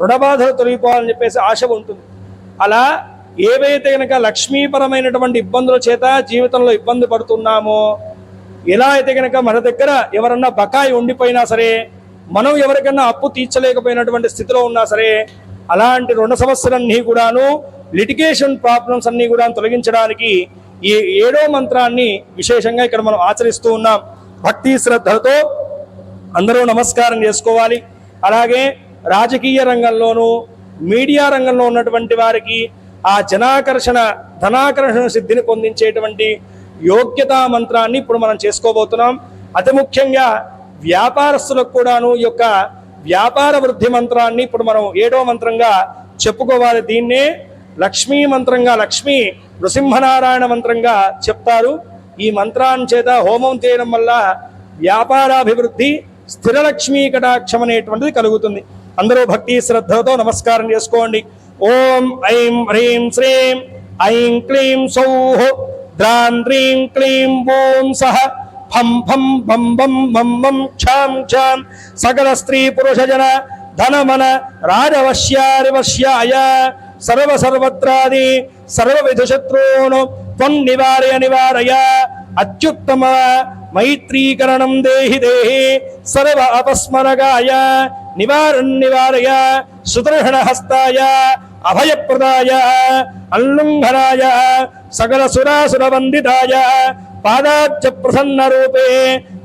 రుణబాధలు తొలగిపోవాలని చెప్పేసి ఆశ ఉంటుంది. అలా ఏవైతే కనుక లక్ష్మీపరమైనటువంటి ఇబ్బందుల చేత జీవితంలో ఇబ్బంది పడుతున్నామో, ఎలా అయితే కనుక మన దగ్గర ఎవరన్నా బకాయి ఉండిపోయినా సరే, మనం ఎవరికన్నా అప్పు తీర్చలేకపోయినటువంటి స్థితిలో ఉన్నా సరే అలాంటి రుణ సమస్యలన్నీ కూడాను లిటిగేషన్ ప్రాబ్లమ్స్ అన్నీ కూడా తొలగించడానికి ఈ 7వ మంత్రాన్ని విశేషంగా ఇక్కడ మనం ఆచరిస్తూ ఉన్నాం. భక్తి శ్రద్ధలతో అందరూ నమస్కారం చేసుకోవాలి. అలాగే రాజకీయ రంగంలోనూ మీడియా రంగంలో ఉన్నటువంటి వారికి ఆ ధనాకర్షణ సిద్ధిని పొందించేటువంటి యోగ్యతా మంత్రాన్ని ఇప్పుడు మనం చేసుకోబోతున్నాం. అతి ముఖ్యంగా వ్యాపారస్తులకు కూడాను ఈ యొక్క వ్యాపార వృద్ధి మంత్రాన్ని ఇప్పుడు మనం 7వ మంత్రంగా చెప్పుకోవాలి. దీన్నే లక్ష్మీ మంత్రంగా, లక్ష్మీ నృసింహనారాయణ మంత్రంగా చెప్తారు. ఈ మంత్రాన్ని చేత హోమం చేయడం వల్ల వ్యాపారాభివృద్ధి, స్థిర లక్ష్మీ కటాక్షం అనేటువంటిది కలుగుతుంది. అందరూ భక్తి శ్రద్ధలతో నమస్కారం చేసుకోండి. ఓం ఐం హ్రీం శ్రీం ఐం క్లీం సౌః ద్రాం హ్రీం క్లీం ఓం సహ ఫం ఫం బం బం బం బం క్షాం క్షాం సకల స్త్రీ పురుష జన ధనమన రాజవశ్యారివశ్యాయ సర్వత్రాది సర్వవిధశత్రూన్ త్వం నివారయ అత్యుత్తమ మైత్రీకరణం దేహి సర్వ అపస్మరగాయ నివారయ సుదర్శన హస్తాయ అభయప్రదాయ అల్లుంఘనాయ సకల సురాసుర వందితాయ పాదాబ్జ ప్రసన్న రూపే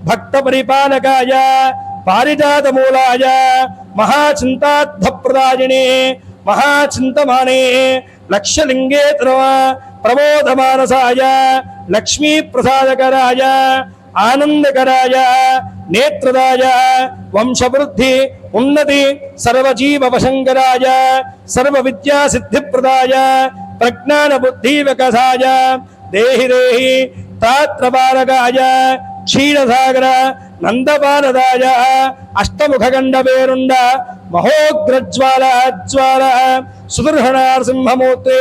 భక్త పరిపాలకాయ పారిజాతమూలాయ మహాచింతార్థప్రదాయినే మహాచింతమానే లక్ష్యలింగేతర ప్రమోదమానసాయ లక్ష్మీ ప్రసాదకరాయ ఆనందకరాయ నేత్రదాయ వంశవృద్ధి ఉన్నతి సర్వజీవవశంకరాయ సర్వ విద్యా సిద్ధిప్రదాయ ప్రజ్ఞాన బుద్ధి వికసాయ దేహి తాత్రపాలకాయ క్షీరసాగర నందపానదాయ అష్టముఖగండవేరుండ మహోగ్రజ్వాల సుదర్శనారసింహమూర్తే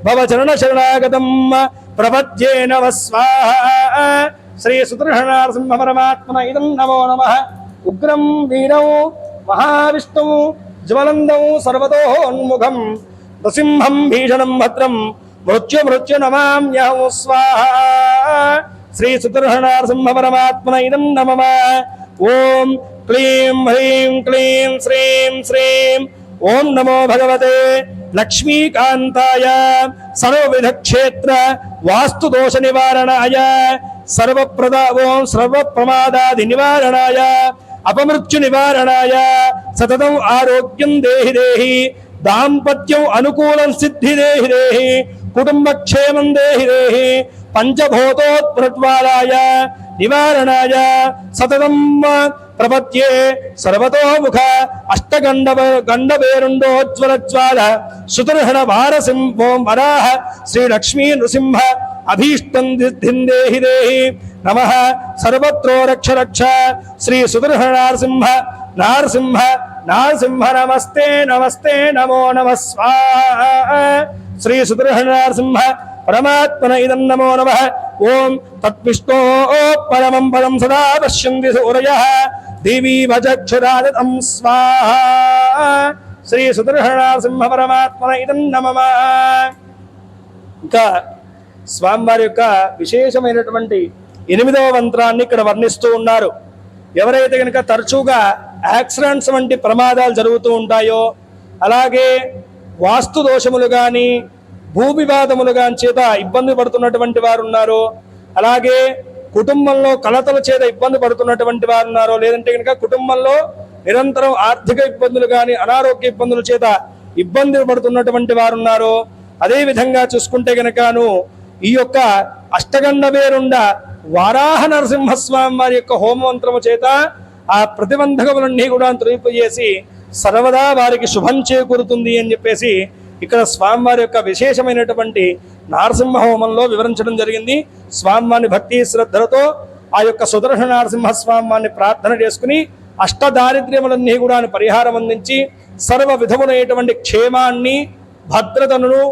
భవచరణ శరణాగతం ప్రపద్యే నమ స్వాహ. శ్రీ సుదర్శనారసింహ పరమాత్మన ఇదం నమో నమః. ఉగ్రం వీరం మహావిష్ణుం జ్వలందం సర్వతోన్ముఖం నృసింహం భీషణం భద్రం మృత్యు నమామ్యహం స్వాహ. శ్రీ సుదర్శనారసింహ పరమాత్మన ఇదం నమః. ఓం క్లీం హ్రీం క్లీం శ్రీం శ్రీం ఓం నమో భగవతే లక్ష్మీకాంతాయ సర్వవిధ క్షేత్ర వాస్తు దోష నివారణాయ ఓం సర్వప్రమాదాది నివారణాయ అపమృత్యు నివారణాయ సతతం ఆరోగ్యం దేహి దాంపత్యం అనుకూలం సిద్ధి దేహి కుటుంబక్షేమం దేహి పంచభూతోత్ప్రజ్వాలాయ నివారణాయ సతతం ప్రపద్యే సర్వతోముఖ అష్టగండవేరుండోజ్వలజ్వాల సుదర్శన వారసింహోం వరాహ శ్రీ లక్ష్మీ నృసింహ అభీష్టం దేహి నమః. సర్వత్రో రక్ష శ్రీ సుదర్శనారసింహ నారసింహ నమస్తే నమో నమః స్వాహ. శ్రీ సుదర్శనారసింహ పరమాత్మన ఇదం నమో నమః. ఓం తద్విష్ణో పరమం పదం సదా పశ్యంతి సూరయః దేవీవ చక్షురాదతం స్వాహ. శ్రీ సుదర్శనారసింహ పరమాత్మన ఇదం నమః. ఇంకా స్వామివారి యొక్క విశేషమైనటువంటి 8వ మంత్రాన్ని ఇక్కడ వర్ణిస్తూ ఉన్నారు. ఎవరైతే కనుక తరచుగా యాక్సిడెంట్స్ వంటి ప్రమాదాలు జరుగుతూ ఉంటాయో, అలాగే వాస్తు దోషములు కానీ భూ వివాదములు కానీ చేత ఇబ్బంది పడుతున్నటువంటి వారు ఉన్నారు, అలాగే కుటుంబంలో కలతల చేత ఇబ్బంది పడుతున్నటువంటి వారు ఉన్నారు, లేదంటే కనుక కుటుంబంలో నిరంతరం ఆర్థిక ఇబ్బందులు కానీ అనారోగ్య ఇబ్బందుల చేత ఇబ్బంది పడుతున్నటువంటి వారు ఉన్నారు. అదేవిధంగా చూసుకుంటే కనుకను ఈ యొక్క అష్టగండవేరుండ వారాహ నరసింహస్వామి వారి యొక్క హోమమంత్రము చేత ఆ ప్రతిబంధకములన్నీ కూడా తొలగిపోయేసి సర్వదా వారికి శుభం చేకూరుతుంది అని చెప్పేసి ఇక్కడ స్వామివారి యొక్క విశేషమైనటువంటి నారసింహ హోమంలో వివరించడం జరిగింది. స్వామివారిని భక్తి శ్రద్ధలతో ఆ యొక్క సుదర్శన నరసింహస్వామివారిని ప్రార్థన చేసుకుని అష్టదారిద్ర్యములన్నీ కూడా పరిహారం అందించి సర్వ విధములైనటువంటి క్షేమాన్ని, భద్రతను,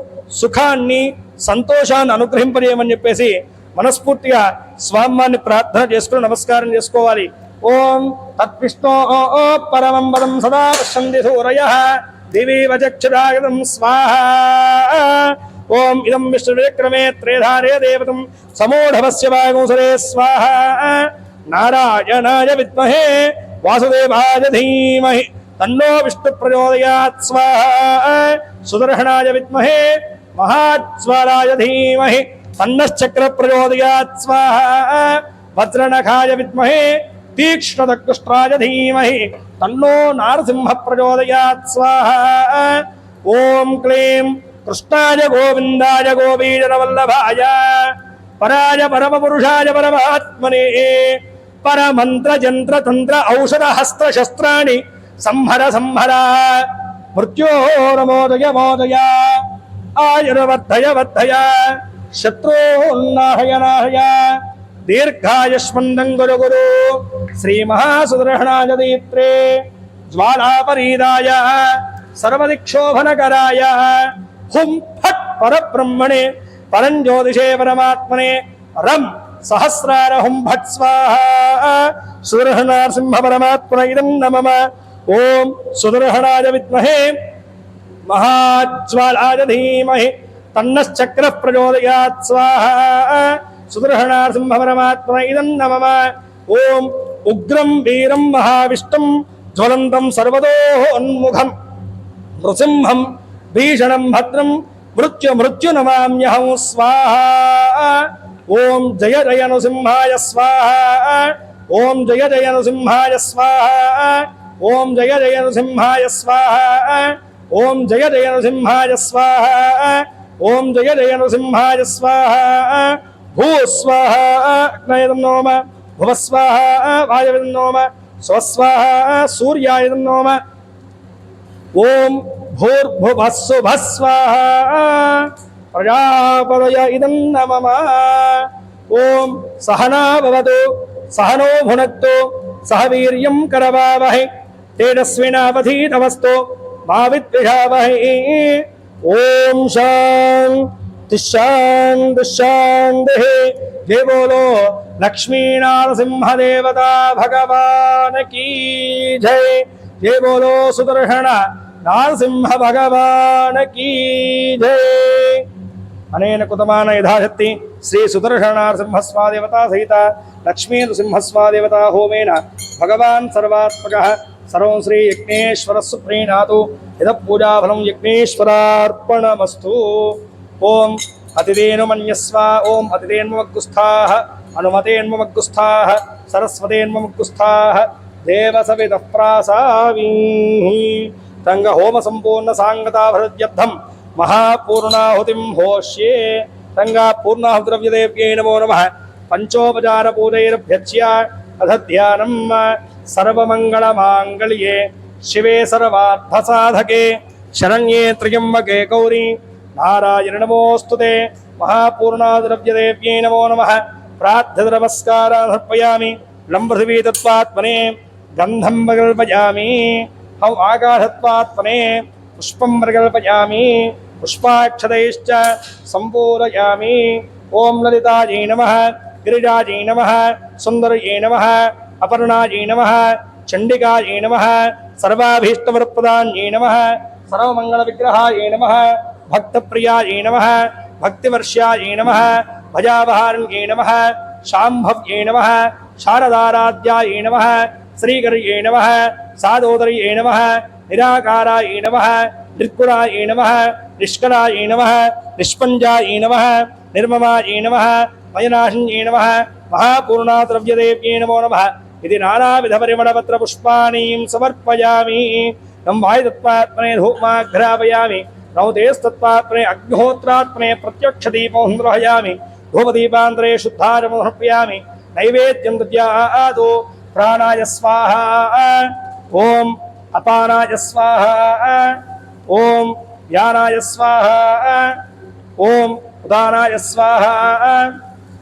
సుఖాన్ని, సంతోషాన్ని అనుగ్రహింపజేయమని చెప్పేసి మనస్ఫూర్తిగా స్వామివారిని ప్రార్థన చేసుకుని నమస్కారం చేసుకోవాలి. ఓం తద్విష్ణో పరమం పదం సదా పశ్యంతి సూరయః దేవీవ చక్షురాగతం స్వాహ. ఓం ఇదం విష్ణువిక్రమే త్రేధారే దేవతం సమూఢవస్య వాగుంసరే స్వాహ. నారాయణాయ విద్మహే వాసుదేవాయ ధీమహి तन्नो विष्णु प्रचोदयात् स्वाहा सुदर्शनाय विद्महे महाज्वालाय धीमहि तन्नश्चक्र प्रचोदयात् स्वाहा वज्रनखाय विद्महे तीक्ष्णदग्गुष्ट्राय धीमहि तन्नो नारसिंह प्रचोदयात् स्वाहा ओम क्लीं कृष्णाय गोविंदाय गोपीजनवल्लभाय पराय परमपुरुषाय परमात्मने परमंत्र जंत्र तंत्र औषध हस्त्र शस्त्राणि संहर संहर मृत्योर्मोदय मोदय आयुर्वर्धय वर्धय शत्रुन्नाहय नाहय दीर्घायुष्मन्दं गुरु गुरु श्री महासुदर्शनाय दीत्रे ज्वालापरीदाय सर्वदिक्षोभनकराय हुं फट् परब्रह्मणे परञ्ज्योतिषे परमात्मने रं सहस्रार हुं फट् स्वाहा सुदर्शनारसिंह परमात्मने इदं नमः ओम सुदर्शनाय विद्महे महाज्वालाय धीमहि तन्नश्चक्रः प्रचोदयात् स्वाहा सुदर्शनारसिंह परमात्मने इदं नमः ओम उग्रं वीरं महाविष्णुं ज्वलन्तं सर्वतोन्मुखं नृसिंहं भीषणं भद्रं मृत्यु नमाम्यहं स्वाहा ओम जय जय नृसिंहाय स्वाहा ओम जय जय नृसिंहाय स्वाहा ओम जय जय नृसिंहाय स्वाहा ओम जय जय नृसिंहाय स्वाहा ओम जय जय नृसिंहाय स्वाहा भू स्वाहा अग्नयं नमः भुव स्वाहा वायवं नमः स्वस्वाहा सूर्याय नमः ओम भूर्भुवस्सुभः स्वाहा प्रजापतय इदं नमः ओम सहना भवतु सहनो भुनक्तु सह वीर्यं करवावहै तेजस्विनावधीतमस्तु मा विद्विषावहै ओम शान्ति शान्ति शान्तिः जय बोलो लक्ष्मी नारसिंह देवता भगवान की जय जय बोलो सुदर्शन नारसिंह भगवान की जय अनेन कुतमान यथाशक्ति श्री सुदर्शन नरसिंह स्वादेवता सहित लक्ष्मी नृसिंहस्वादेवता होमेन भगवान् सर्वात्मकः सर्वं श्री यज्ञेश्वर सुप्रीणातु यद पूजाफलं यज्ञेश्वरार्पणमस्तु ओम अतिथेनुमन्यस्व ओम अतिथेन्मग्गुस्थाः अनुमतेन्मग्गुस्थाः सरस्वतेन्मग्गुस्थाः देवसवितः प्रासावीः तंग होम संपूर्ण सांगता भरद्यर्थं महापूर्णाहुतिं होष्ये तंगा पूर्णाहुद्रव्यदेव्यै नमो नमः पंचोपचार पूजैरभ्यच्य अथ ध्यानं सर्वमंगलमांगल्ये शिवे सर्वार्थसाधके शरण्ये त्र्यंबके गौरी नारायण नमोस्तुते महापूर्णाद्रव्यदेव्यै नमो नमः प्रार्थ्यनमस्कारान् समर्पयामि लम्बृथिवी तत्त्वात्मने गन्धं प्रकल्पयामि हौ आकाशत्वात्मने पुष्पं प्रकल्पयामि पुष्पाक्षतैश्च सम्पूरयामि ओम ललितायै नमः गिरिजायै नमः सुन्दर्यै नमः अपर्णायै नमः चण्डिकायै नमः सर्वाभीष्टवरप्रदान्यै नमः सर्वमङ्गलविग्रहायै नमः भक्तप्रियायै नमः भक्तिवर्ष्यायै नमः भजावहारण्यै नमः शाम्भव्यै नमः शारदाराध्यायै नमः श्रीकर्यै नमः सादोदर्यै नमः निराकारायै नमः निर्गुणायै नमः निष्कलायै नमः निष्पञ्जायै नमः निर्ममायै नमः मयनाशिन्यै नमः महापूर्णाद्रव्यदेव्यै नमो नमः इति नानाविधपरिमलपत्रपुष्पाणीं समर्पयामि नं वायुतत्त्वात्मने धूमाघ्रापयामि नौ तेस्तत्त्वात्मने अग्निहोत्रात्मने प्रत्यक्षदीपं ग्रहयामि धूपदीपान्तरे शुद्धारं समर्पयामि नैवेद्यं दद्यादो प्राणाय स्वाहा ओम अपानाय स्वाहा ओम व्यानाय स्वाहा ओम उदानाय स्वाहा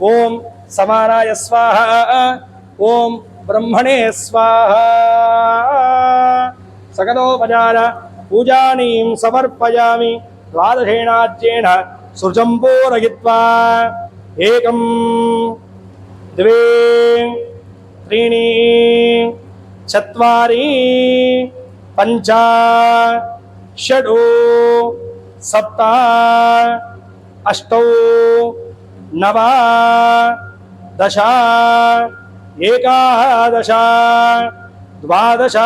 ओम समानाय स्वाहा ओम ब्रह्मणे स्वाहा सकलोपचार पूजानीं समर्पयामि द्वादशेनाज्येन सुजं पूरयित्वा एकं द्वे त्रीणि चत्वारि पञ्च षड् सप्त अष्टौ नव दश एकादश द्वादश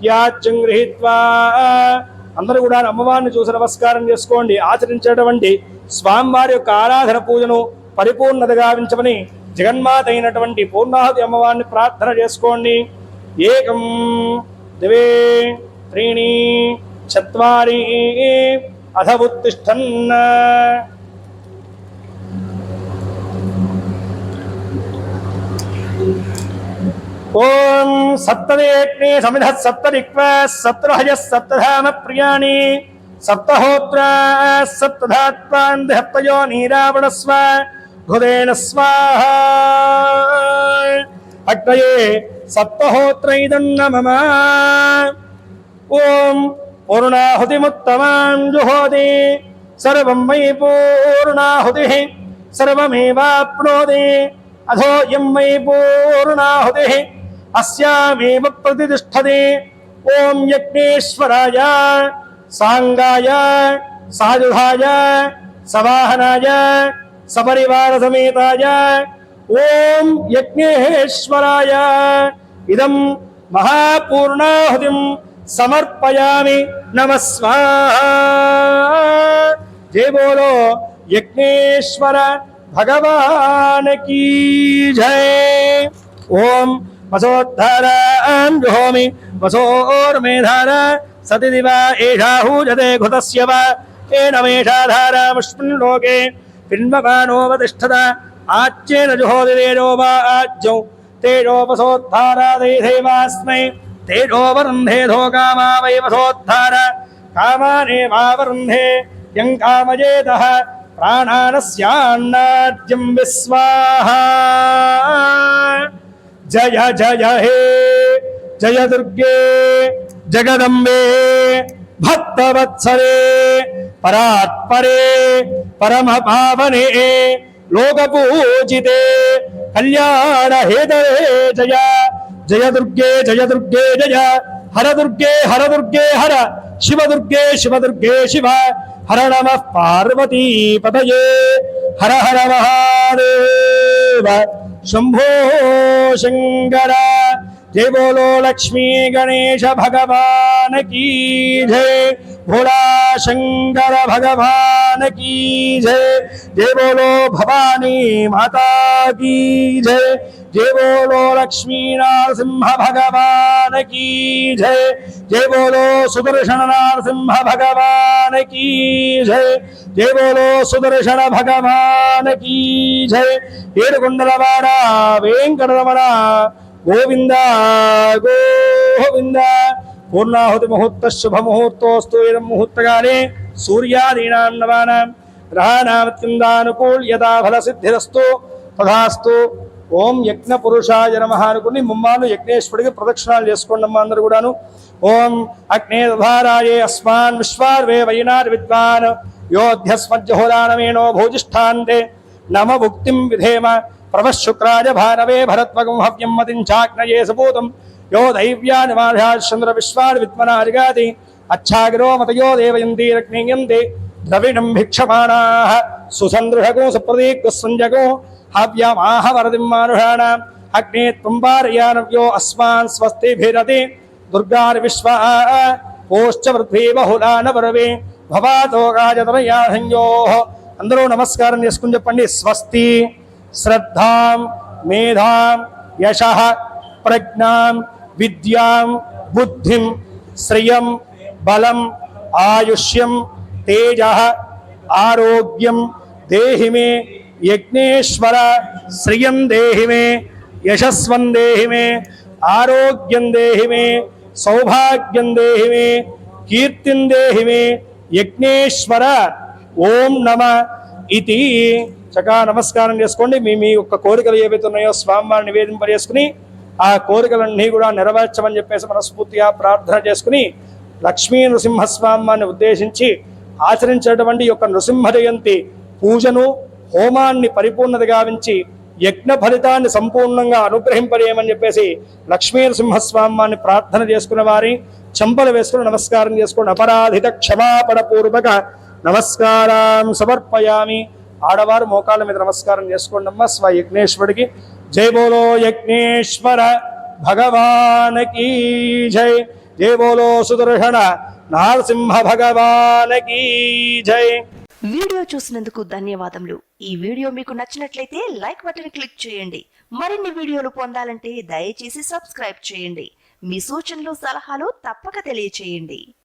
త్యాజ్యం గృహీత్వా అందరూ కూడా అమ్మవారిని చూసి నమస్కారం చేసుకోండి. ఆచరించేటువంటి స్వామివారి యొక్క ఆరాధన పూజను పరిపూర్ణతగా గావించమని జగన్మాత అయినటువంటి పూర్ణాహుతి అమ్మవారిని ప్రార్థన చేసుకోండి. ఏకం ద్వే త్రీణి చత్వారి అథ ఉత్తిష్టన్. ఓం సప్తదేగ్నే సమిధ సప్తదిక్వ సప్తహయ సప్తధామ ప్రియాణి సప్తహోత్ర సప్తధాత్వాన్ దహప్తయో నీరావణస్వ హృదేన స్వాహ. అగ్నయే సప్తహోత్రైదన్నమమ. ఓం పూర్ణాహుతిముత్తమాం జుహోతి సర్వం మై పూర్ణాహుతిః సర్వమేవాప్నోతి అథోయం మై పూర్ణాహుతిః అస్యామేవ ప్రతిష్ఠతే. ఓం యజ్ఞేశ్వరాయ సాంగాయ సాయుధాయ సవాహనాయ సపరివార సమేతాయ ఓం యజ్ఞేశ్వరాయ ఇదం మహాపూర్ణాహుతిం సమర్పయామి. నమః స్వాహా. జై బోలో యజ్ఞేశ్వర భగవాన్ కీ జై. ఓం వసోద్ధారాం జుహోమి వసోర్మేధార సతి దివా ఏషా హూజతే ఘృతస్య వా ఏనమేషా ధారామస్మిన్ లోకే పిన్వమానోవతిష్ఠత ఆచ్యేన జుహోతి తేజో వా ఆజ్యం తేజోపసోద్ధారాదేవాస్మై తేజోవరుంధేధో కామా వై వసోద్ధార కామానేవావరుంధే యం కామయేతః ప్రాణానస్యాన్నాద్యం విస్వాహా. జయ జయ హే జయ దుర్గే జగదంబే భక్తవత్సరే పరాత్పరే పరమ పావనే లోకపూజితే కళ్యాణ హేతరే జయ జయ దుర్గే జయ హర దుర్గే హర శివ దుర్గే శివ హర నమః పార్వతీ పతయే హర హర మహాదేవ శంభో శంకర. జై బోలో లక్ష్మీ గణేశ భగవాన్ కీ జై. భోళా శంకర భగవాన్ కీ జై. జై బోలో భవానీ మాతా కీ జై. జై బోలో లక్ష్మీ నరసింహ భగవాన్ కీ జై. జై బోలో సుదర్శన నరసింహ భగవాన్ కీ జై. జై బోలో సుదర్శన భగవాన్ కీ జై. ఏడుకొండలవాడ వెంకటరమణ గోవింద గోవింద. పూర్ణాహుతి ముహూర్త శుభముహూర్తోస్తు. ఇదం ముహూర్తకాలే సూర్యాదీనాం నవానాం గ్రహానామత్యందానుకూల్యతా ఫలసిద్ధిరస్తు తథాస్తు. ఓం యజ్ఞ పురుషాయ నమః అనుకుని ముమ్మాను యజ్ఞేశ్వరుడికి ప్రదక్షిణాలు చేసుకోండి అమ్మా అందరూ కూడాను. ఓం అగ్నే దధారాయే అస్మాన్ విశ్వార్వే వైనార్ విద్వాన్ యోధ్యస్మజ్జహోదానమేనో భోజిష్ఠాంతే నమ భుక్తిం విధేమ. ప్రవశుక్రాయ భారవే భరత్వగం హవ్యం మతిం చాగ్నయే సపూతం యో దైవ్యానిమాధ్యాశ్చంద్ర విశ్వాన్ విద్మనారిగాతి అచ్ఛాగిరో మతయో దేవయంతీరగ్నియంతే ద్రవిడం భిక్షమాణాః సుసందృఢగో సుప్రదీక్వ సంజగో హవ్యమాహ వరదిం మానుషాణ. అగ్నే త్వంపారయానవ్యో అస్మాన్ స్వస్తిభిరతి దుర్గార్ విశ్వ పోశ్చ పృథ్వీ బహుళాన పరవే భవాతో గాజతనయాసంయోః. అందరూ నమస్కారం చేసుకుని చెప్పండి. స్వస్తి శ్రద్ధాం మేధాం యశః ప్రజ్ఞాం విద్యాం బుద్ధిం శ్రియం బలం ఆయుష్యం తేజః ఆరోగ్యం దేహి మే. యజ్ఞేశ్వర శ్రియం దేహి మే యశస్వం దేహి మే ఆరోగ్యం దేహి మే సౌభాగ్యం దేహి మే కీర్తిం దేహి మే. యజ్ఞేశ్వర ఓం నమ ఇది చక్కగా నమస్కారం చేసుకోండి. మీ యొక్క కోరికలు ఏవైతే ఉన్నాయో స్వామివారిని నివేదింపజేసుకుని ఆ కోరికలన్నీ కూడా నెరవేర్చమని చెప్పేసి మనస్ఫూర్తిగా ప్రార్థన చేసుకుని లక్ష్మీ నృసింహస్వామిని ఉద్దేశించి ఆచరించేటువంటి యొక్క నృసింహ జయంతి పూజను హోమాన్ని పరిపూర్ణత గావించి యజ్ఞ ఫలితాన్ని సంపూర్ణంగా అనుగ్రహింపజేయమని చెప్పేసి లక్ష్మీ నృసింహస్వామిని ప్రార్థన చేసుకున్న వారి చెంపలు వేసుకుని నమస్కారం చేసుకోండి. అపరాధిత క్షమాపణ పూర్వక నమస్కారం సమర్పయామి. ఆడవారు మోకాళ్ళ మీద నమస్కారం చేసుకోండి అమ్మ స్వ యజ్ఞేశ్వరుడికి. జై బోలో యజ్ఞేశ్వర భగవాన్ కీ జై. జయ బోలో సుదర్శన నరసింహ భగవానకి జై. వీడియో చూసినందుకు ధన్యవాదములు. ఈ వీడియో మీకు నచ్చినట్లయితే లైక్ బటన్ క్లిక్ చేయండి. మరిన్ని వీడియోలు పొందాలంటే దయచేసి సబ్స్క్రైబ్ చేయండి. మీ సూచనలు సలహాలు తప్పక తెలియచేయండి.